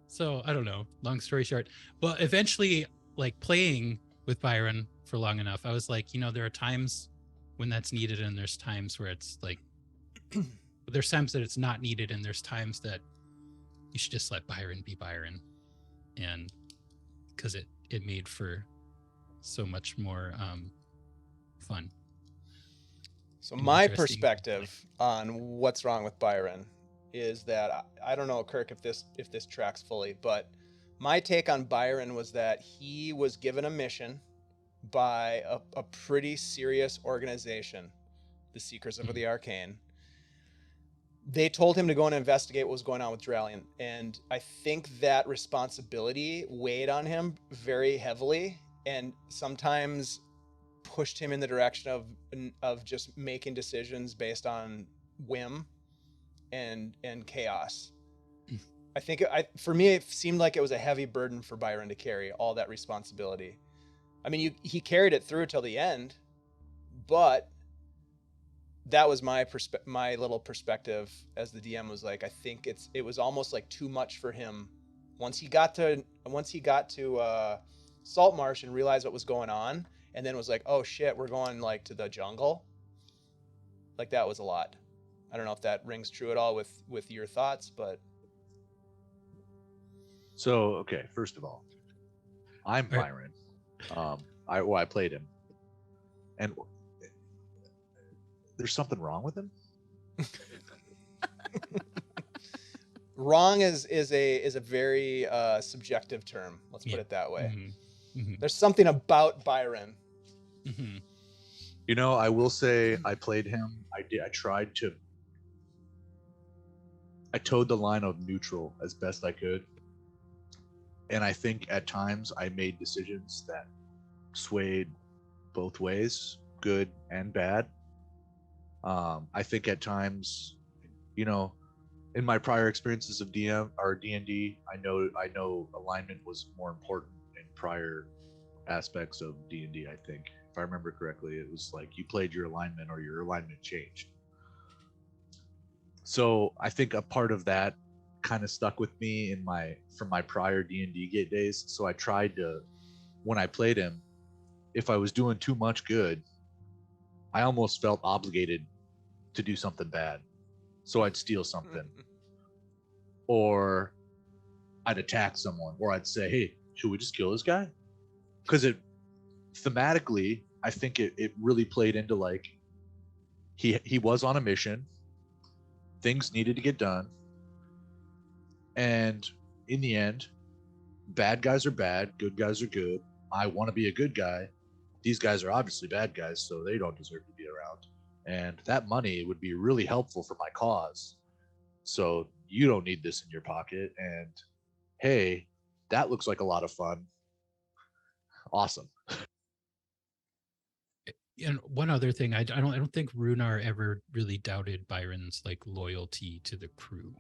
So I don't know. Long story short, but eventually, like playing with Byron for long enough, I was like, you know, there are times when that's needed, and there's times where it's like, there's times that it's not needed, and there's times that you should just let Byron be Byron, and because it made for so much more fun. So and my interesting. perspective on what's wrong with Byron is that I don't know, Kirk, if this tracks fully, but my take on Byron was that he was given a mission by a pretty serious organization, the Seekers of the Arcane. They told him to go and investigate what was going on with Dralian, and I think that responsibility weighed on him very heavily, and sometimes pushed him in the direction of just making decisions based on whim and chaos. I think for me it seemed like it was a heavy burden for Byron to carry all that responsibility. I mean, he carried it through till the end, but that was my little perspective as the DM. Was like, I think it was almost like too much for him once he got to Saltmarsh and realized what was going on, and then was like, oh shit, we're going like to the jungle. Like, that was a lot. I don't know if that rings true at all with your thoughts, but So, okay, first of all, I'm All right. Byron. I played him, and there's something wrong with him. wrong is a very subjective term. Let's put it that way. There's something about Byron. You know, I will say I played him. I towed the line of neutral as best I could. And I think at times I made decisions that swayed both ways, good and bad. I think at times, you know, in my prior experiences of DM or D&D, I know alignment was more important in prior aspects of D&D. I think, if I remember correctly, it was like you played your alignment or your alignment changed. So I think a part of that kind of stuck with me from my prior D&D days. So I tried to, when I played him, if I was doing too much good, I almost felt obligated to do something bad. So I'd steal something, or I'd attack someone, or I'd say, hey, should we just kill this guy? Because it thematically, I think it really played into like he was on a mission, things needed to get done, and in the end, bad guys are bad, good guys are good. I want to be a good guy. These guys are obviously bad guys, so they don't deserve to be around. And that money would be really helpful for my cause. So you don't need this in your pocket. And hey, that looks like a lot of fun. Awesome. And one other thing, I don't think Runar ever really doubted Byron's like loyalty to the crew.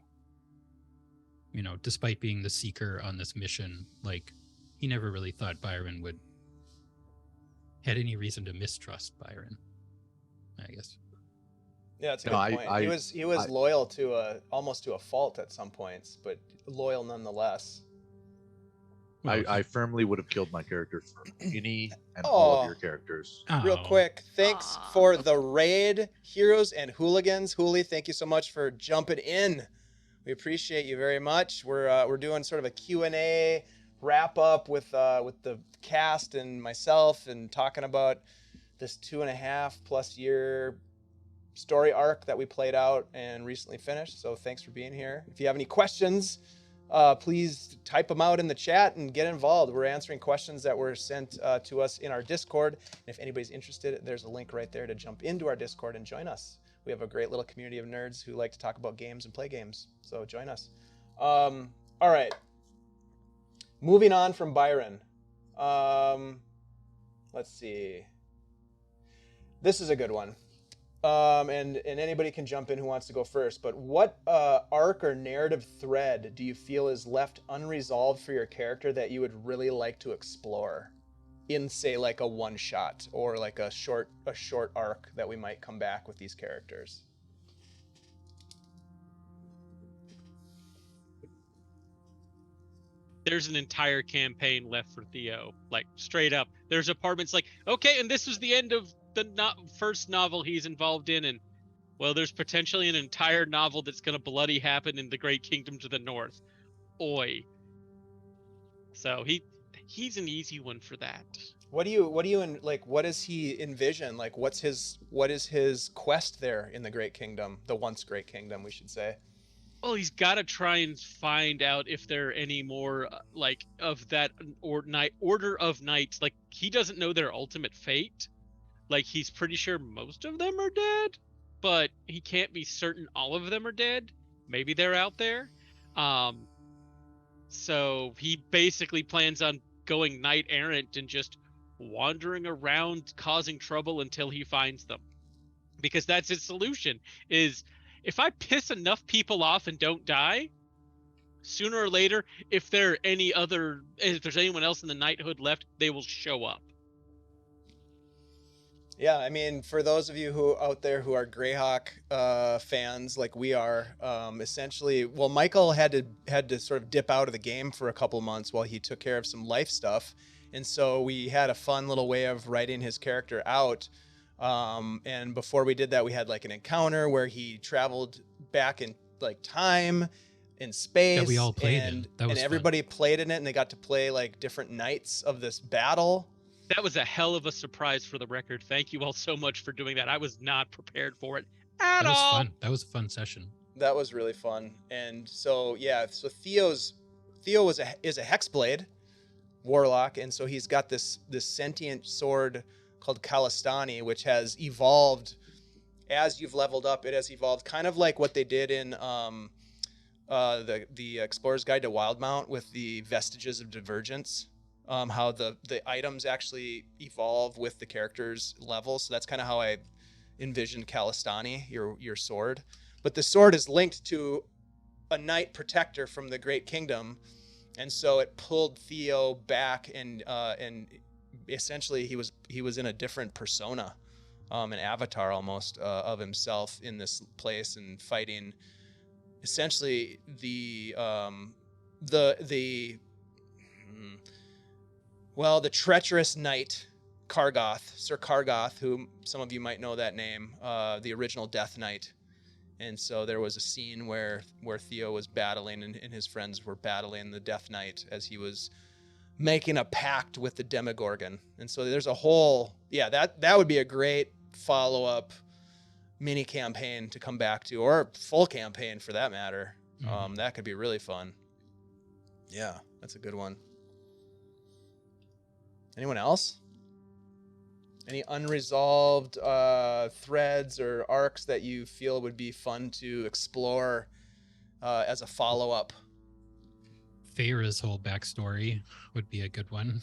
You know, despite being the seeker on this mission, like he never really thought Byron had any reason to mistrust Byron, I guess. Yeah, that's a good point. He was loyal to almost to a fault at some points, but loyal nonetheless. I firmly would have killed my character for any and all of your characters. Real quick, thanks for the raid, heroes and hooligans. Hooli, thank you so much for jumping in. We appreciate you very much. We're doing sort of a Q&A wrap up with the cast and myself, and talking about this 2.5+ year story arc that we played out and recently finished. So thanks for being here. If you have any questions, please type them out in the chat and get involved. We're answering questions that were sent to us in our Discord. And if anybody's interested, there's a link right there to jump into our Discord and join us. We have a great little community of nerds who like to talk about games and play games. So join us. All right. Moving on from Byron. Let's see. This is a good one. And anybody can jump in who wants to go first. But what arc or narrative thread do you feel is left unresolved for your character that you would really like to explore in, say, like a one-shot or like a short arc that we might come back with these characters? There's an entire campaign left for Theo, like straight up. There's apartments like, okay, and this was the end of the first novel he's involved in, and well, there's potentially an entire novel that's gonna bloody happen in the Great Kingdom to the north. Oi. So he's an easy one for that. What does he envision? Like, what is his quest there in the Great Kingdom, the once Great Kingdom, we should say? Well, he's got to try and find out if there are any more like of that order of knights. Like, he doesn't know their ultimate fate. Like, he's pretty sure most of them are dead, but he can't be certain all of them are dead. Maybe they're out there. So he basically plans on going knight errant and just wandering around causing trouble until he finds them, because that's his solution. Is if I piss enough people off and don't die, sooner or later, if there's anyone else in the knighthood left, they will show up. Yeah, I mean, for those of you who out there who are Greyhawk fans like we are, essentially, well, Michael had to sort of dip out of the game for a couple months while he took care of some life stuff, and so we had a fun little way of writing his character out. And before we did that, we had like an encounter where he traveled back in like time, in space. That we all played and, in. That was and everybody played in it, and they got to play like different nights of this battle. That was a hell of a surprise, for the record. Thank you all so much for doing that. I was not prepared for it at all. That was fun. That was a fun session. That was really fun. And so, yeah, so Theo is a hexblade warlock, and so he's got this sentient sword called Kalistani, which has evolved as you've leveled up. It has evolved kind of like what they did in the Explorer's Guide to Wildmount with the Vestiges of Divergence. How the items actually evolve with the character's level. So that's kind of how I envisioned Kalistani, your sword. But the sword is linked to a knight protector from the Great Kingdom, and so it pulled Theo back, and essentially he was in a different persona, an avatar almost of himself in this place, and fighting essentially the treacherous knight Sir Kargoth, who some of you might know that name, the original Death Knight. And so there was a scene where Theo was battling, and his friends were battling the Death Knight as he was making a pact with the Demogorgon. And so there's a whole, that would be a great follow-up mini campaign to come back to, or full campaign for that matter. Mm-hmm. That could be really fun. Yeah, that's a good one. Anyone else? Any unresolved threads or arcs that you feel would be fun to explore as a follow-up? Feyre's whole backstory would be a good one.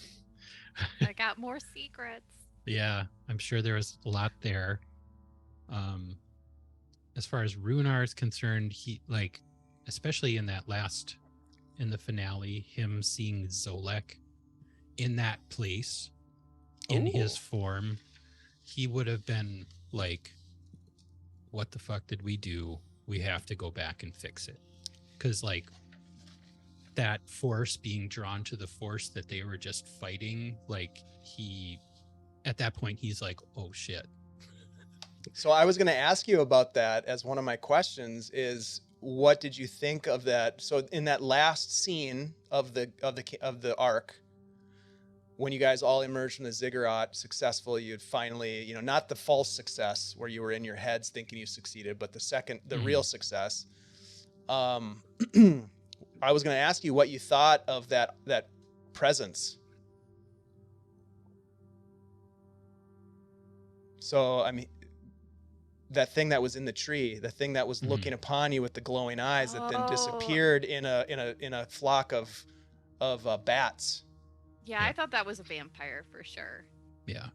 I got more secrets. Yeah, I'm sure there was a lot there. As far as Runar is concerned, he, like, especially in the finale, him seeing Zolek in that place, in his form, he would have been like, what the fuck did we do? We have to go back and fix it. Because, like, that force being drawn to the force that they were just fighting, like, at that point, he's like, oh shit. So I was going to ask you about that as one of my questions is, what did you think of that? So in that last scene of the arc, when you guys all emerged from the ziggurat successful, you'd finally, not the false success where you were in your heads thinking you succeeded, but the real success. I was going to ask you what you thought of that presence. So, I mean, that thing that was in the tree, the thing that was looking upon you with the glowing eyes that then disappeared in a flock of bats. Yeah, I thought that was a vampire for sure. Yeah.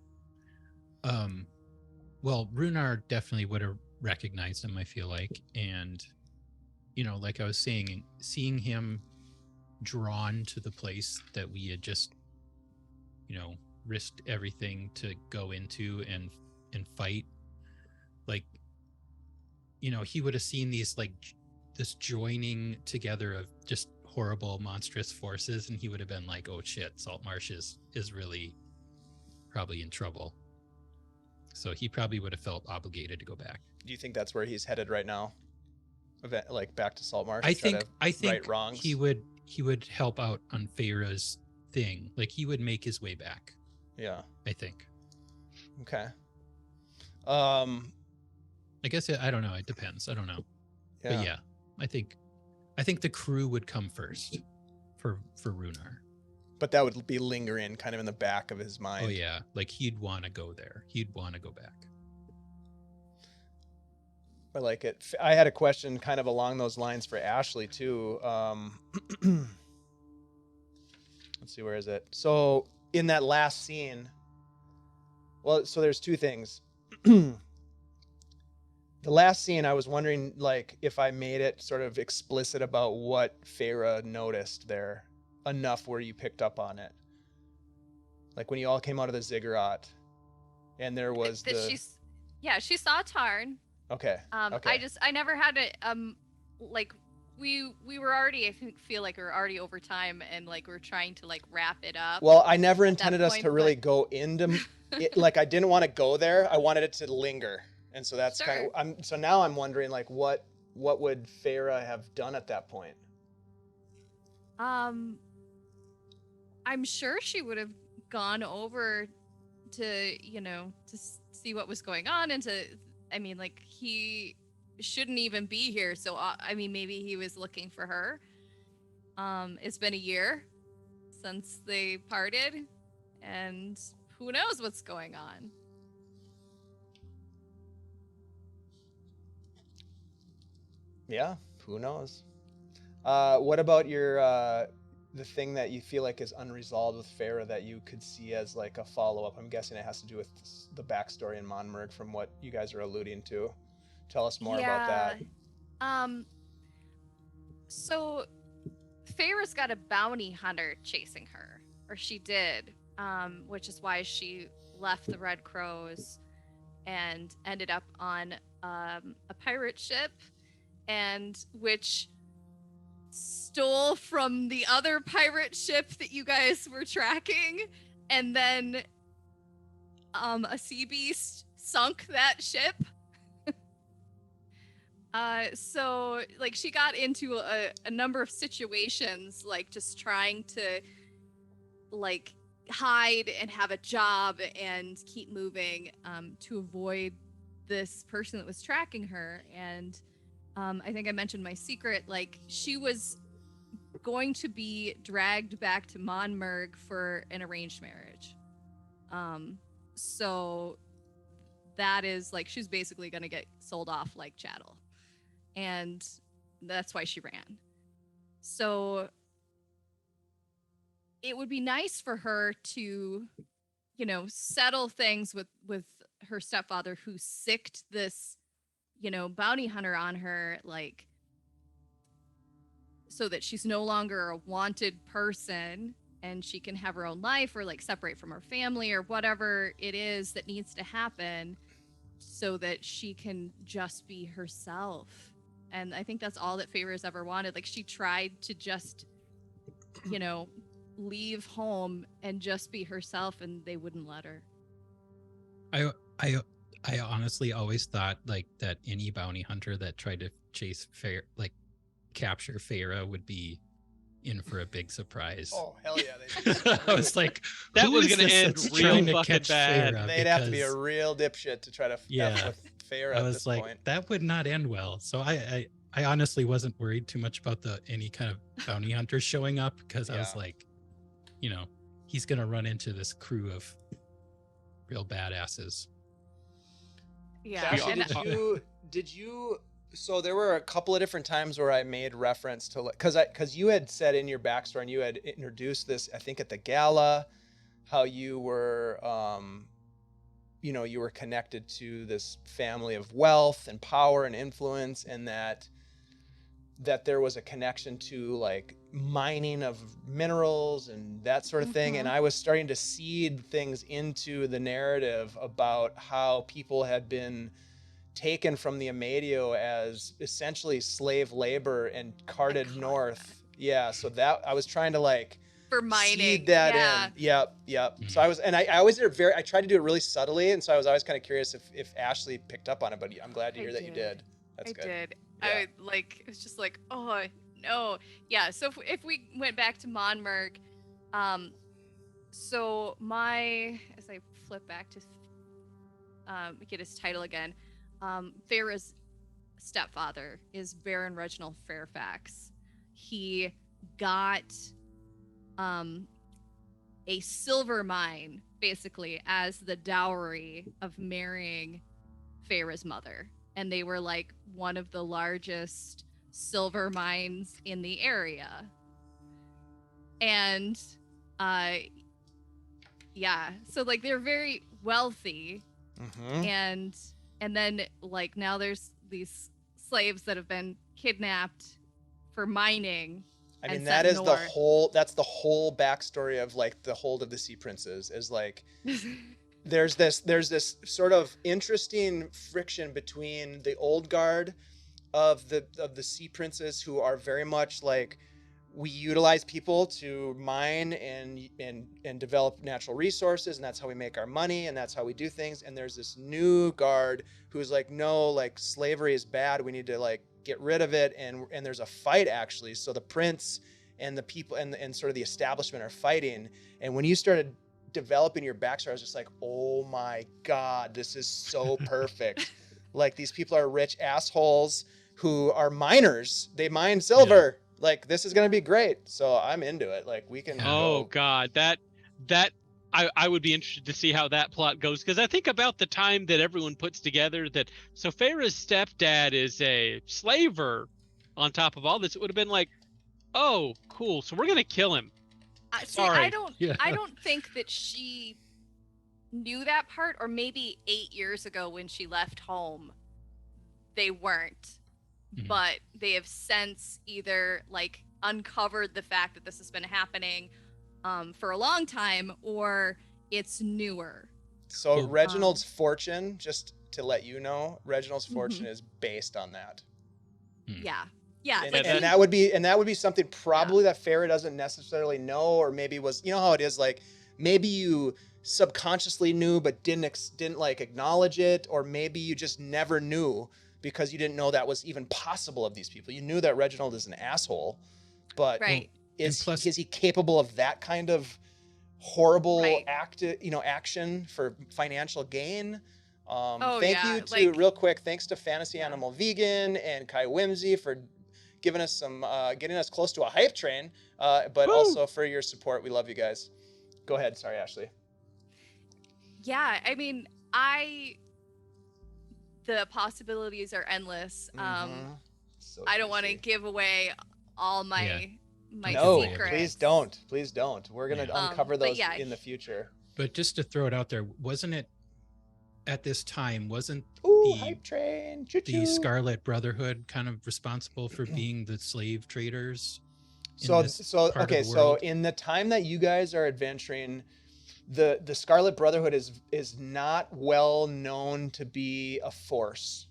Well, Runar definitely would have recognized him, I feel like. And, like I was saying, seeing him drawn to the place that we had just, risked everything to go into and fight, like, he would have seen these, like, this joining together of just horrible, monstrous forces, and he would have been like, oh shit, Saltmarsh is really probably in trouble. So he probably would have felt obligated to go back. Do you think that's where he's headed right now? Like back to Saltmarsh? I think right wrongs? he would help out on Feyre's thing. Like he would make his way back, Yeah. I think. Okay. I guess I don't know. It depends. I don't know. Yeah. But yeah, I think the crew would come first for Runar. But that would be lingering kind of in the back of his mind. Oh yeah, like he'd want to go there. He'd want to go back. I like it. I had a question kind of along those lines for Ashley too. Let's see, where is it? So in that last scene, well, so there's two things. The last scene, I was wondering, like, if I made it sort of explicit about what Feyre noticed there enough where you picked up on it. Like when you all came out of the ziggurat and there was she saw Tarn. Okay. Okay. I never had it, like we were already, feel like we were already over time and like we're trying to like wrap it up. Well, I never intended us point, to really go into it. Like I didn't want to go there. I wanted it to linger. And so that's Sure. kind of, so now I'm wondering like what would Feyre have done at that point? I'm sure she would have gone over to, to see what was going on and like he shouldn't even be here. So, maybe he was looking for her. It's been a year since they parted and who knows what's going on. Yeah, who knows? What about your the thing that you feel like is unresolved with Feyre that you could see as like a follow-up? I'm guessing it has to do with the backstory in Monmerg from what you guys are alluding to. Tell us more about that. So Feyre's got a bounty hunter chasing her, or she did, which is why she left the Red Crows and ended up on a pirate ship, and which stole from the other pirate ship that you guys were tracking, and then a sea beast sunk that ship. So like she got into a number of situations, like just trying to like hide and have a job and keep moving to avoid this person that was tracking her. And I think I mentioned my secret, like she was going to be dragged back to Monmerg for an arranged marriage. So that is like, she's basically going to get sold off like chattel. And that's why she ran. So it would be nice for her to, settle things with her stepfather who sicked this, bounty hunter on her, like, so that she's no longer a wanted person and she can have her own life or like separate from her family or whatever it is that needs to happen so that she can just be herself. And I think that's all that Feyre's ever wanted. Like she tried to just, leave home and just be herself, and they wouldn't let her. I honestly always thought like that any bounty hunter that tried to capture Feyre would be in for a big surprise. Oh hell yeah! I was like, that was going to end real fucking bad. They'd have to be a real dipshit to try to F with Feyre at this point. That would not end well. So I honestly wasn't worried too much about any kind of bounty hunter showing up, because I was like, he's going to run into this crew of real badasses. Yeah. Sasha, did you so there were a couple of different times where I made reference to, because you had said in your backstory and you had introduced this, I think at the gala, how you were you were connected to this family of wealth and power and influence, and that there was a connection to like mining of minerals and that sort of thing. And I was starting to seed things into the narrative about how people had been taken from the Amadio as essentially slave labor and carted north. Yeah. So that I was trying to like for mining seed that in. Yep. So I was, and I always did I tried to do it really subtly. And so I was always kind of curious if Ashley picked up on it, but I'm glad to hear that you did. That's good. I did. Yeah. It was just like, oh no. Yeah. So if we went back to Monmerg, So as I flip back to get his title again, Feyre's stepfather is Baron Reginald Fairfax. He got a silver mine basically as the dowry of marrying Feyre's mother, and they were like one of the largest silver mines in the area. And yeah, so like they're very wealthy. And then like now there's these slaves that have been kidnapped for mining. I mean, and that sent is north. that's the whole backstory of like the Hold of the Sea Princes is like there's this sort of interesting friction between the old guard of the Sea Princes, who are very much like, we utilize people to mine and develop natural resources, and that's how we make our money, and that's how we do things. And there's this new guard who's like, no, like slavery is bad. We need to like get rid of it. And there's a fight actually. So the prince and the people and sort of the establishment are fighting. And when you started developing your backstory, I was just like, oh my God, this is so perfect. Like, these people are rich assholes who are miners. They mine silver. Like, this is going to be great. So I'm into it. Like, we can Oh go. God, that I would be interested to see how that plot goes, because I think about the time that everyone puts together that so Feyre's stepdad is a slaver. On top of all this, it would have been like, oh, cool. So we're gonna kill him. See, Sorry. I don't think that she knew that part, or maybe 8 years ago when she left home, they weren't. Mhm. But they have since either like uncovered the fact that this has been happening for a long time, or it's newer. So Well, Reginald's fortune, just to let you know, Reginald's fortune is based on that. Yeah. Yeah. And, like and he- that would be something probably that Feyre doesn't necessarily know, or maybe was, you know how it is, like maybe you subconsciously knew but didn't like acknowledge it, or maybe you just never knew because you didn't know that was even possible of these people. You knew that Reginald is an asshole, but right. is plus- he capable of that kind of horrible Right. action for financial gain? Oh, Thank yeah, you to like- real quick. Thanks to Fantasy Yeah. Animal Vegan and Kai Whimsy for giving us some, getting us close to a hype train, but Woo! also for your support. We love you guys. Go ahead. Sorry, Ashley. Yeah, I mean, the possibilities are endless. Mhm. So I don't want to juicy. give away all my my No, secrets. please don't. Please don't. We're gonna Yeah. uncover but those yeah, in the future. But just to throw it out there, wasn't it at this time, wasn't Ooh, the hype train. Choo-choo. the Scarlet Brotherhood kind of responsible for being the slave traders? in So this so part of okay, the so world? in the time that you guys are adventuring, the Scarlet Brotherhood is not well known to be a force.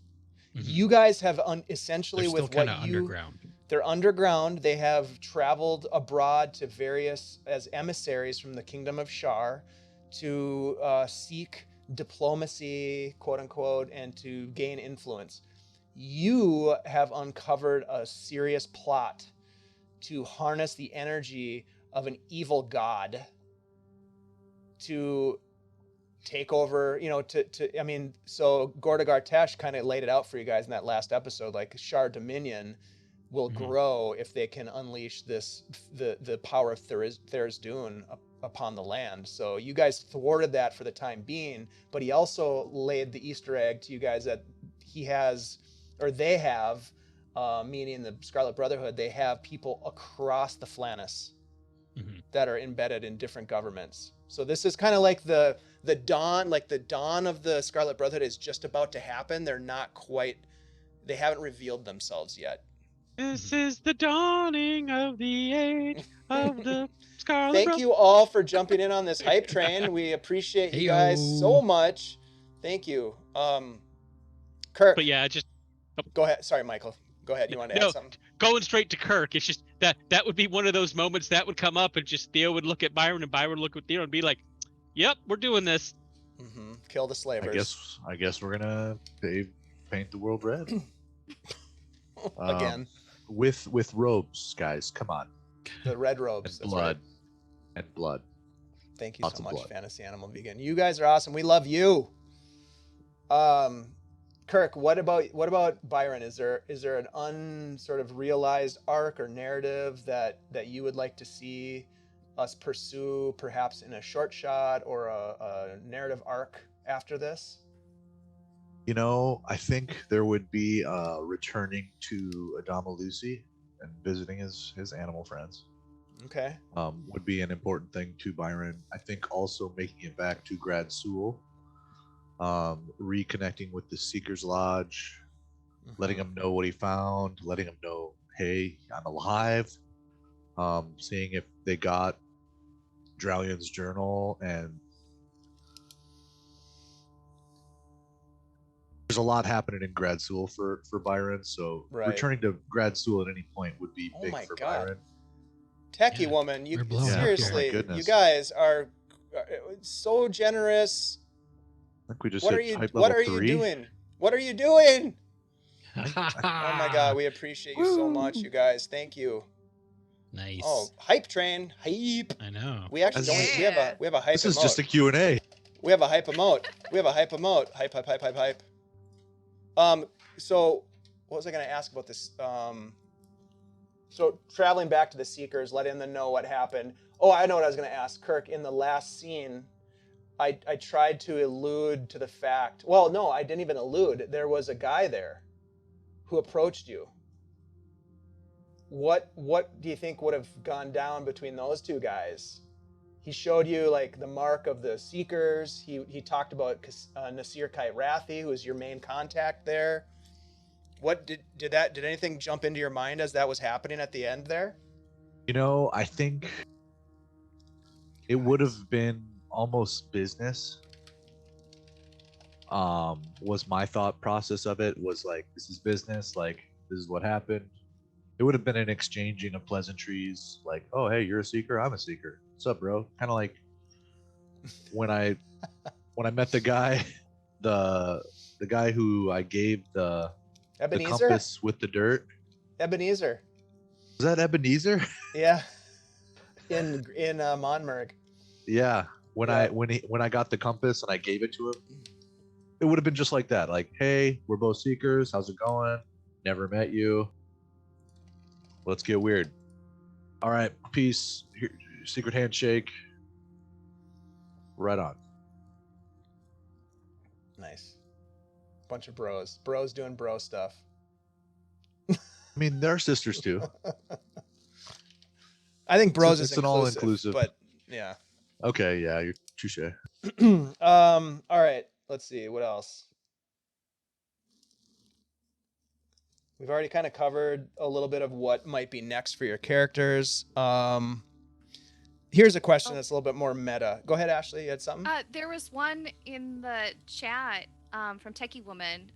Mhm. You guys have essentially They're still with kind what of you underground. they're underground. They have traveled abroad to various as emissaries from the Kingdom of Shar to seek diplomacy, quote unquote, and to gain influence. You have uncovered a serious plot to harness the energy of an evil god to take over, I mean, so Gorda Gartesh kind of laid it out for you guys in that last episode, like Shar Dominion will Mhm. grow if they can unleash the power of Thariz Dune upon the land. So you guys thwarted that for the time being, but he also laid the Easter egg to you guys that they have, meaning the Scarlet Brotherhood, they have people across the Flannis Mhm. that are embedded in different governments. So this is kind of like the dawn of the Scarlet Brotherhood is just about to happen. They haven't revealed themselves yet. This is the dawning of the age of the Scarlet Thank Brotherhood. you all for jumping in on this hype train. We appreciate you guys so Heyo. much. Thank you. Kirk, But yeah, just go ahead. Sorry, Michael. Go ahead. You want to No. add something? going straight to Kirk. It's just that would be one of those moments that would come up, and just Theo would look at Byron, and Byron would look at Theo and be like, "Yep, we're doing this." Mm-hmm. Kill the slavers. I guess we're gonna paint the world red. Again, With robes, guys. Come on. the red robes. And That's blood. right. And blood. Thank you Lots so of much, blood. Fantasy Animal Vegan. You guys are awesome. We love you. Kirk, what about Byron? Is there an sort of realized arc or narrative that you would like to see us pursue, perhaps in a short shot or a narrative arc after this? You know, I think there would be returning to Adama Lucy and visiting his animal friends. Okay. Would be an important thing to Byron. I think also making it back to Grad Sewell, reconnecting with the Seeker's Lodge, letting him know what he found, letting him know, hey, I'm alive. Seeing if they got Dralian's journal, and there's a lot happening in Grad Sewell for Byron, so Right. returning to Grad Sewell at any point would be Oh big my for God. Byron. Techie Yeah, woman, we're you blowing up here. seriously, Oh my goodness. you guys are so generous. I think we just What hit are you hype what level are 3. you doing? What are you doing? Oh Oh my God, we appreciate you so much, you guys. Thank you. Nice. Oh, hype train, hype. I know. We actually don't. Yeah. We have a hype This is emote. just a Q&A. We have a hype emote. We have a hype emote. Hype, hype, hype, hype, hype. So what was I gonna ask about this? So traveling back to the Seekers, letting them know what happened. Oh, I know what I was gonna ask. Kirk, in the last scene, I tried to allude to the fact. Well, no, I didn't even allude. There was a guy there who approached you. What do you think would have gone down between those two guys? He showed you like the mark of the Seekers. He talked about Nasir Kairathi, who is your main contact there. What did anything jump into your mind as that was happening at the end there? You know, I think it would have been almost business. Was my thought process of it, was like, this is business, like this is what happened. It would have been an exchanging of pleasantries, like, oh hey, you're a Seeker, I'm a Seeker. What's up, bro? Kind of like when I met the guy, the guy who I gave the Ebenezer? compass with the dirt. Ebenezer. Was that Ebenezer? Yeah. In Monmerg. Yeah. When Yeah. I got the compass and I gave it to him, it would have been just like that. Like, hey, we're both Seekers. How's it going? Never met you. Let's get weird. All right, peace. Here, secret handshake. Right on. Nice. Bunch of bros. Bros doing bro stuff. I mean, they're sisters too. I think bros It's is an all-inclusive. but yeah. Okay, yeah, you're touche. All right. Let's see what else. We've already kind of covered a little bit of what might be next for your characters. Here's a question that's a little bit more meta. Go ahead, Ashley. You had something? There was one in the chat from Techie Woman.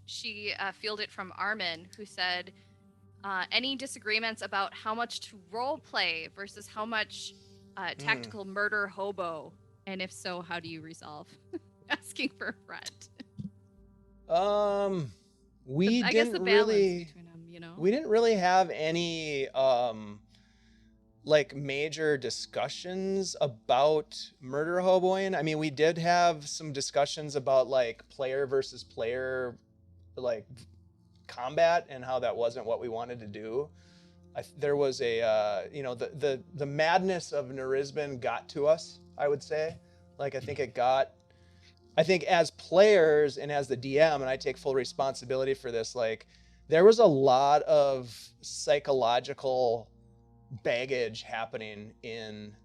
She fielded from Armin, who said, any disagreements about how much to role play versus how much tactical murder hobo? And if so, how do you resolve? Asking for a friend. We I guess the didn't balance really between them, you know? we didn't really have any like major discussions about murder hoboing. I mean, we did have some discussions about like player versus player like combat and how that wasn't what we wanted to do. There was a the madness of Nerisban got to us, I would say. Like I think as players and as the DM, and I take full responsibility for this, like there was a lot of psychological baggage happening in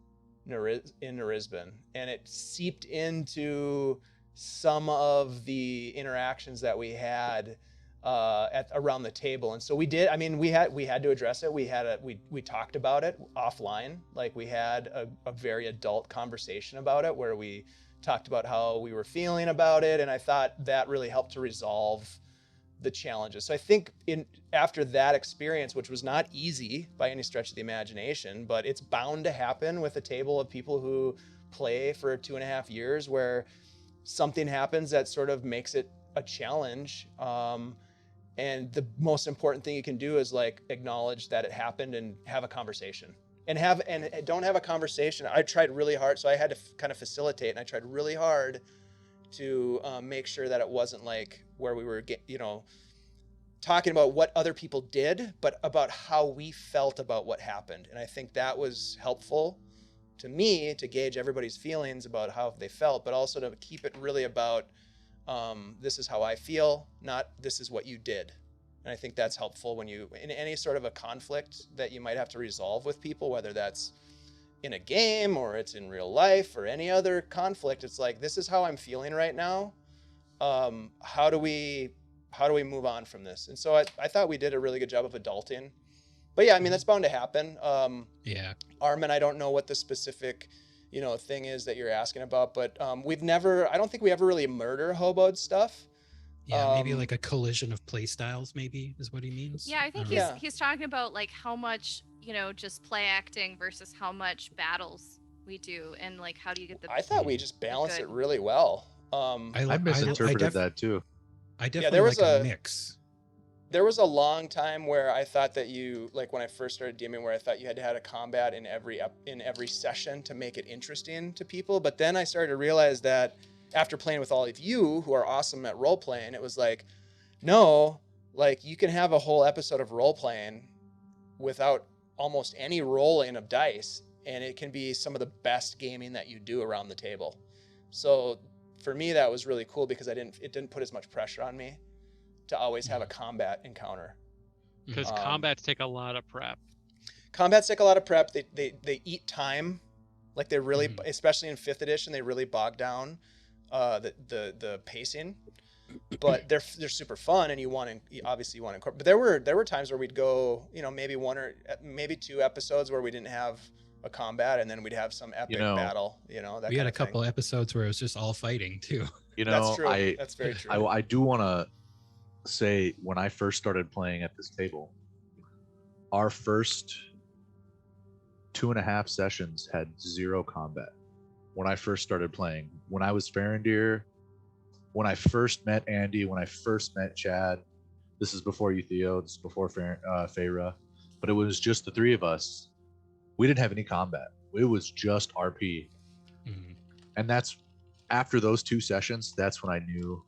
Nerisban, and it seeped into some of the interactions that we had around the table. And so we did. I mean, we had to address it. We talked about it offline. Like we had a very adult conversation about it where we talked about how we were feeling about it, and I thought that really helped to resolve the challenges. So I think after that experience, which was not easy by any stretch of the imagination, but it's bound to happen with a table of people who play for 2.5 years, where something happens that sort of makes it a challenge. And the most important thing you can do is like acknowledge that it happened and have a conversation. and don't have a conversation. I tried really hard, so I had to kind of facilitate, and I tried really hard to make sure that it wasn't like where we were, talking about what other people did, but about how we felt about what happened. And I think that was helpful to me to gauge everybody's feelings about how they felt, but also to keep it really about this is how I feel, not this is what you did. And I think that's helpful when you, in any sort of a conflict that you might have to resolve with people, whether that's in a game or it's in real life or any other conflict, it's like, this is how I'm feeling right now. How do we move on from this? And so I thought we did a really good job of adulting. But yeah, I mean, that's bound to happen. Yeah. Armin, I don't know what the specific, thing is that you're asking about, but I don't think we ever really murder hoboed stuff. Yeah, maybe like a collision of play styles, maybe is what he means. Yeah, I think Yeah. he's talking about like how much, just play acting versus how much battles we do, and like how do you get the. I thought we just balanced it Good. really well. I misinterpreted that too. I definitely there was like a a- mix. There was a long time where I thought that you, like when I first started DMing, where I thought you had to have a combat in every session to make it interesting to people. But then I started to realize that after playing with all of you who are awesome at role playing, it was like, no, like you can have a whole episode of role playing without almost any rolling of dice, and it can be some of the best gaming that you do around the table. So for me, that was really cool because it didn't put as much pressure on me to always have a combat encounter. Because combats take a lot of prep. Combats take a lot of prep. They eat time. Like they really, especially in 5th edition, they really bog down the pacing. But they're super fun, and you obviously want to incorporate. But there were times where we'd go, maybe one or maybe 2 episodes where we didn't have a combat, and then we'd have some epic battle. That We had kind a of couple thing. episodes where it was just all fighting too. That's true. That's very true. I do want to say, when I first started playing at this table, our first 2.5 sessions had 0 combat. When I first started playing, when I was Farendir, when I first met Andy, when I first met Chad, this is before you, Theo, this is before Feyre, but it was just the 3 of us. We didn't have any combat. It was just RP. And that's after those 2 sessions, that's when I knew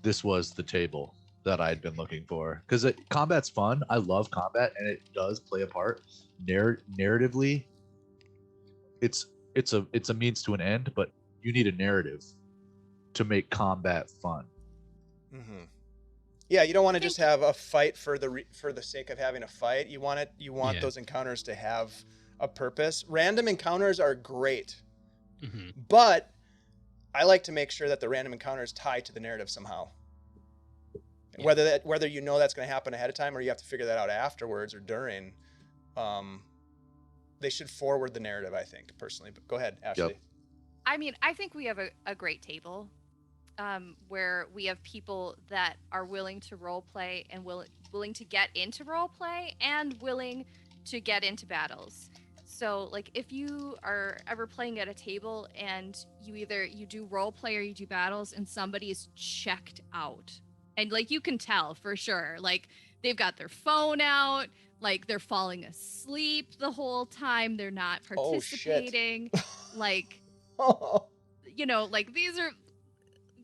this was the table that I'd been looking for. Because combat's fun. I love combat, and it does play a part. Narratively, it's a means to an end, but you need a narrative to make combat fun. Mm-hmm. Yeah, you don't want to just have a fight for the sake of having a fight. You want those encounters to have a purpose. Random encounters are great, but I like to make sure that the random encounters tie to the narrative somehow. Yeah. Whether you know that's going to happen ahead of time or you have to figure that out afterwards or during, they should forward the narrative, I think, personally. But go ahead, Ashley. Yep. I mean, I think we have a great table where we have people that are willing to role play and willing to get into role play and willing to get into battles. So, like, if you are ever playing at a table and you do role play or you do battles and somebody is checked out, and like you can tell for sure, like they've got their phone out, like they're falling asleep the whole time, they're not participating, like, like these are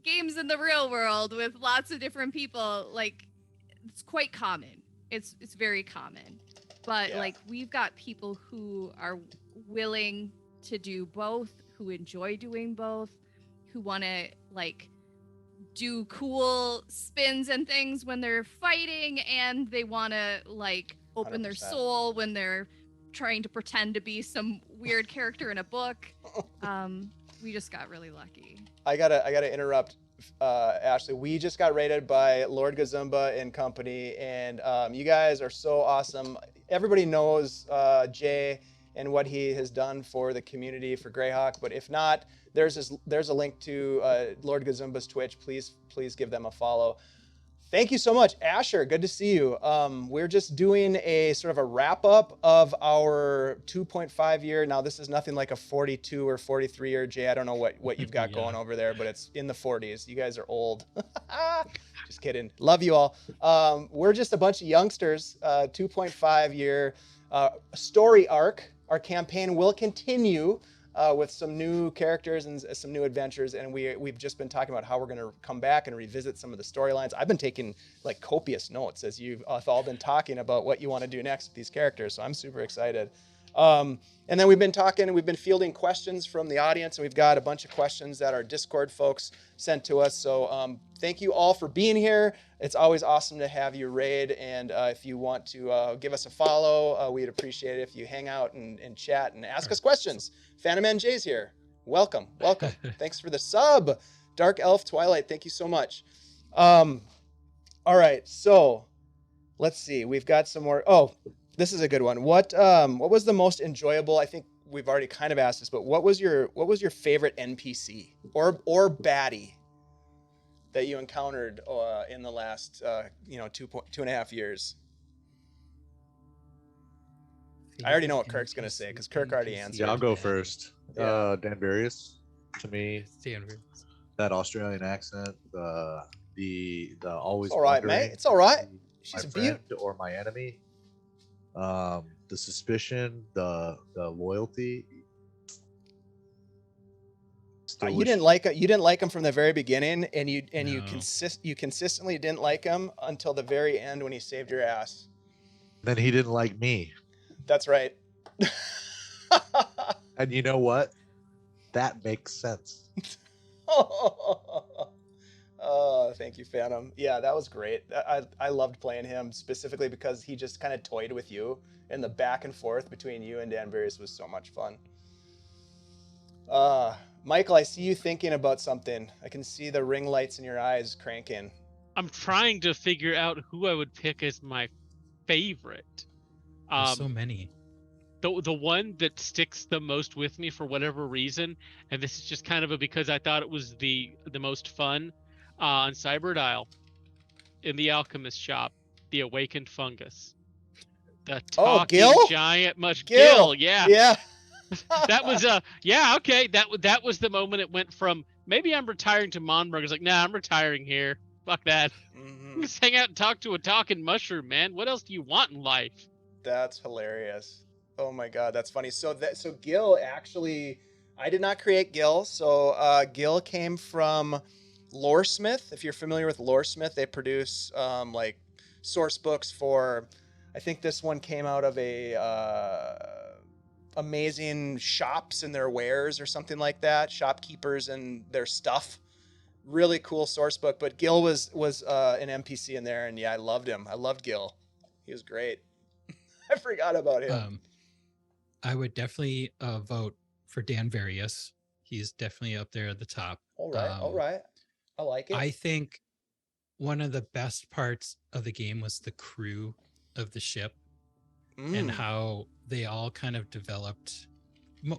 games in the real world with lots of different people. Like, it's quite common. It's very common. But like, we've got people who are willing to do both, who enjoy doing both, who want to like do cool spins and things when they're fighting, and they want to like open 100%. Their soul when they're trying to pretend to be some weird character in a book. We just got really lucky. I gotta interrupt, Ashley. We just got rated by Lord Gazumba and company, and you guys are so awesome. Everybody knows Jay and what he has done for the community for Greyhawk, but if not, there's a link to Lord Gazumba's Twitch. Please give them a follow. Thank you so much, Asher. Good to see you. We're just doing a sort of a wrap up of our 2.5 year. Now, this is nothing like a 42 or 43 year, Jay. I don't know what you've got going over there, but it's in the 40s. You guys are old. Just kidding. Love you all. We're just a bunch of youngsters, 2.5 year story arc. Our campaign will continue with some new characters and some new adventures, and we've just been talking about how we're going to come back and revisit some of the storylines. I've been taking like copious notes as you've all been talking about what you want to do next with these characters, so I'm super excited. And then we've been fielding questions from the audience, and we've got a bunch of questions that our Discord folks sent to us. So thank you all for being here. It's always awesome to have you raid, and if you want to give us a follow, we'd appreciate it if you hang out and chat and ask us questions. Phantom NJ's here. Welcome. Thanks for the sub. Dark Elf Twilight, thank you so much. All right, so let's see. We've got some more. Oh, this is a good one. What was the most enjoyable? I think we've already kind of asked this, but what was your favorite NPC or baddie that you encountered in the last 2.5 years? I already know what Kirk's gonna say because Kirk already answered. Yeah, I'll go first. Yeah. Dan Various, to me, Dan Various. that Australian accent, the always. It's all right, wondering mate. It's all right. if She's my a beaut. friend or my enemy. The suspicion, the loyalty. Still You wish- didn't like him from the very beginning, and you consistently didn't like him until the very end when he saved your ass. Then he didn't like me, That's right. and you know what? That makes sense. Oh, thank you, Phantom. Yeah, that was great. I loved playing him specifically because he just kind of toyed with you, and the back and forth between you and Dan Various was so much fun. Michael, I see you thinking about something. I can see the ring lights in your eyes cranking. I'm trying to figure out who I would pick as my favorite. There's so many. The one that sticks the most with me for whatever reason, and this is just kind of because I thought it was the most fun, on Cyberdial, in the alchemist shop, the awakened fungus, the talking Gil? giant Gil, yeah. Yeah. That was okay. That was the moment it went from maybe I'm retiring to Monberg. It's like, nah, I'm retiring here. Fuck that. Mhm. Just hang out and talk to a talking mushroom, man. What else do you want in life? That's hilarious. Oh my God, that's funny. So Gil actually, I did not create Gil. So Gil came from Loresmith. If you're familiar with Loresmith, they produce like source books for. I think this one came out of a amazing shops and their wares or something like that. Shopkeepers and their stuff. Really cool source book. But Gil was an NPC in there, and yeah, I loved him. I loved Gil. He was great. I forgot about him. I would definitely vote for Dan Various. He's definitely up there at the top. All right. I like it. I think one of the best parts of the game was the crew of the ship and how they all kind of developed,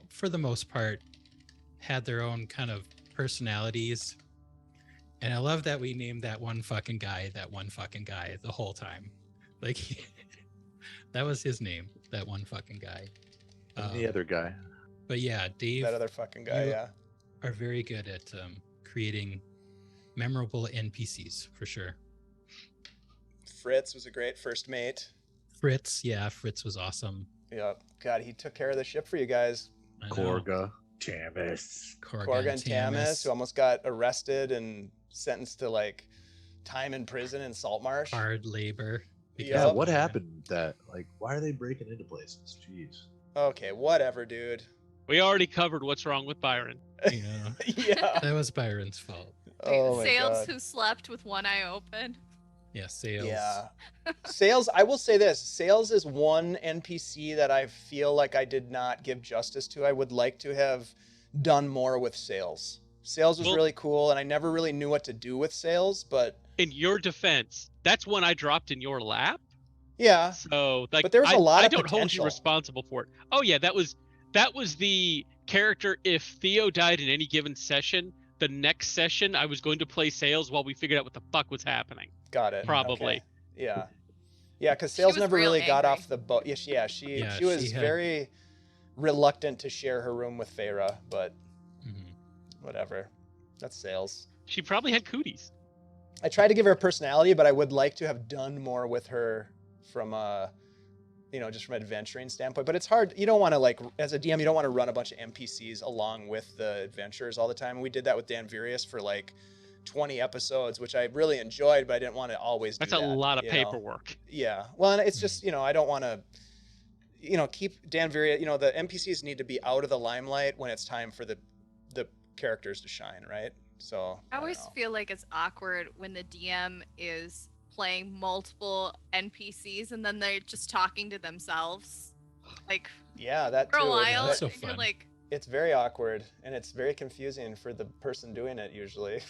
for the most part, had their own kind of personalities. And I love that we named that one fucking guy the whole time. Like, that was his name, that one fucking guy. The other guy. But yeah, Dave, that other fucking guy, you yeah. are very good at creating memorable NPCs for sure. Fritz was a great first mate. Fritz was awesome. Yeah. God, he took care of the ship for you guys. I know. Korga. Tamis. Korga and Tamis, who almost got arrested and sentenced to like time in prison in Saltmarsh. Hard labor. Yeah, Yep. what happened that, like, why are they breaking into places? Jeez. Okay, whatever, dude. We already covered what's wrong with Byron. Yeah. Yeah. That was Byron's fault. Oh my Sales God. who slept with one eye open. Yeah, Sales. Yeah. Sales, I will say this. Sales is one NPC that I feel like I did not give justice to. I would like to have done more with Sales. Sales was Well- really cool, and I never really knew what to do with Sales, but In your defense, that's one I dropped in your lap. yeah. So like, But there was a lot I of don't hold you potential. responsible for it. Oh yeah, that was the character. If Theo died in any given session, the next session I was going to play Sales while we figured out what the fuck was happening. Got it. Probably. Okay. Yeah. Yeah, because Sales was never real really got angry. off the boat. She Yeah, was she had- very reluctant to share her room with Feyre, but Mhm. whatever. That's Sales. She probably had cooties. I tried to give her a personality, but I would like to have done more with her from just from an adventuring standpoint. But it's hard. You don't want to, like, as a DM, you don't want to run a bunch of NPCs along with the adventurers all the time. We did that with Dan Virius for like 20 episodes, which I really enjoyed, but I didn't want to always do that. That's a lot of you know? paperwork. Yeah. Well, and it's just, I don't want to, keep Dan Virius, the NPCs need to be out of the limelight when it's time for the characters to shine, right? So I always feel like it's awkward when the DM is playing multiple NPCs and then they're just talking to themselves. Like, yeah, that for too. a while, That's so you're fun. like, It's very awkward, and it's very confusing for the person doing it usually.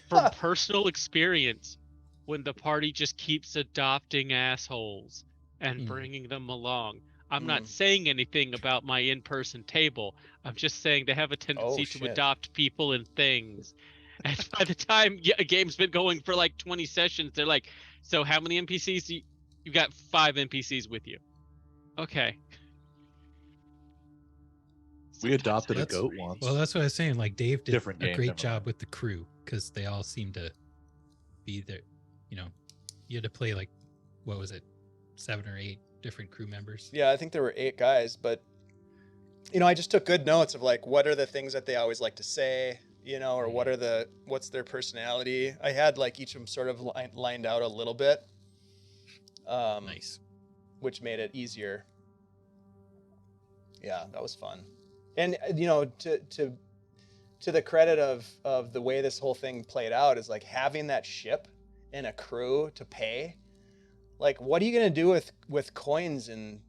From personal experience, when the party just keeps adopting assholes and bringing them along. I'm not saying anything about my in-person table. I'm just saying they have a tendency to adopt people and things. And by the time a game's been going for like 20 sessions, they're like, so how many NPCs? You've got 5 NPCs with you. Okay. We adopted a goat once. Well, that's what I was saying. Like, Dave did Different a game, great never job mind. with the crew because they all seemed to be there. You had to play like, what was it, 7 or 8 different crew members. Yeah, I think there were 8 guys, but I just took good notes of like what are the things that they always like to say, or what's their personality. I had like each of them sort of lined out a little bit. Nice. Which made it easier. Yeah, that was fun. And to the credit of the way this whole thing played out is like having that ship and a crew to pay. Like, what are you gonna do with coins in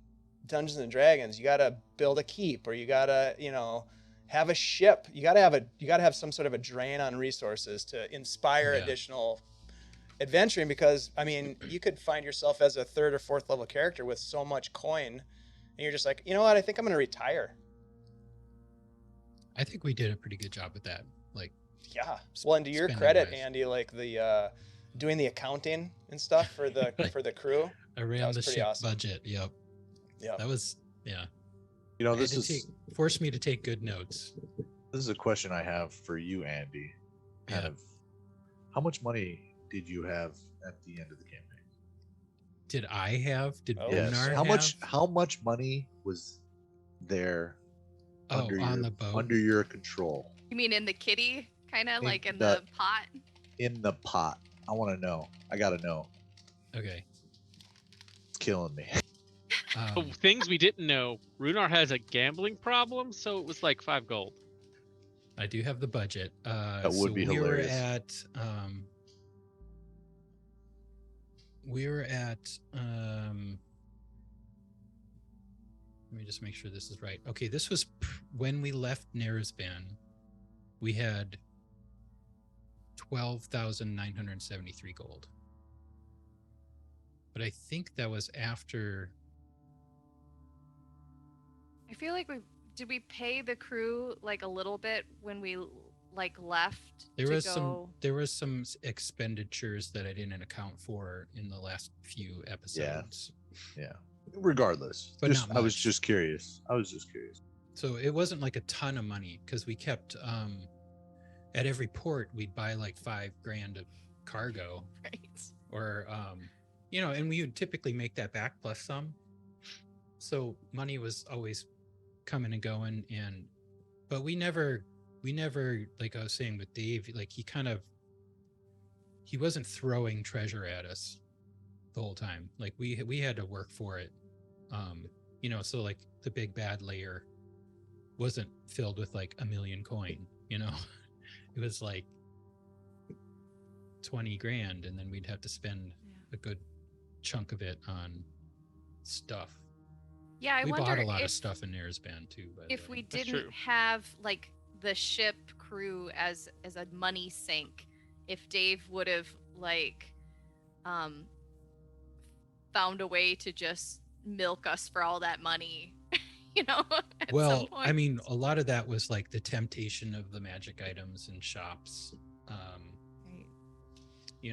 Dungeons and Dragons? You gotta build a keep, or you gotta have a ship. You gotta have some sort of a drain on resources to inspire additional adventuring. Because you could find yourself as a 3rd or 4th level character with so much coin, and you're just like, you know what? I think I'm gonna retire. I think we did a pretty good job with that. Like, yeah. Well, and to your spending credit, wise. Andy, like the doing the accounting and stuff for the for the crew. around was the pretty ship awesome. budget. Yep. Yeah. That was, yeah. This Forced me to take good notes. This is a question I have for you, Andy. Kind of, how much money did you have at the end of the campaign? Did I have? Did Yes. Gunnar How have? How much money was there under on your, the boat? under your control? you mean in the kitty, kind of In like in the- the pot? In the pot. I want to know. I gotta know. Okay. It's killing me. Things we didn't know. Runar has a gambling problem, so it was like 5 gold. I do have the budget. That would be we hilarious. We were at let me just make sure this is right. Okay, this was when we left Neresban. We had 12,973 gold. But I think that was after. I feel like did we pay the crew like a little bit when we like left There to was go? there was some expenditures that I didn't account for in the last few episodes. Yeah. Regardless. But Just, not I was much. just curious. So it wasn't like a ton of money because we kept at every port we'd buy like $5,000 of cargo, Right. or and we would typically make that back plus some. So money was always coming and going, but we never, like I was saying with Dave, like he wasn't throwing treasure at us the whole time. Like we had to work for it. So like the big bad layer wasn't filled with like 1 million coin, it was like 20 grand, and then we'd have to spend a good chunk of it on stuff. Yeah, I we wonder bought a lot if, of stuff in Neresban too. By the if way. we That's didn't true. have like the ship crew as a money sink, if Dave would have like found a way to just milk us for all that money, at Well, some point. I mean, a lot of that was like the temptation of the magic items and shops. Right.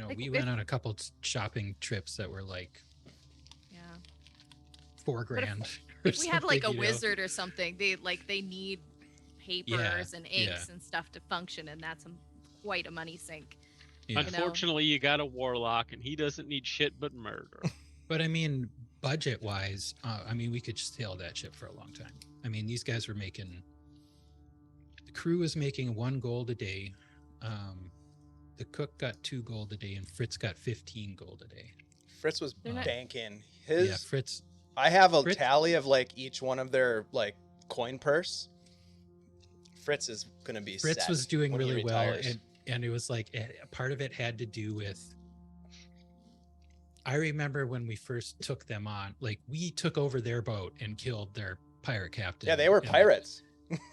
Like, We if- went on a couple shopping trips that were like Yeah. $4,000. If we had like a wizard or something, they need papers and inks and stuff to function, and that's quite a money sink. Yeah. know? Unfortunately, you got a warlock, and he doesn't need shit but murder. But I mean, budget wise, I mean, we could just sail that ship for a long time. I mean, these guys were making, the crew was making 1 gold a day. The cook got 2 gold a day, and Fritz got 15 gold a day. Fritz was They're not- banking. Yeah, Fritz. I have a Fritz- tally of like each one of their like coin purse. Fritz is gonna be. Fritz set was doing when he really well, retires. and it was like part of it had to do with. I remember when we first took them on, like we took over their boat and killed their pirate captain. Yeah, they were pirates.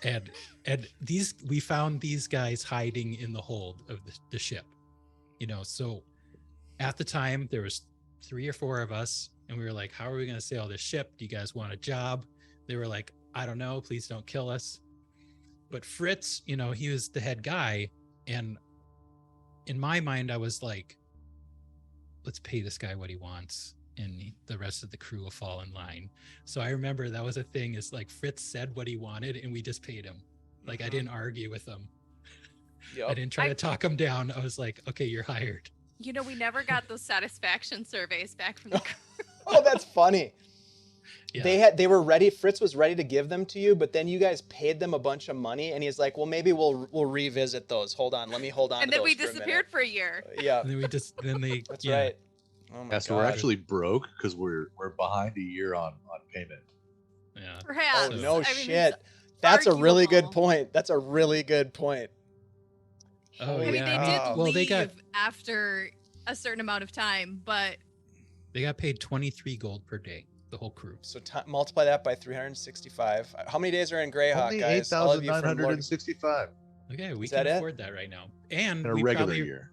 And we found these guys hiding in the hold of the ship, you know. So at the time there was 3 or 4 of us, and we were like, how are we going to sail this ship? Do you guys want a job? They were like, I don't know, please don't kill us. But Fritz, you know, he was the head guy, and in my mind I was like, let's pay this guy what he wants, and the rest of the crew will fall in line. So I remember that was a thing, is like Fritz said what he wanted and we just paid him. Like I didn't argue with him. Yep. I didn't try to talk him down. I was like, okay, you're hired. You know, we never got those satisfaction surveys back from the crew. Oh, that's funny. Yeah. They were ready. Fritz was ready to give them to you, but then you guys paid them a bunch of money, and he's like, "Well, maybe we'll revisit those. Hold on, let me hold on." And to then we those for a disappeared minute." for a year. Yeah, And then they that's yeah. right. Oh my Yeah, so we're God. actually broke because we're behind a year on payment. Yeah. Perhaps. Oh no I mean, shit. it's That's a really good arguable. point. That's a really good point. Oh, I mean, yeah. they did Wow. Well, leave they got- after a certain amount of time, but They got paid 23 gold per day, the whole crew. So multiply that by 365. How many days are in Greyhawk, Only guys? All of you from Lord- 8,965 Okay, we Is can that it? afford that right now. And in a we regular probably, year.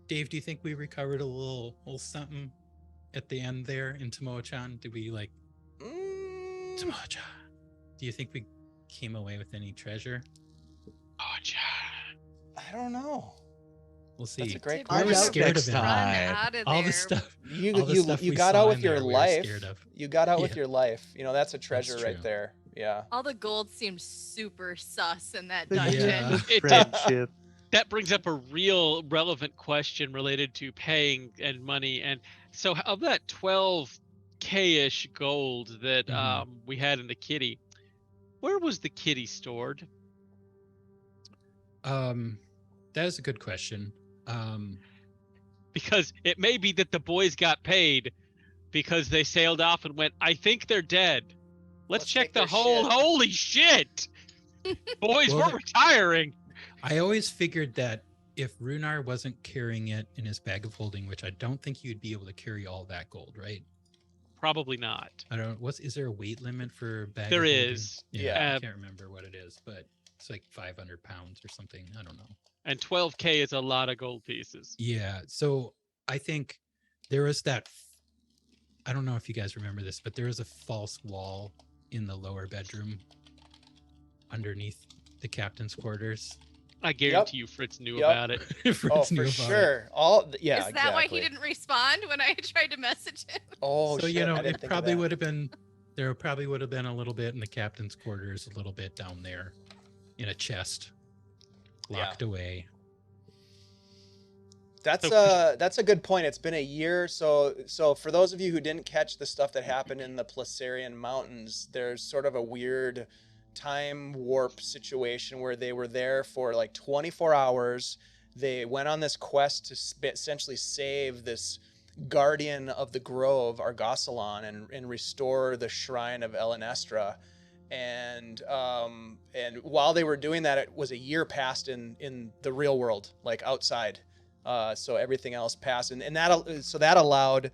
Dave, do you think we recovered a little something at the end there in Tomoe-chan? Did we like Mm, Tomoe-chan? Do you think we came away with any treasure? Oh, I don't know. We'll see. That's a great did I question. was we scared next of it. run time. out of All there? the stuff. You all the stuff you we got saw out in with your there we were life. scared of. You got out with Yeah. your life. You know, that's a treasure right true. there. Yeah. All the gold seemed super sus in that The dungeon. Yeah. It did. friendship. That brings up a real relevant question related to paying and money. And so of that 12K-ish gold that Mhm. we had in the kitty, where was the kitty stored? That is a good question. Because it may be that the boys got paid because they sailed off and went, I think they're dead. Let's Let's check take the their whole. shit." Holy shit! Boys, Well, we're the- retiring. I always figured that if Runar wasn't carrying it in his bag of holding, which I don't think you'd be able to carry all that gold, right? Probably not. I don't. Is there a weight limit for bag? There of holding? is. Yeah. I can't remember what it is, but it's like 500 pounds or something. I don't know. And 12K is a lot of gold pieces. Yeah. So I think there was that. I don't know if you guys remember this, but there was a false wall in the lower bedroom underneath the captain's quarters. I guarantee you Fritz knew Yep. about it. Fritz Oh, knew for about it. sure. Yeah. Is that why exactly. he didn't respond when I tried to message him? Oh, So shit. you know, I didn't it think of probably that. would have been. There probably would have been a little bit in the captain's quarters, a little bit down there, in a chest, locked away. That's a good point. It's been a year, so for those of you who didn't catch the stuff that happened in the Placerian Mountains, there's sort of a weird time warp situation where they were there for like 24 hours. They went on this quest to essentially save this guardian of the grove, Argosalon, and restore the shrine of Elenestra. And while they were doing that, it was a year passed in the real world, like outside. So everything else passed, and that allowed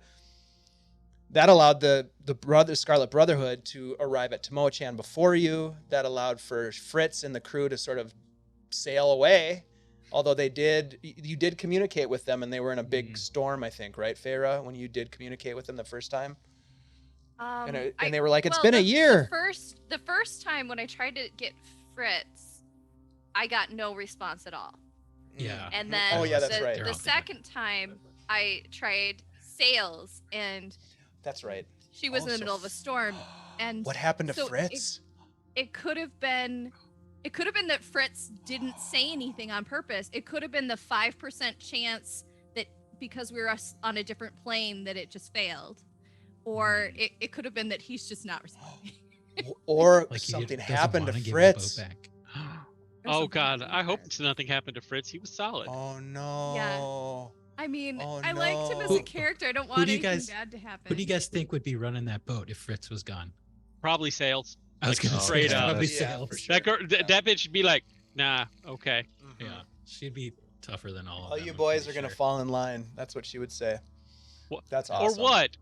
the Scarlet Brotherhood to arrive at Tomoe-chan before you. That allowed for Fritz and the crew to sort of sail away. Although you did communicate with them, and they were in a big storm, I think, right, Feyre, when you did communicate with them the first time? And they were like, "It's been a year." The first time when I tried to get Fritz, I got no response at all. Yeah. And then Oh, yeah, that's the, right. They're the all different. second time I tried sales, and That's right. she was in Also, the middle of a storm. And what happened to so Fritz? it could have been that Fritz didn't say anything on purpose. It could have been the 5% chance that because we were on a different plane that it just failed. or it could have been that he's just not responding. Or Like he something doesn't happened to wanna give the boat Fritz. back. Or Oh something God, like I hope that. nothing happened to Fritz. He was solid. Oh no. I mean, Oh, I liked him as no. a character. I don't Who want do you anything guys- bad to happen. Who do you guys think would be running that boat if Fritz was gone? Probably sales. I was Like, gonna straight say up. probably Yeah, sales. for sure. That girl, Yeah. that bitch should be like, nah, okay. Mhm. Yeah, she'd be tougher than all of All them. you I'm boys pretty are gonna sure. fall in line. That's what she would say. What- That's awesome. Or what?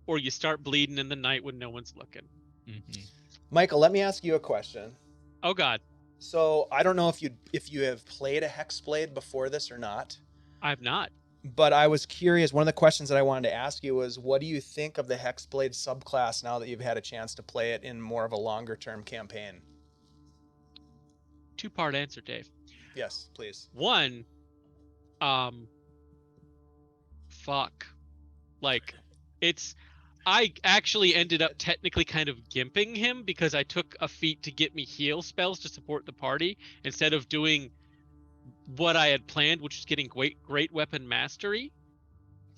Or you start bleeding in the night when no one's looking. Mhm. Michael, let me ask you a question. Oh God, So I don't know if you have played a Hexblade before this or not, I've not. but I was curious. One of the questions that I wanted to ask you was, what do you think of the Hexblade subclass now that you've had a chance to play it in more of a longer term campaign? Two-part answer, Dave. Yes, please. One, fuck. Like, I actually ended up technically kind of gimping him because I took a feat to get me heal spells to support the party instead of doing what I had planned, which was getting great weapon mastery.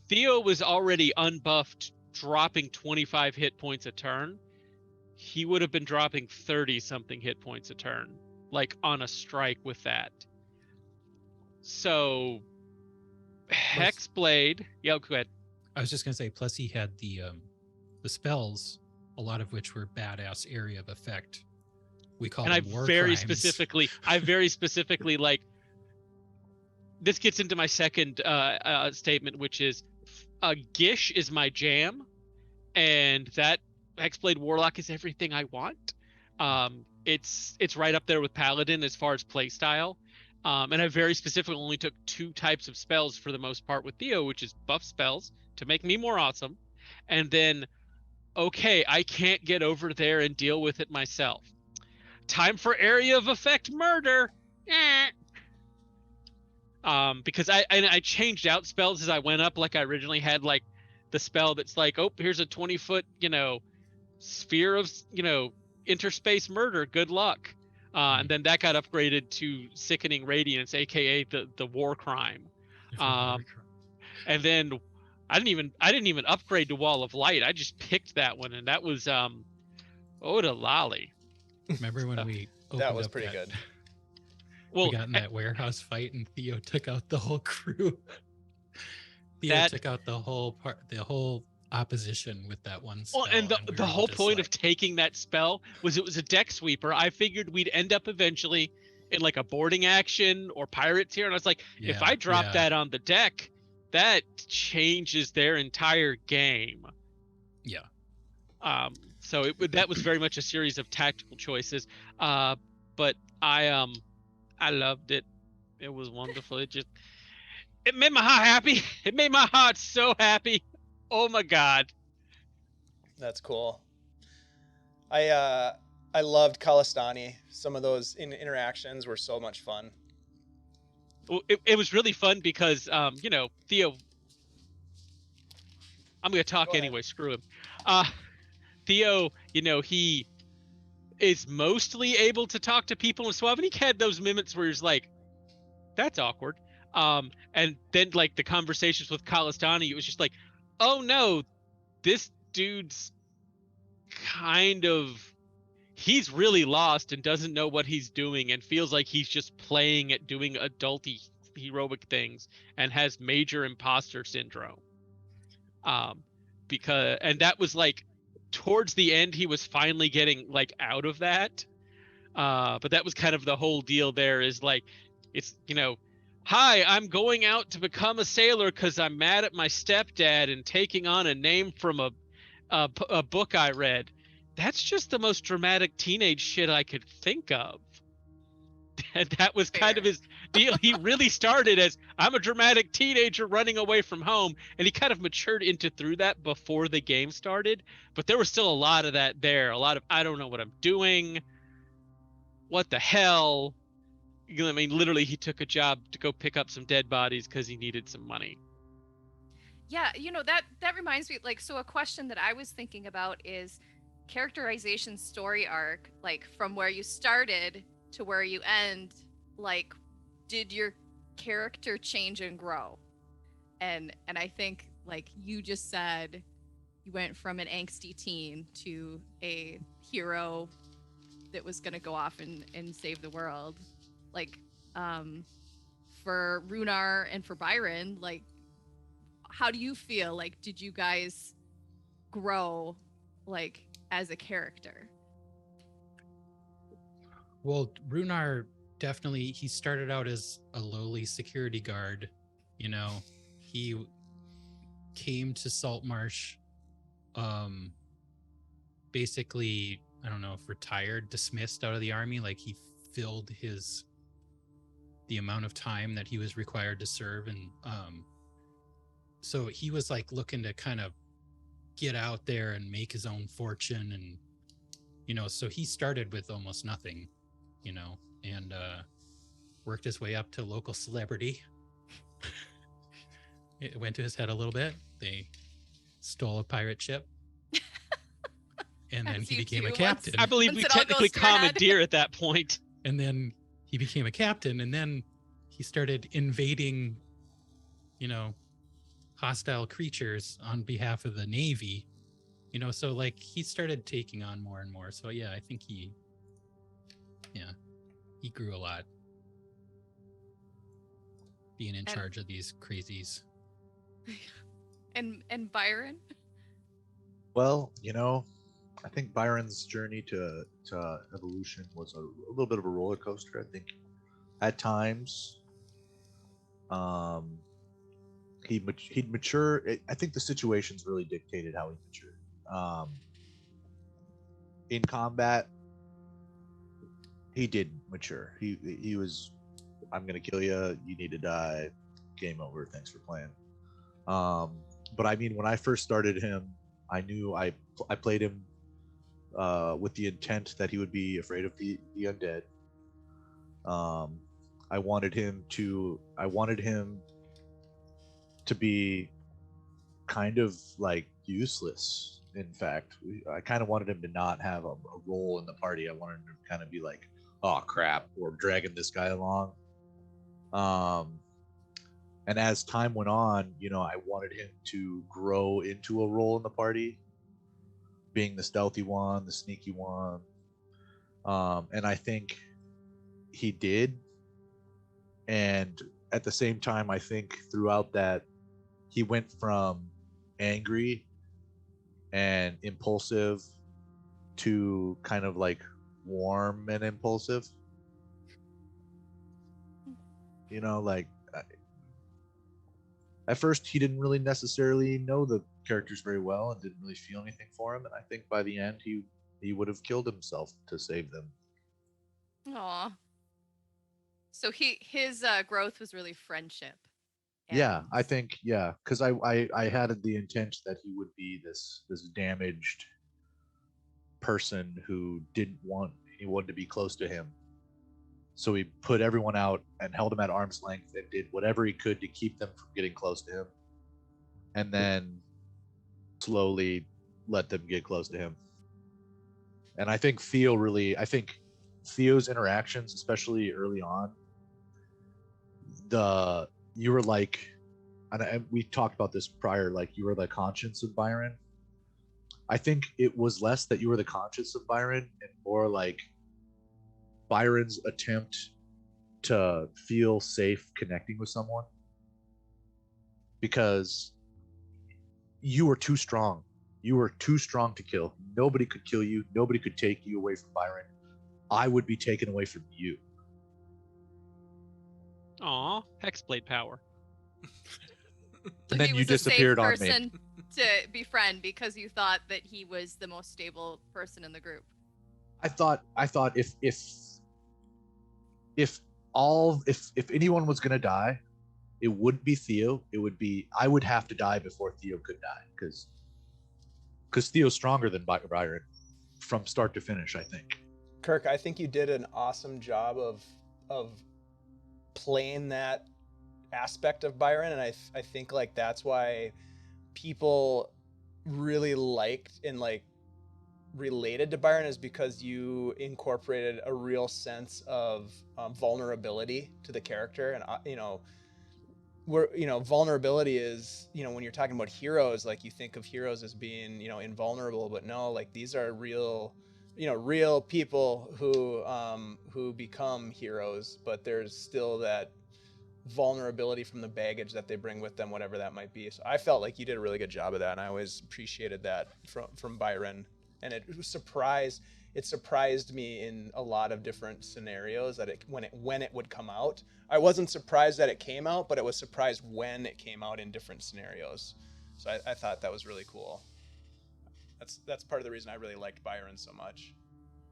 Theo was already unbuffed, dropping 25 hit points a turn. He would have been dropping 30 something hit points a turn, like on a strike with that. So Hexblade, yeah, go ahead. I was just gonna say. Plus, he had the spells, a lot of which were badass area of effect. We call And I them war very crimes. specifically like, this gets into my second statement, which is Gish is my jam, and that Hexblade Warlock is everything I want. It's right up there with Paladin as far as playstyle. And I very specifically only took 2 types of spells for the most part with Theo, which is buff spells to make me more awesome, and then, okay, I can't get over there and deal with it myself. Time for area of effect murder. Because I changed out spells as I went up. Like I originally had like the spell that's like, oh, here's a 20-foot, sphere of, interspace murder. Good luck. And then that got upgraded to Sickening Radiance, aka the war crime. And then I didn't even upgrade to Wall of Light. I just picked that one, and that was Oda Lolly. Remember when we opened That was up pretty that, good. Well, we got in that warehouse fight and Theo took out the whole crew. Theo took out the whole opposition with that one spell. well, and we the were all whole just point like, of taking that spell was it was a deck sweeper. I figured we'd end up eventually in like a boarding action or pirates here, and I was like, if I drop that on the deck, that changes their entire game. Yeah. So that was very much a series of tactical choices. But I loved it. It was wonderful. It made my heart happy. It made my heart so happy. Oh my God. That's cool. I loved Kalistani. Some of those interactions were so much fun. Well, it was really fun because Theo. I'm gonna talk Go ahead. anyway. Screw him. Theo, he is mostly able to talk to people in Suave, and he had those moments where he's like, "That's awkward." And then like the conversations with Kalistani, it was just like, "Oh no, this dude's kind of." He's really lost and doesn't know what he's doing and feels like he's just playing at doing adulty heroic things and has major imposter syndrome. And that was like towards the end, he was finally getting like out of that. But that was kind of the whole deal there is like, it's, hi, I'm going out to become a sailor because I'm mad at my stepdad and taking on a name from a book I read. That's just the most dramatic teenage shit I could think of. And that was kind of his deal. He really started as, I'm a dramatic teenager running away from home. And he kind of matured through that before the game started. But there was still a lot of that there. A lot of, I don't know what I'm doing. What the hell? I mean, literally, he took a job to go pick up some dead bodies because he needed some money. Yeah, that reminds me, like, so a question that I was thinking about is characterization story arc, like from where you started to where you end, like, did your character change and grow? And I think, like you just said, you went from an angsty teen to a hero that was going to go off and save the world. Like, for Runar and for Byron, like, how do you feel? Like, did you guys grow, like, as a character? Well, Runar definitely, he started out as a lowly security guard. You know, he came to Saltmarsh, basically, I don't know if retired, dismissed out of the army. Like, he filled the amount of time that he was required to serve. And so he was like looking to kind of get out there and make his own fortune. And, you know, so he started with almost nothing, you know, and worked his way up to local celebrity. It went to his head a little bit. They stole a pirate ship. And then he became a captain. I believe we technically commandeer at that point. And then he became a captain, and then he started invading, you know, hostile creatures on behalf of the Navy. You know, so like he started taking on more and more. So yeah, I think he grew a lot. Being in charge of these crazies. And Byron? Well, you know, I think Byron's journey to evolution was a little bit of a roller coaster. I think at times he'd mature. I think the situations really dictated how he matured. In combat, he didn't mature. He was, I'm gonna kill you. You need to die. Game over. Thanks for playing. But I mean, when I first started him, I knew I played him with the intent that he would be afraid of the undead. I wanted him to be kind of like useless. In fact, I kind of wanted him to not have a role in the party. I wanted him to kind of be like, oh crap, we're dragging this guy along. And as time went on, you know, I wanted him to grow into a role in the party, being the stealthy one, the sneaky one. And I think he did. And at the same time, I think throughout that, he went from angry and impulsive to kind of like warm and impulsive. You know, like at first he didn't really necessarily know the characters very well and didn't really feel anything for him. And I think by the end he would have killed himself to save them. Aw. So his growth was really friendship. Yeah, I think, yeah, because I had the intent that he would be this damaged person who didn't want anyone to be close to him. So he put everyone out and held them at arm's length and did whatever he could to keep them from getting close to him. And then slowly let them get close to him. And I think Theo's interactions, especially early on, you were like, and we talked about this prior, like you were the conscience of Byron. I think it was less that you were the conscience of Byron and more like Byron's attempt to feel safe connecting with someone, because you were too strong. You were too strong to kill. Nobody could kill you. Nobody could take you away from Byron. I would be taken away from you. Aw, Hexblade power. And then you disappeared on me. He was a safe person to befriend because you thought that he was the most stable person in the group. I thought if anyone was gonna die, it wouldn't be Theo. It would be, I would have to die before Theo could die, because Theo's stronger than Byron from start to finish, I think. Kirk, I think you did an awesome job of playing that aspect of Byron, and I think like that's why people really liked and like related to Byron, is because you incorporated a real sense of vulnerability to the character. And you know, vulnerability is, when you're talking about heroes, like you think of heroes as being, invulnerable, but no, like these are real, real people who become heroes, but there's still that vulnerability from the baggage that they bring with them, whatever that might be. So I felt like you did a really good job of that, and I always appreciated that from Byron. And it surprised me in a lot of different scenarios that when it would come out. I wasn't surprised that it came out, but it was surprised when it came out in different scenarios. So I thought that was really cool. That's part of the reason I really liked Byron so much.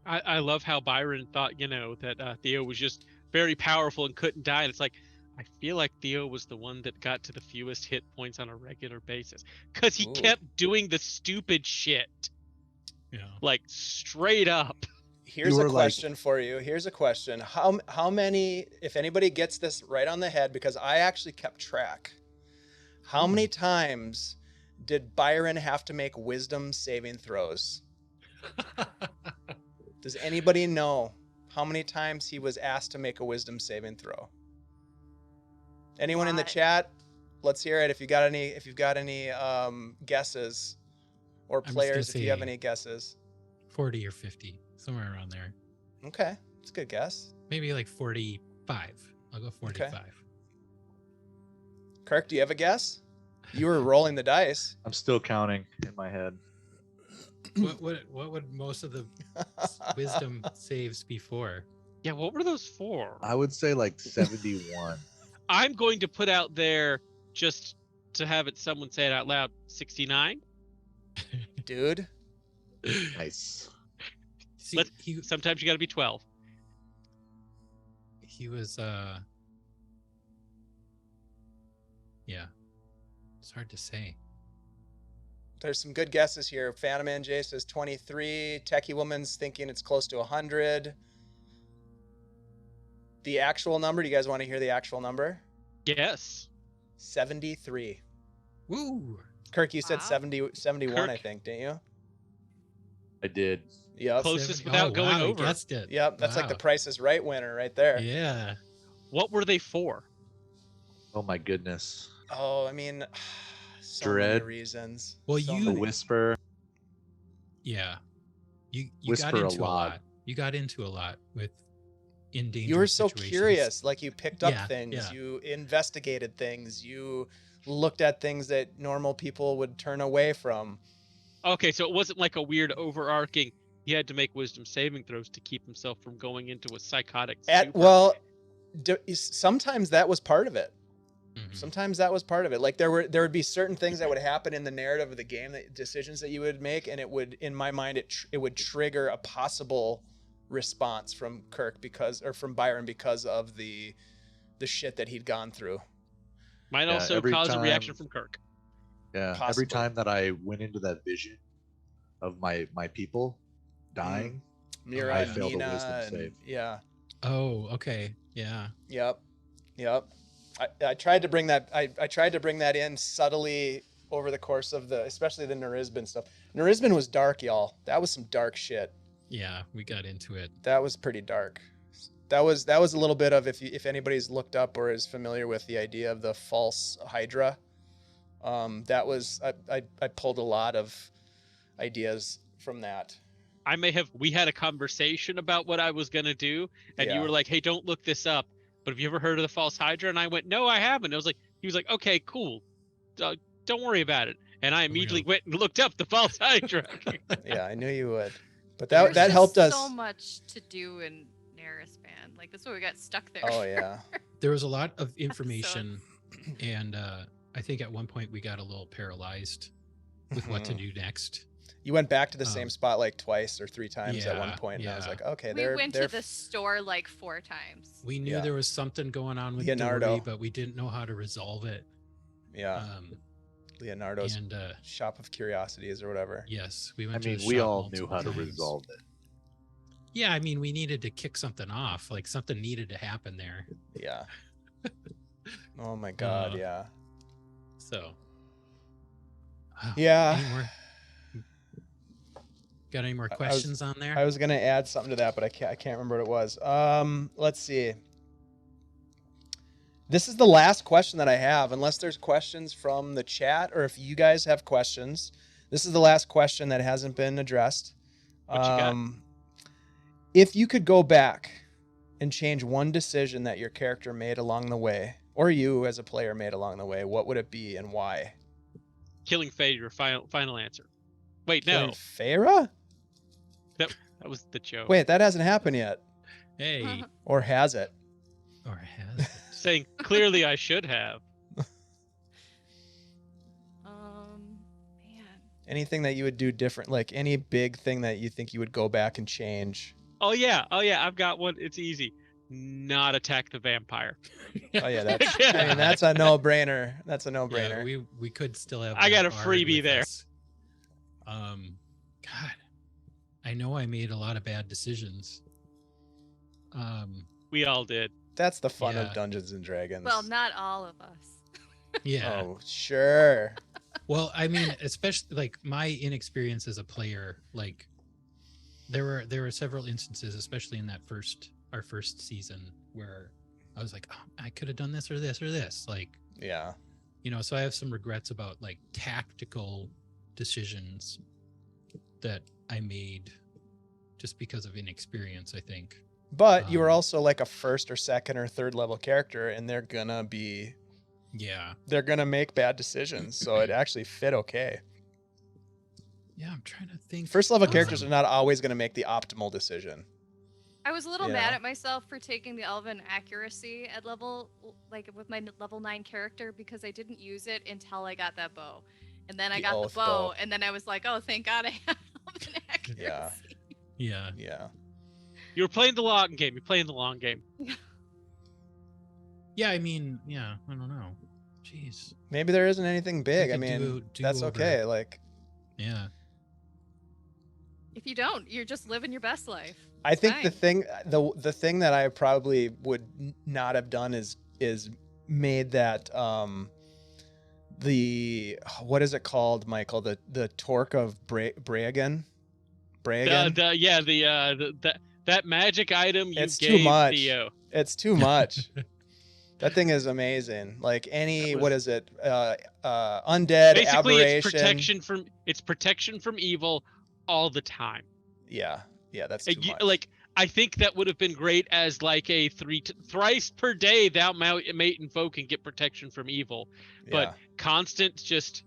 I love how Byron thought, that Theo was just very powerful and couldn't die. And it's like, I feel like Theo was the one that got to the fewest hit points on a regular basis because he kept doing the stupid shit. Yeah. Like straight up. Here's a question for you. Here's a question. How many, if anybody gets this right on the head, because I actually kept track, how many times did Byron have to make wisdom saving throws? Does anybody know how many times he was asked to make a wisdom saving throw? Anyone in the chat? Let's hear it. If you've got any guesses, or players, if you have any guesses. 40 or 50, somewhere around there. Okay, it's a good guess. Maybe like 45. I'll go 45. Okay. Kirk, do you have a guess? You were rolling the dice. I'm still counting in my head. What would most of the wisdom saves be for? Yeah, what were those for? I would say like 71. I'm going to put out there, just to have someone say it out loud, 69. Dude. Nice. See, sometimes you got to be 12. He was yeah. It's hard to say. There's some good guesses here. Phantom NJ says 23. Techie Woman's thinking it's close to 100. The actual number, do you guys want to hear the actual number? Yes. 73. Woo. Kirk, you said 71, Kirk. I think, didn't you? I did. Yep. Closest without going over. Guessed it. Yep, that's like the Price is Right winner right there. Yeah. What were they for? Oh my goodness. Oh, I mean, so Dread. many reasons. Well, The Whisper. Yeah. You Whisper got into a lot. You got into a lot with in danger. You were so situations. curious, like you picked up things, yeah. You investigated things, you looked at things that normal people would turn away from. Okay, so it wasn't like a weird overarching, he had to make wisdom saving throws to keep himself from going into a psychotic sometimes that was part of it. Mm-hmm. Sometimes that was part of it. Like there would be certain things that would happen in the narrative of the game, decisions that you would make, and it would, in my mind, it would trigger a possible response from Kirk from Byron because of the shit that he'd gone through. Might also cause a reaction from Kirk. Yeah, Possibly. Every time that I went into that vision of my people dying, Mira, I failed Nina, a wisdom save. Yeah. Oh, okay. Yeah. Yep. I tried to bring that. I tried to bring that in subtly over the course of especially the Nerizbin stuff. Nerizbin was dark, y'all. That was some dark shit. Yeah, we got into it. That was pretty dark. That was a little bit of, if anybody's looked up or is familiar with the idea of the false Hydra. That was I pulled a lot of ideas from that. We had a conversation about what I was gonna do, and you were like, "Hey, don't look this up." But have you ever heard of the false Hydra? And I went, "No, I haven't." He was like, "Okay, cool. Don't worry about it." And I immediately went and looked up the false Hydra. Yeah, I knew you would. But that helped us. So much to do in Nerisban. Like that's why we got stuck there. Oh yeah. There was a lot of information, and I think at one point we got a little paralyzed with what to do next. You went back to the same spot like twice or three times at one point, and I was like, okay, we went to the store like 4 times. We knew there was something going on with Leonardo, Dory, but we didn't know how to resolve it. Yeah. Leonardo's Shop of Curiosities or whatever. Yes, we went. We all knew how to resolve it. Yeah, I mean, we needed to kick something off. Like something needed to happen there. Yeah. Oh my God. Yeah. So. Yeah. Got any more questions on there? I was gonna add something to that, but I can't remember what it was. Let's see. This is the last question that I have, unless there's questions from the chat or if you guys have questions. This is the last question that hasn't been addressed. What you got? If you could go back and change one decision that your character made along the way, or you as a player made along the way, what would it be and why? Killing Faye, your final answer. Wait, Killing no, Feyre? that was the joke. Wait, that hasn't happened yet. Hey, Or has it? or has it? Saying clearly I should have. Man. Anything that you would do different, like any big thing that you think you would go back and change? Oh yeah, I've got one. It's easy. Not attack the vampire. Oh yeah, that's I mean that's a no-brainer. That's a no-brainer. Yeah, we could still have. I got that a bard freebie with there. us. God, I know I made a lot of bad decisions. We all did. That's the fun Yeah. of Dungeons and Dragons. Well, not all of us. Yeah. Oh, sure. Well, I mean, especially like my inexperience as a player, like there were several instances, especially in our first season, where I was like, oh, I could have done this or this or this. Like, Yeah. you know, so I have some regrets about like tactical decisions that I made just because of inexperience, I think. But you were also like a first or second or third level character, and they're gonna make bad decisions. So it actually fit okay. Yeah, I'm trying to think. First level characters are not always gonna make the optimal decision. I was a little Yeah. mad at myself for taking the Elven accuracy at level, like with my level 9 character, because I didn't use it until I got that bow. And then I The got the oath bow, bow. and then I was like, oh, thank God I have Elven accuracy. Yeah. Yeah. Yeah. You were playing the long game. You're playing the long game. Yeah, I mean, yeah, I don't know. Jeez. Maybe there isn't anything big. I could mean, do that's over. okay. Like, Yeah. If you don't, you're just living your best life. I think Fine. the thing that I probably would not have done is made that the what is it called, Michael? The torque of Bragan. That magic item you It's gave too much. Theo. It's too much. That thing is amazing. Like That was- what is it? Undead Basically, aberration. it's protection from evil all the time. Yeah, that's too much. Like I think that would have been great as like a thrice per day thou mate invoke and get protection from evil. But constant just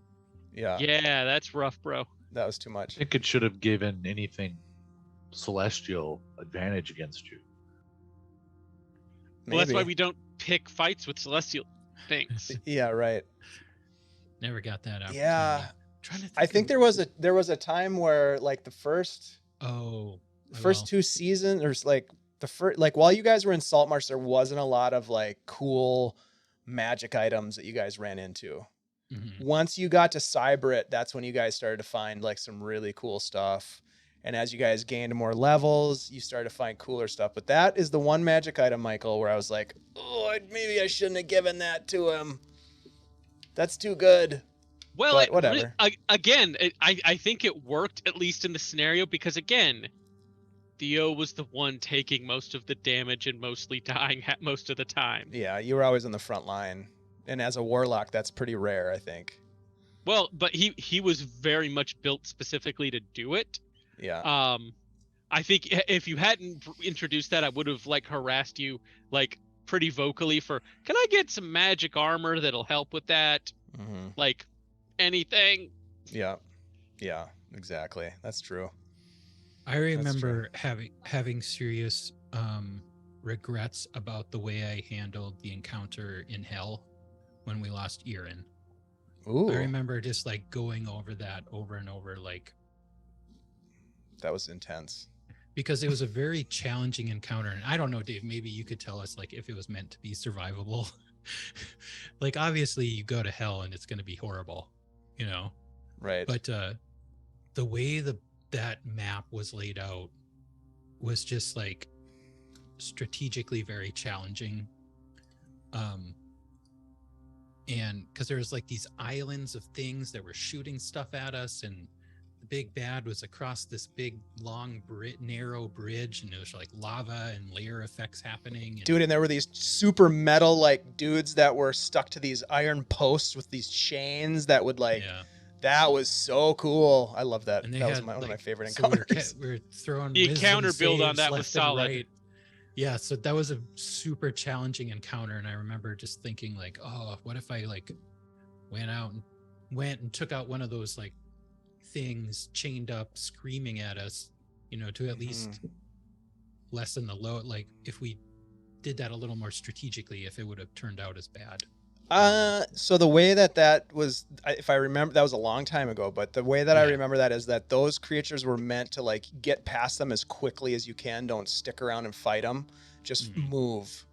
yeah, that's rough, bro. that was too I much. think it should have given anything celestial advantage against you. Well, that's why Maybe. we don't pick fights with celestial things. Yeah, right. Never got that out. Yeah. Trying to think I think of- there was a time where like the first Oh. first well, 2 seasons, or like the first, like while you guys were in Saltmarsh, there wasn't a lot of like cool magic items that you guys ran into. mhm. Once you got to Cybrit, that's when you guys started to find like some really cool stuff. And as you guys gained more levels, you started to find cooler stuff. But that is the one magic item, Michael, where I was like, oh, maybe I shouldn't have given that to him. That's too good. Well, But whatever. I think it worked, at least in the scenario, because again, Theo was the one taking most of the damage and mostly dying most of the time. Yeah, you were always in the front line. And as a warlock, that's pretty rare, I think. Well, but he was very much built specifically to do it. Yeah. I think if you hadn't introduced that, I would have like harassed you like pretty vocally for, can I get some magic armor that'll help with that? Mhm. Like anything. Yeah. Yeah, exactly. That's true. I remember having serious regrets about the way I handled the encounter in Hell when we lost Irin. Ooh, I remember just like going over that over and over, like, that was intense. because it was a very challenging encounter. And I don't know, Dave, maybe you could tell us like if it was meant to be survivable. Like obviously you go to Hell and it's going to be horrible, you know, Right. but the way that map was laid out was just like strategically very challenging. And because there was like these islands of things that were shooting stuff at us, and big bad was across this big, long, narrow bridge, and it was like lava and layer effects happening. And Dude, and there were these super metal like dudes that were stuck to these iron posts with these chains that would like. yeah. That was so cool. I love that. And they That was had, one of my like, favorite so encounters. we're throwing The wisdom encounter build on saves that was left and solid. right. Yeah, so that was a super challenging encounter, and I remember just thinking like, oh, what if I like went and took out one of those like things chained up screaming at us, to at least lessen the load. Like if we did that a little more strategically, if it would have turned out as bad. So the way that was, if I remember, that was a long time ago, but the way that I Yeah. remember that is that those creatures were meant to like get past them as quickly as you can. Don't stick around and fight them. Just move.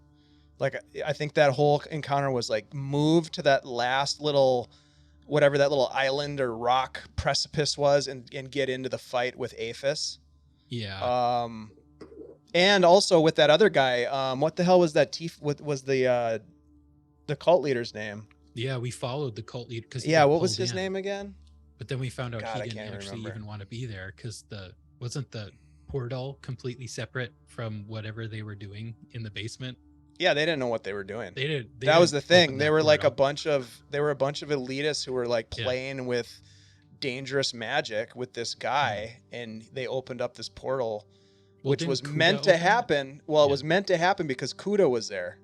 Like, I think that whole encounter was like move to that last little, whatever that little island or rock precipice was, and get into the fight with Aphis. Yeah. And also with that other guy, what the hell was that? What was the cult leader's name? Yeah, we followed the cult leader because What was his name again? But then we found out God, I he didn't can't actually remember. even want to be there because wasn't the portal completely separate from whatever they were doing in the basement. Yeah, they didn't know what they were doing. That was the thing. They were like a bunch of elitists who were like playing with dangerous magic with this guy, and they opened up this portal, which was meant to happen. Well, it was meant to happen because Kuda was there.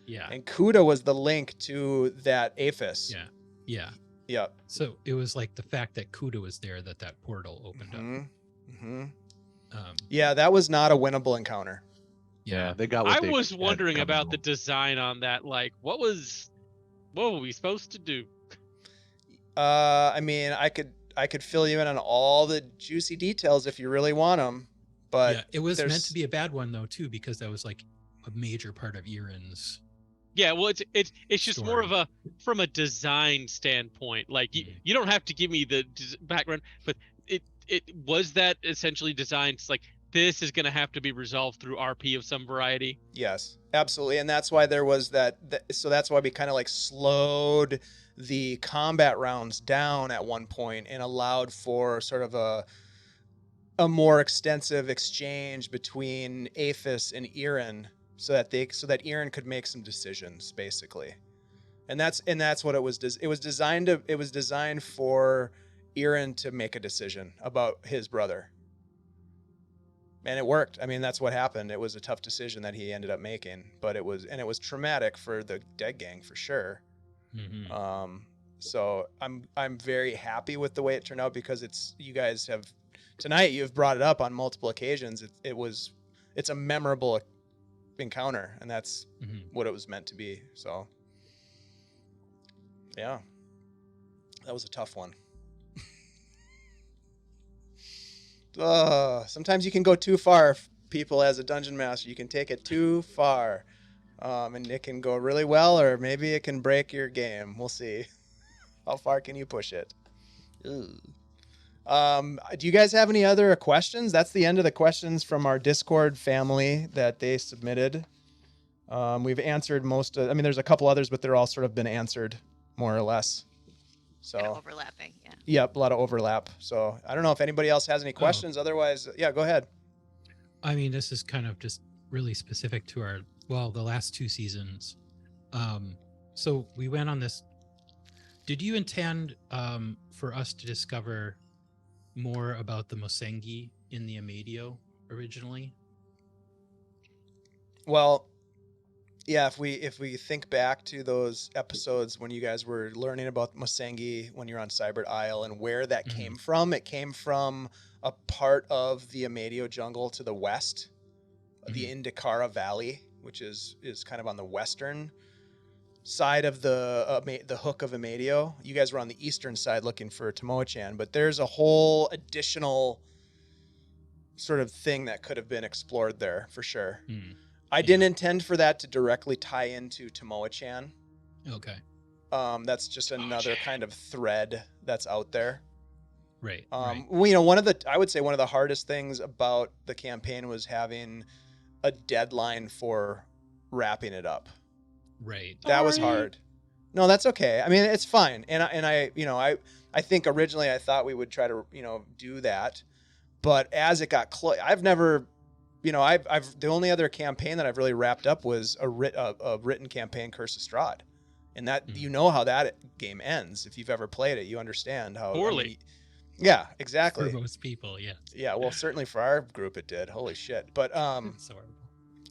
Yeah. And Kuda was the link to that Aphis. Yeah. Yeah. Yep. So it was like the fact that Kuda was there that portal opened up. Mm-hmm. Yeah, that was not a winnable encounter. Yeah, they got what I they was had wondering coming about to the them. design on that. Like, what were we supposed to do? I mean, I could fill you in on all the juicy details if you really want them, but yeah, it was meant to be a bad one though too, because that was like a major part of Erin's. Yeah, well, it's just more story. of from a design standpoint. Like, you don't have to give me the background, but it was that essentially designed like this is going to have to be resolved through RP of some variety. Yes, absolutely. And that's why there was so that's why we kind of like slowed the combat rounds down at one point and allowed for sort of a more extensive exchange between Aphis and Erin so that Erin could make some decisions, basically. And that's what it was. It was designed for Erin to make a decision about his brother. And it worked. I mean, that's what happened. It was a tough decision that he ended up making, but it was traumatic for the Dead Gang for sure. Mm-hmm. So I'm very happy with the way it turned out because you guys have tonight. You've brought it up on multiple occasions. It's a memorable encounter, and that's what it was meant to be. So yeah, that was a tough one. Sometimes you can go too far, people. As a dungeon master, you can take it too far, and it can go really well, or maybe it can break your game. We'll see. How far can you push it? Do you guys have any other questions? That's the end of the questions from our Discord family that they submitted. We've answered most. I mean, there's a couple others, but they're all sort of been answered more or less. So Kind of overlapping, yeah. Yep, a lot of overlap. So I don't know if anybody else has any questions. Otherwise, yeah, go ahead. I mean, this is kind of just really specific to the last two seasons. So we went on this. Did you intend for us to discover more about the Mosengi in the Amadio originally? Well, yeah, if we think back to those episodes when you guys were learning about Mosengi when you're on Cybert Isle and where that came from, it came from a part of the Amadio jungle to the west, the Indikara Valley, which is kind of on the western side of the hook of Amadio. You guys were on the eastern side looking for Tomoe-chan, but there's a whole additional sort of thing that could have been explored there for sure. I didn't intend for that to directly tie into Tomoe-chan. Okay. That's just another kind of thread that's out there. Right. Well, you know, I would say one of the hardest things about the campaign was having a deadline for wrapping it up. Right. That was hard. No, that's okay. I mean, it's fine. And I you know, I think originally I thought we would try to, you know, do that, but as it got close, I've never, you know, I've the only other campaign that I've really wrapped up was a written campaign, Curse of Strahd, and that you know how that game ends. If you've ever played it, you understand how Poorly. I mean, yeah, exactly. For most people, yes. Yeah, well, certainly for our group it did. Holy shit! But It's horrible.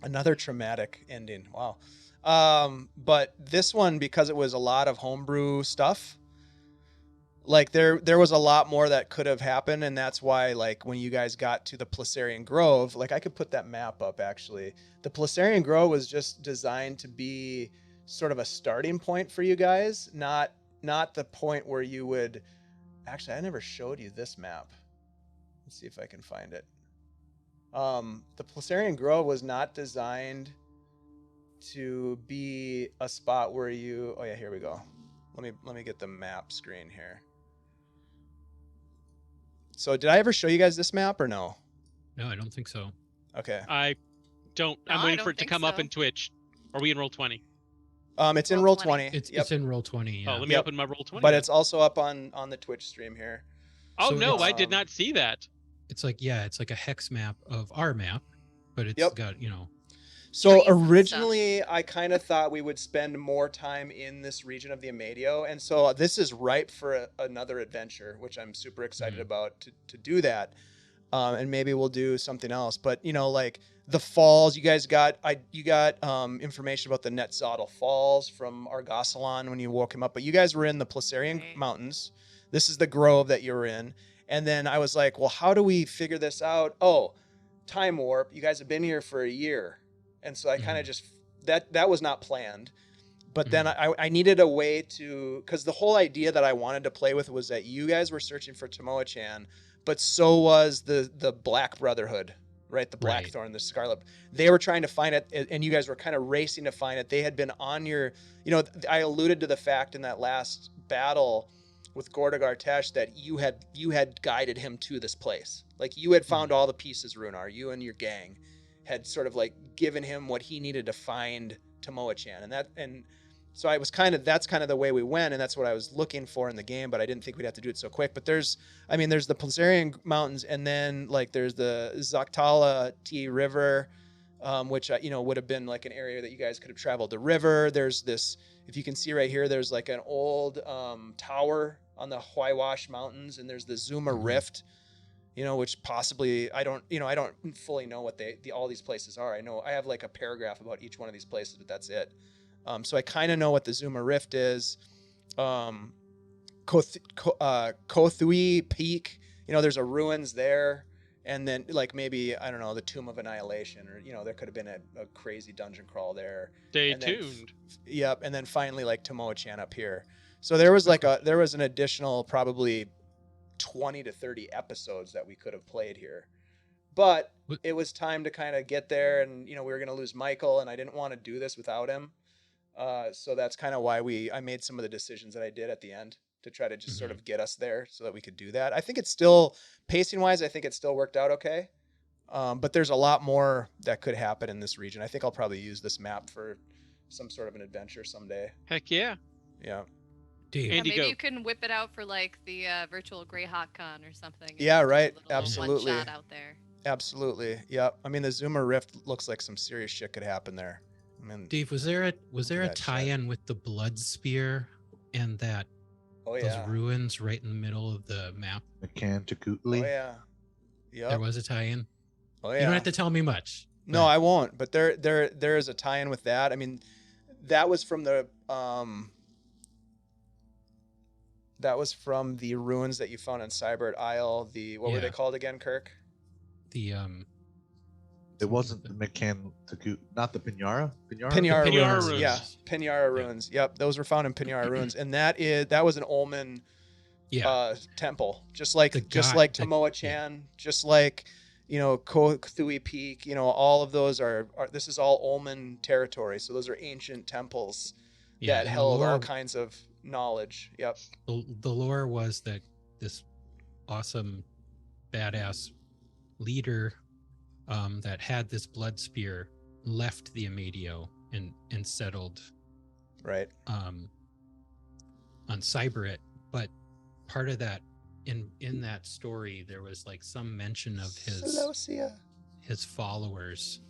another traumatic ending. Wow. But this one, because it was a lot of homebrew stuff, like there was a lot more that could have happened, and that's why, like, when you guys got to the Placerian Grove, like, I could put that map up actually. The Placerian Grove was just designed to be sort of a starting point for you guys, not the point where you would actually, I never showed you this map. Let's see if I can find it. The Placerian Grove was not designed to be a spot where you, oh yeah, here we go. Let me get the map screen here. So did I ever show you guys this map or no? No, I don't think so. Okay. I don't. No, I'm I waiting don't for it to think come up so. in Twitch. Are we in Roll20? It's in Roll Roll20. It's in Roll20. Yeah. Oh, let me Yep. open my Roll20. But then. it's also up on the Twitch stream here. Oh So no, it's- I did not see that. It's like a hex map of our map, but it's Yep. got, you know, So Trees and originally, I kind of thought we would spend more time in this region of the Amadio, and so this is ripe for another adventure, which I'm super excited about to do that. And maybe we'll do something else. But you know, like the falls, you guys got information about the Netzottel Falls from Argosalon when you woke him up. But you guys were in the Placerian Right. Mountains. This is the grove that you were in. And then I was like, well, how do we figure this out? Oh, time warp. You guys have been here for a year. And so I kind of just, that was not planned. But then I needed a way to, because the whole idea that I wanted to play with was that you guys were searching for Tomoa-chan, but so was the Black Brotherhood, right? The Right. Blackthorn, the Scarlet. They were trying to find it, and you guys were kind of racing to find it. They had been on your, you know, I alluded to the fact in that last battle with Gorda Gartesh that you had guided him to this place. Like you had found all the pieces, Runar. You and your gang had sort of like given him what he needed to find Tomoa-chan, and so I was that's kind of the way we went, and that's what I was looking for in the game, but I didn't think we'd have to do it so quick. But there's the Placerian Mountains, and then like there's the Zaktala T River, which would have been like an area that you guys could have traveled the river. There's this, if you can see right here, there's like an old tower on the Huaywash Mountains, and there's the Zuma Rift, which possibly I don't fully know what all these places are. I know I have like a paragraph about each one of these places, but that's it. So I kind of know what the Zuma Rift is. Kothui Peak, there's a ruins there. And then like maybe, I don't know, the Tomb of Annihilation, or, there could have been a crazy dungeon crawl there. Stay And then tuned. Yep. And then finally like Tomoa-chan up here. So there was there was an additional probably 20 to 30 episodes that we could have played here. But it was time to kind of get there, and, we were going to lose Michael, and I didn't want to do this without him. So that's kind of why I made some of the decisions that I did at the end to try to just sort of get us there so that we could do that. I think it's still, pacing wise, I think it still worked out okay. But there's a lot more that could happen in this region. I think I'll probably use this map for some sort of an adventure someday. Heck yeah. Yeah. Dave. Yeah, Andy, maybe go. you can whip it out for like the virtual Greyhawk Con or something. and Yeah, just do a right. little Absolutely. one-shot out there. Absolutely. Yeah. I mean, the Zuma Rift looks like some serious shit could happen there. I mean, Dave, was there a that shit. tie-in with the blood spear and that oh those yeah. ruins right in the middle of the map? McCann to Oh Kootley. yeah. Yeah. There was a tie-in. Oh You yeah. don't have to tell me much. No, I won't. But there is a tie-in with that. I mean, that was from the ruins that you found on Cybert Isle. What were they Yeah. called again, Kirk? The It wasn't the McCann to Koot, not the Pinyara. Pinyara Pinyara ruins. ruins. Yeah, Pinyara ruins. Yep, those were found in Pinyara ruins, and that was an Ulman temple, just like The Tomoa-chan, just like Kothui Peak. All of those are this is all Ulman territory. So those are ancient temples that and the held all lore- kinds of knowledge. Yep. The lore was that this awesome, badass leader that had this blood spear left the Amadio and settled Right. Cyberit, but part of that in that story there was like some mention of his followers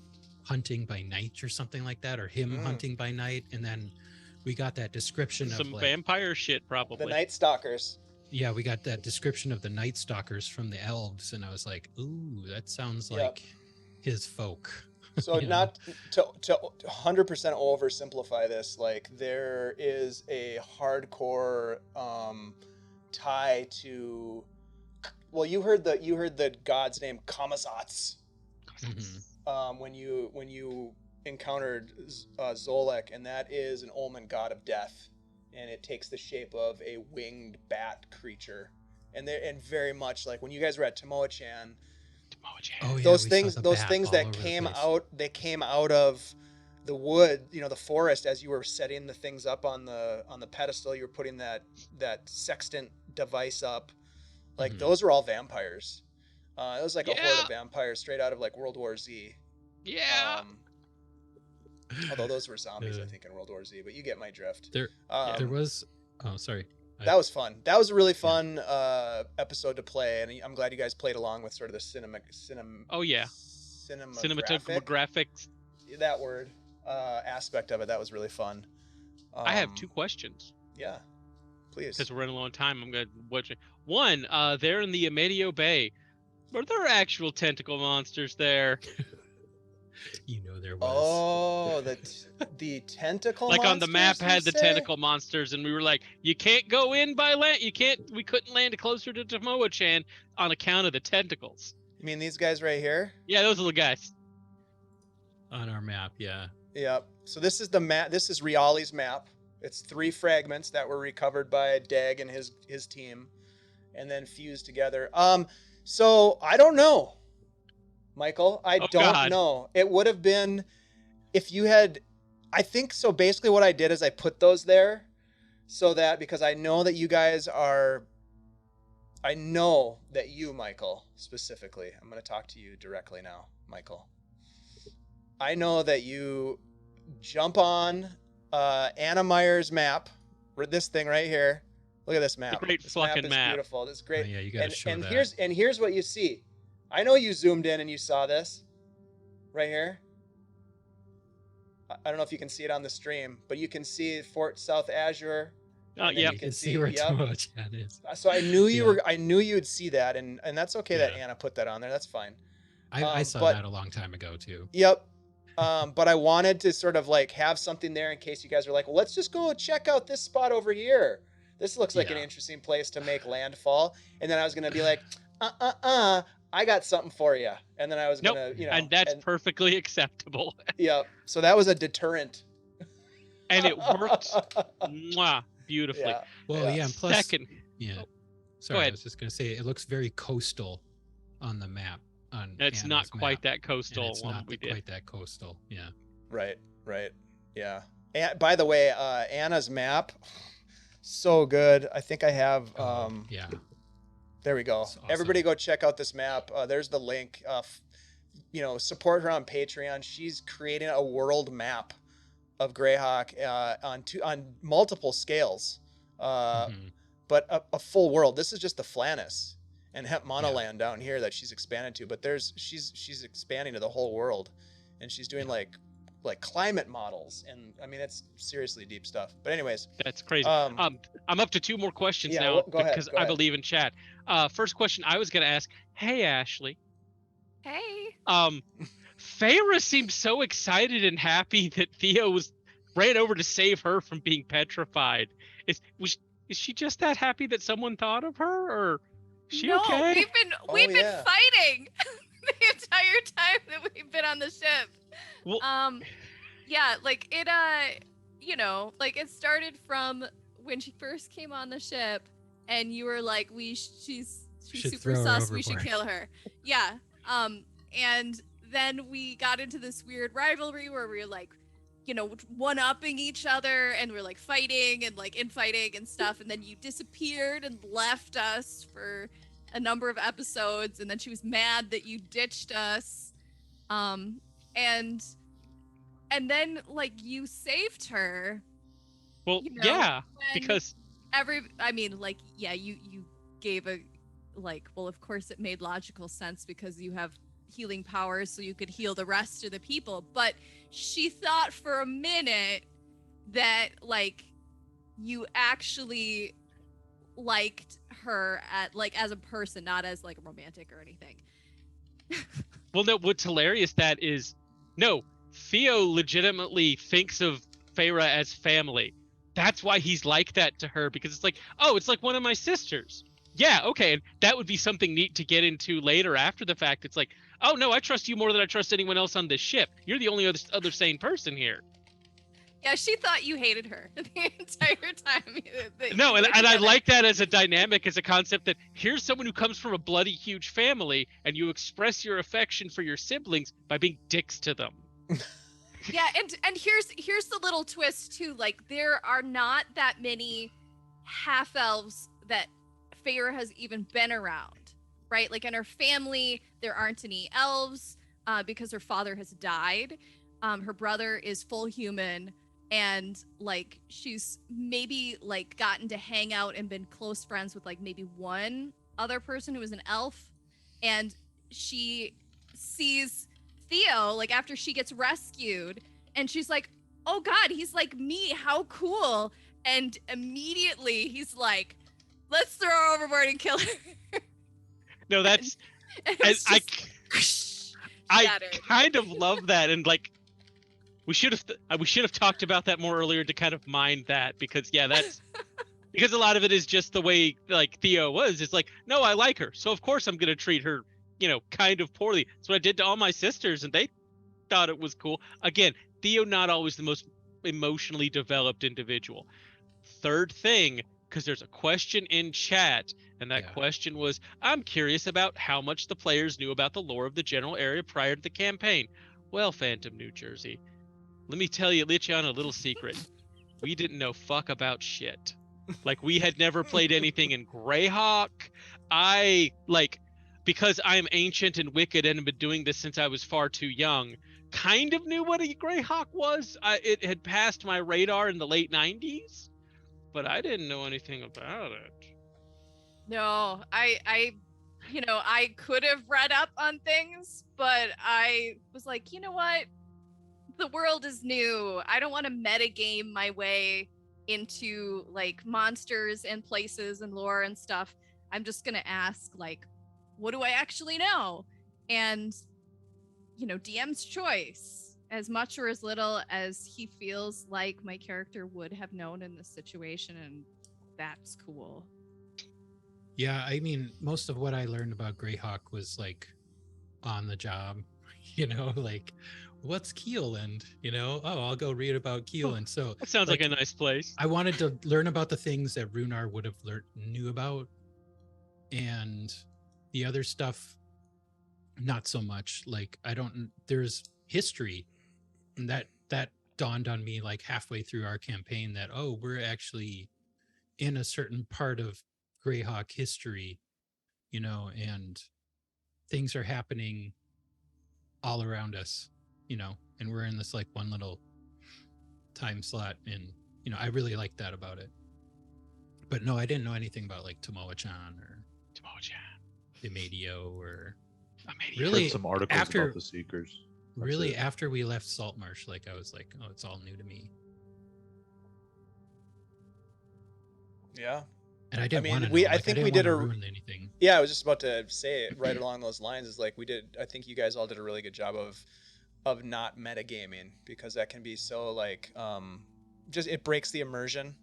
hunting by night or something like that, or him hunting by night, and then we got that description Some of like vampire shit, probably. The Night Stalkers. Yeah, we got that description of the Night Stalkers from the elves, and I was like, ooh, that sounds like his folk. So you not to 100% oversimplify this, like there is a hardcore tie to, well, you heard the god's name Kamazats when you encountered Zolek, and that is an Olman god of death, and it takes the shape of a winged bat creature, and very much like when you guys were at Tomoe-chan. Oh, yeah, those we things saw the bat all that over the came place. out of the wood, the forest, as you were setting the things up on the pedestal, you were putting that sextant device up, like those are all vampires. It was like a horde of vampires straight out of like World War Z. Yeah. Although those were zombies, I think, in World War Z, but you get my drift. There was. Oh, sorry. That was fun. That was a really fun episode to play, and I'm glad you guys played along with sort of the cinematographic. That word aspect of it. That was really fun. I have 2 questions. Yeah, please. Because we're running low on time, I'm gonna watch it. One, there in the Amedio Bay, were there actual tentacle monsters there? There was. Oh, the tentacle like monsters, on the map had the say? tentacle monsters, and we were like, you can't go in by land. We couldn't land closer to Tomoe-chan on account of the tentacles. You mean these guys right here? Yeah, those little guys. On our map, yeah. Yep. So this is the map. This is Riali's map. It's 3 fragments that were recovered by Dag and his team, and then fused together. So I don't know, Michael. I don't know. It would have been if you had. I think so. Basically, what I did is I put those there, so that because I know that you guys are. I know that you, Michael, specifically. I'm going to talk to you directly now, Michael. I know that you jump on Anna Meyer's map, this thing right here. Look at this map. It's a great this fucking map. Is beautiful. This is great. Oh, yeah, you got to show that. Here's what you see. I know you zoomed in and you saw this right here. I don't know if you can see it on the stream, but you can see Fort South Azure. Oh, yeah. You can see where Tomoe-chan is. So I knew I knew you would see that, and that's okay that Anna put that on there. That's fine. I saw that a long time ago too. Yep. But I wanted to sort of like have something there in case you guys were like, well, let's just go check out this spot over here. This looks like an interesting place to make landfall. And then I was going to be like, I got something for you. And then I was going to, and that's perfectly acceptable. Yeah. So that was a deterrent. And it worked beautifully. Yeah. Well, yeah. And plus, Second. Yeah. Sorry, Go ahead. I was just going to say it looks very coastal on the map. It's Anna's not quite map. that coastal. And it's one not we did. quite that coastal. Yeah. Right. Yeah. And by the way, Anna's map, so good. I think I have. Yeah. There we go. Awesome. Everybody go check out this map. There's the link. Support her on Patreon. She's creating a world map of Greyhawk on multiple scales, but a full world. This is just the Flannis and Hemp Monoland down here that she's expanded to. But she's expanding to the whole world, and she's doing like climate models, and I mean it's seriously deep stuff. But anyways, that's crazy. I'm up to 2 more questions now because I believe in chat. First question I was gonna ask, hey Ashley. Hey. Feyre seemed so excited and happy that Theo ran over to save her from being petrified. Is she just that happy that someone thought of her, or is she okay? We've been fighting the entire time that we've been on the ship. Well, like it it started from when she first came on the ship, and you were like, she's super sus, we should kill her. Yeah. And then we got into this weird rivalry where we were like, one-upping each other, and we're like fighting and like infighting and stuff, and then you disappeared and left us for a number of episodes, and then she was mad that you ditched us. And then like you saved her. Well, because you gave a like, well, of course it made logical sense because you have healing powers, so you could heal the rest of the people. But she thought for a minute that like you actually liked her as a person, not as like romantic or anything. Well, no, what's hilarious that is, no, Theo legitimately thinks of Feyre as family. That's why he's like that to her, because it's like, oh, it's like one of my sisters. Yeah, okay, and that would be something neat to get into later after the fact. It's like, oh no, I trust you more than I trust anyone else on this ship. You're the only other sane person here. Yeah, she thought you hated her the entire time. No, and I like that as a dynamic, as a concept that here's someone who comes from a bloody huge family, and you express your affection for your siblings by being dicks to them. Yeah, and here's the little twist too. Like, there are not that many half elves that Feyre has even been around, right? Like in her family, there aren't any elves because her father has died. Her brother is full human, and like she's maybe like gotten to hang out and been close friends with like maybe one other person who is an elf, and she sees Theo like after she gets rescued, and she's like, oh god, he's like me, how cool. And immediately he's like, let's throw her overboard and kill her. No, that's I kind of love that, and like we should have talked about that more earlier to kind of mind that, because yeah, that's because a lot of it is just the way like Theo was. It's like, no, I like her, so of course I'm gonna treat her, kind of poorly. That's what I did to all my sisters, and they thought it was cool. Again, Theo not always the most emotionally developed individual. Third thing, because there's a question in chat, and that question was, I'm curious about how much the players knew about the lore of the general area prior to the campaign. Well, Phantom New Jersey, let me let you on a little secret. We didn't know fuck about shit. Like, we had never played anything in Greyhawk. Because I'm ancient and wicked and have been doing this since I was far too young, kind of knew what a Greyhawk was. It had passed my radar in the late 90s, but I didn't know anything about it. No, I could have read up on things, but I was like, you know what? The world is new. I don't want to metagame my way into like monsters and places and lore and stuff. I'm just gonna ask, like, what do I actually know? And DM's choice, as much or as little as he feels like my character would have known in this situation, and that's cool. Yeah, I mean, most of what I learned about Greyhawk was like on the job, like, what's Keeland? Oh, I'll go read about Keeland. So that sounds like a nice place. I wanted to learn about the things that Runar would have knew about, and the other stuff, not so much. Like, there's history, and that dawned on me like halfway through our campaign that, oh, we're actually in a certain part of Greyhawk history, and things are happening all around us, and we're in this like one little time slot, and I really like that about it. But no, I didn't know anything about like Tomoa-chan or Imedio or really heard some articles after about the Seekers. Really, after we left Saltmarsh, like I was like, oh, it's all new to me. Yeah. And I didn't want to. I think we did ruin anything. Yeah, I was just about to say it right along those lines. Is like I think you guys all did a really good job of not metagaming, because that can be so like just it breaks the immersion,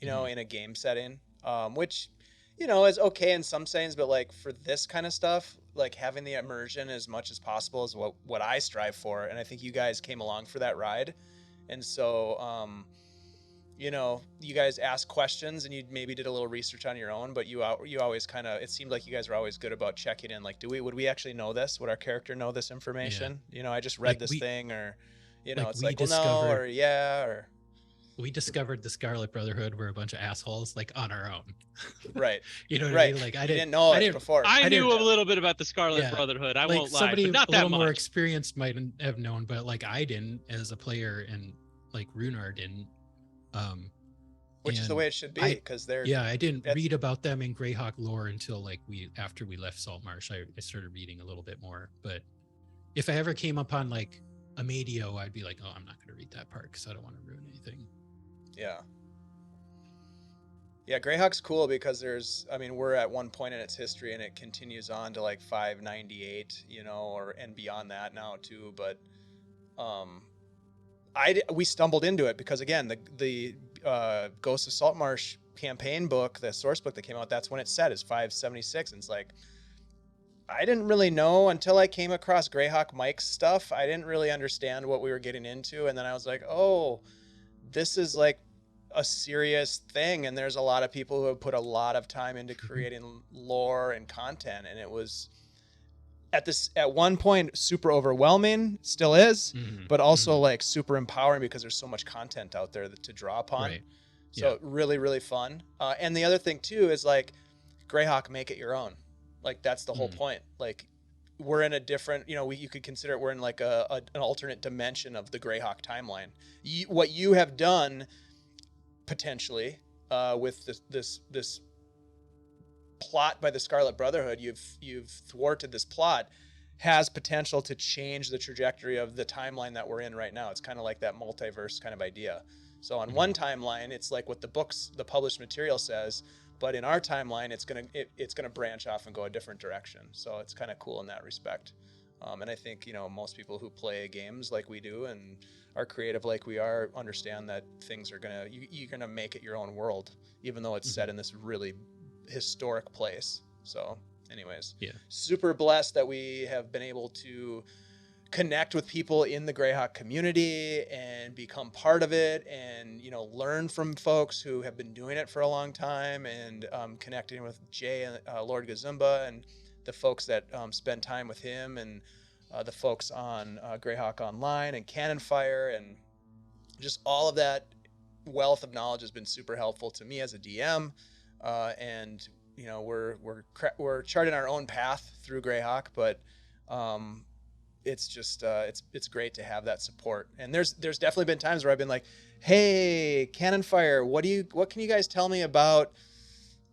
in a game setting, which is okay in some settings, but like for this kind of stuff, like having the immersion as much as possible is what I strive for, and I think you guys came along for that ride, and so you guys asked questions and you maybe did a little research on your own, but you always kind of, it seemed like you guys were always good about checking in, like, would we actually know this? Would our character know this information? I just read this thing, or it's like, well, no, or yeah, or we discovered the Scarlet Brotherhood were a bunch of assholes, like, on our own. Right. What I right. mean? Like, I didn't know it before. I knew a little bit about the Scarlet Brotherhood. I won't lie. Somebody But not a that little much. more experienced might have known, but like I didn't as a player, and like Runar didn't. which is the And way it should be, because they're Yeah, I didn't that's- read about them in Greyhawk lore until like after we left Saltmarsh. I started reading a little bit more. But if I ever came upon like a Medio, I'd be like, oh, I'm not going to read that part because I don't want to ruin anything. Yeah, Greyhawk's cool because we're at one point in its history and it continues on to like 598, and beyond that now too. But we stumbled into it because again, the Ghost of Saltmarsh campaign book, the source book that came out, that's when it said is 576, and it's like I didn't really know until I came across Greyhawk Mike's stuff. I didn't really understand what we were getting into, and then I was like, oh, this is like a serious thing, and there's a lot of people who have put a lot of time into creating lore and content, and it was at one point super overwhelming, still is, but also like super empowering because there's so much content out there to draw upon. Right. So really, really fun. And the other thing too is like Greyhawk, make it your own. Like that's the whole point. Like we're in a different, you could consider it, we're in like an alternate dimension of the Greyhawk timeline. What you have done potentially with this plot by the Scarlet Brotherhood, you've thwarted this plot, has potential to change the trajectory of the timeline that we're in right now. It's kind of like that multiverse kind of idea. So on one timeline, it's like what the published material says, but in our timeline, it's gonna branch off and go a different direction. So it's kind of cool in that respect. And I think most people who play games like we do and are creative like we are understand that things are you're gonna make it your own world, even though it's set in this really historic place. So anyways, super blessed that we have been able to connect with people in the Greyhawk community and become part of it, and learn from folks who have been doing it for a long time, and connecting with Jay and Lord Gazumba and the folks that spend time with him, and the folks on Greyhawk Online and Cannon Fire, and just all of that wealth of knowledge has been super helpful to me as a DM. And we're charting our own path through Greyhawk, but it's just it's great to have that support. And there's definitely been times where I've been like, hey, Cannon Fire, what can you guys tell me about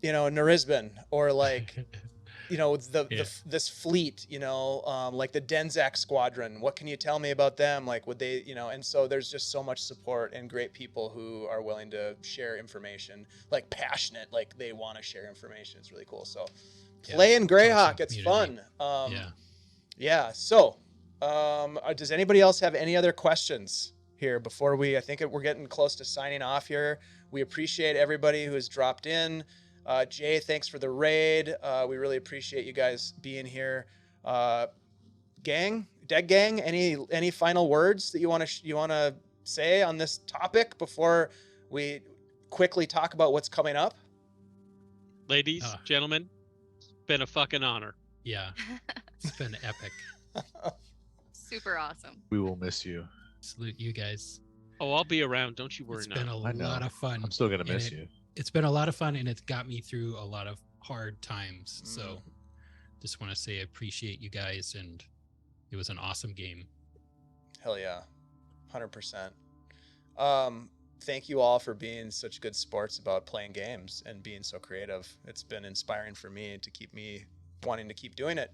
Narisbin, or like this fleet, like the Denzak squadron, what can you tell me about them? Like, would they, and so there's just so much support and great people who are willing to share information, like passionate, like they want to share information. It's really cool. So playing Greyhawk, it's fun. So does anybody else have any other questions here before I think we're getting close to signing off here. We appreciate everybody who has dropped in. Jay, thanks for the raid. We really appreciate you guys being here. Dead Gang, any final words that you want to say on this topic before we quickly talk about what's coming up? Ladies, gentlemen, it's been a fucking honor. Yeah, it's been epic. Super awesome. We will miss you. Salute you guys. Oh, I'll be around. Don't you worry. It's been a lot of fun. I'm still gonna miss you. It's been a lot of fun, and it's got me through a lot of hard times. So just want to say I appreciate you guys, and it was an awesome game. Hell yeah. 100%. Thank you all for being such good sports about playing games and being so creative. It's been inspiring for me to keep me wanting to keep doing it.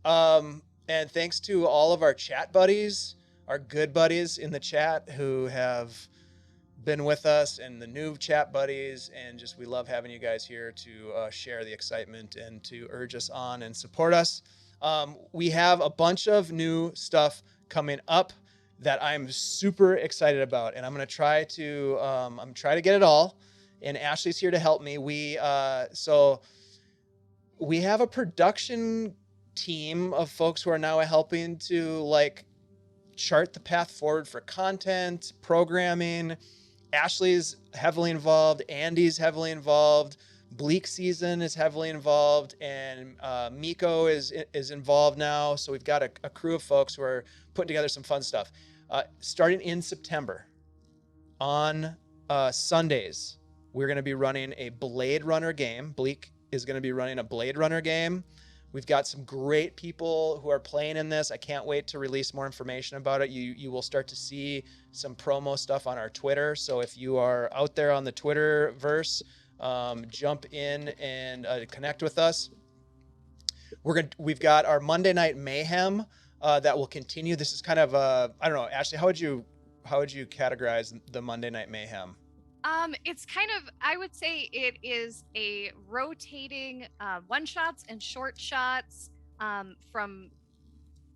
And thanks to all of our chat buddies, our good buddies in the chat who have been with us, and the new chat buddies, and just we love having you guys here to share the excitement and to urge us on and support us. We have a bunch of new stuff coming up that I'm super excited about, and I'm gonna try to get it all. And Ashley's here to help me. So we have a production team of folks who are now helping to like chart the path forward for content, programming. Ashley's heavily involved, Andy's heavily involved, Bleak Season is heavily involved, and Miko is involved now. So we've got a crew of folks who are putting together some fun stuff. Starting in September, on Sundays, we're going to be running a Blade Runner game. Bleak is going to be running a Blade Runner game We've got some great people who are playing in this. I can't wait to release more information about it. You will start to see some promo stuff on our Twitter. So if you are out there on the Twitterverse, jump in and connect with us. We've got our Monday Night Mayhem that will continue. This is kind of I don't know, Ashley, how would you categorize the Monday Night Mayhem? It's kind of, I would say it is a rotating one shots and short shots from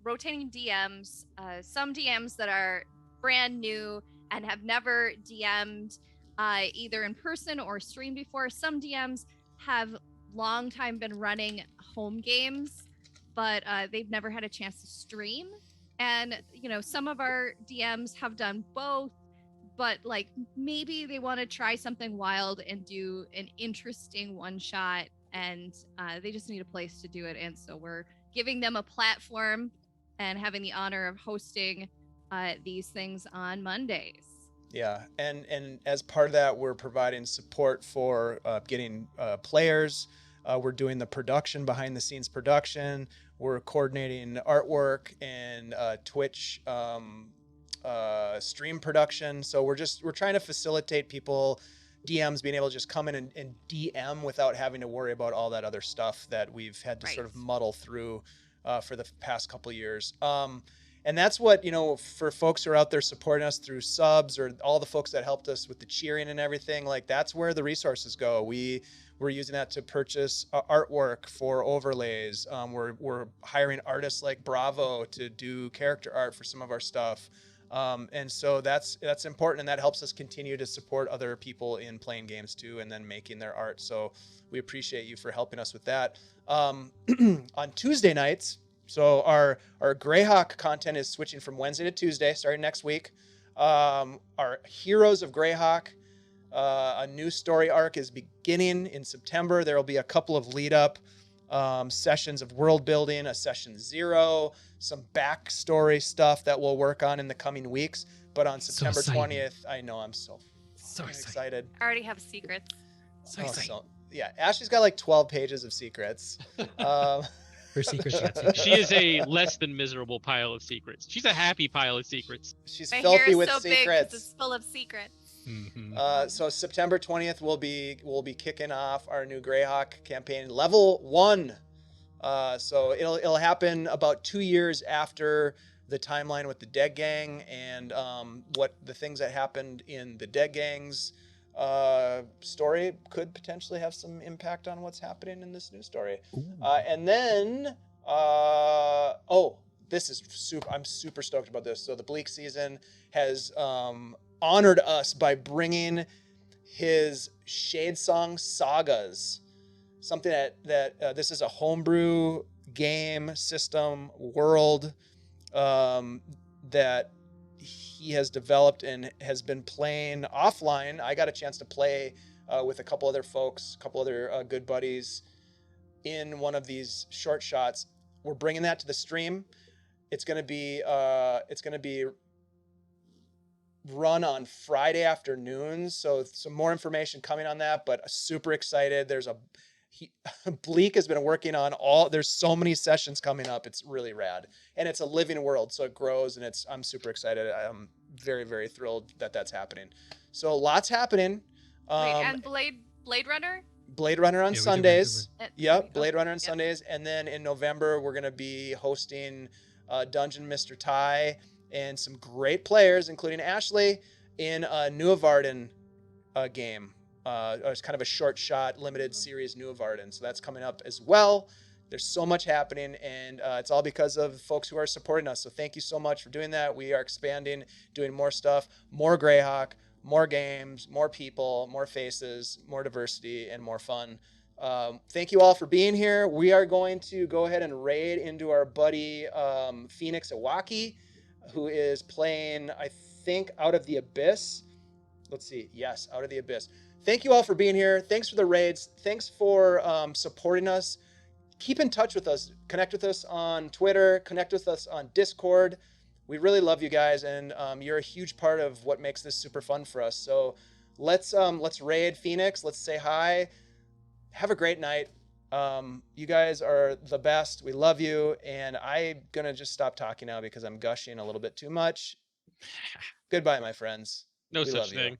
rotating DMs. Some DMs that are brand new and have never DM'd either in person or streamed before. Some DMs have long time been running home games, but they've never had a chance to stream. And, you know, some of our DMs have done both, but like maybe they want to try something wild and do an interesting one shot, and they just need a place to do it. And so we're giving them a platform and having the honor of hosting these things on Mondays. Yeah, and as part of that, we're providing support for getting players. We're doing the production, behind the scenes production. We're coordinating artwork and Twitch stream production. So we're trying to facilitate people, DMs, being able to just come in and DM without having to worry about all that other stuff that we've had to sort of muddle through for the past couple of years. And that's what, you know, for folks who are out there supporting us through subs, or all the folks that helped us with the cheering and everything, like that's where the resources go. We're using that to purchase artwork for overlays. We're hiring artists like Bravo to do character art for some of our stuff. And so that's important, and that helps us continue to support other people in playing games too, and then making their art. So we appreciate you for helping us with that. On Tuesday nights, so our Greyhawk content is switching from Wednesday to Tuesday, starting next week. Our Heroes of Greyhawk, a new story arc is beginning in September. There will be a couple of lead up sessions of world building, a session 0, some backstory stuff that we'll work on in the coming weeks. But on September 20th, I know I'm so excited. I already have secrets. So excited. Yeah, Ashley's got like 12 pages of secrets. Her secrets. She is a less than miserable pile of secrets. She's a happy pile of secrets. She's My filthy hair is with so big 'cause secrets. it's full of secrets. Mm-hmm. So September 20th, we'll be kicking off our new Greyhawk campaign, level 1. So it'll happen about 2 years after the timeline with the Dead Gang, and what the things that happened in the Dead Gang's story could potentially have some impact on what's happening in this new story. And then, this is super. I'm super stoked about this. So the Bleak season has honored us by bringing his Shadesong Sagas, something that this is a homebrew game system world that he has developed and has been playing offline. I got a chance to play with a couple other folks, a couple other good buddies in one of these short shots. We're bringing that to the stream. It's going to be run on Friday afternoons. So some more information coming on that, but super excited. Bleak has been working on there's so many sessions coming up. It's really rad, and it's a living world. So it grows, and I'm super excited. I'm very, very thrilled that that's happening. So lots happening. Wait, and Blade Runner? Blade Runner on Sundays. Yep, Blade Runner on Yep. Sundays. And then in November, we're going to be hosting Dungeon Mr. Ty and some great players, including Ashley, in a New Avarden game. It's kind of a short shot, limited series New Avarden. So that's coming up as well. There's so much happening, and it's all because of folks who are supporting us. So thank you so much for doing that. We are expanding, doing more stuff, more Greyhawk, more games, more people, more faces, more diversity, and more fun. Thank you all for being here. We are going to go ahead and raid into our buddy Phoenix Iwaki, who is playing, I think, Out of the Abyss. Let's see. Yes, Out of the Abyss. Thank you all for being here. Thanks for the raids. Thanks for supporting us. Keep in touch with us. Connect with us on Twitter. Connect with us on Discord. We really love you guys, and you're a huge part of what makes this super fun for us. So let's raid Phoenix. Let's say hi. Have a great night. You guys are the best. We love you. And I'm going to just stop talking now because I'm gushing a little bit too much. Goodbye, my friends. No We such love you. thing.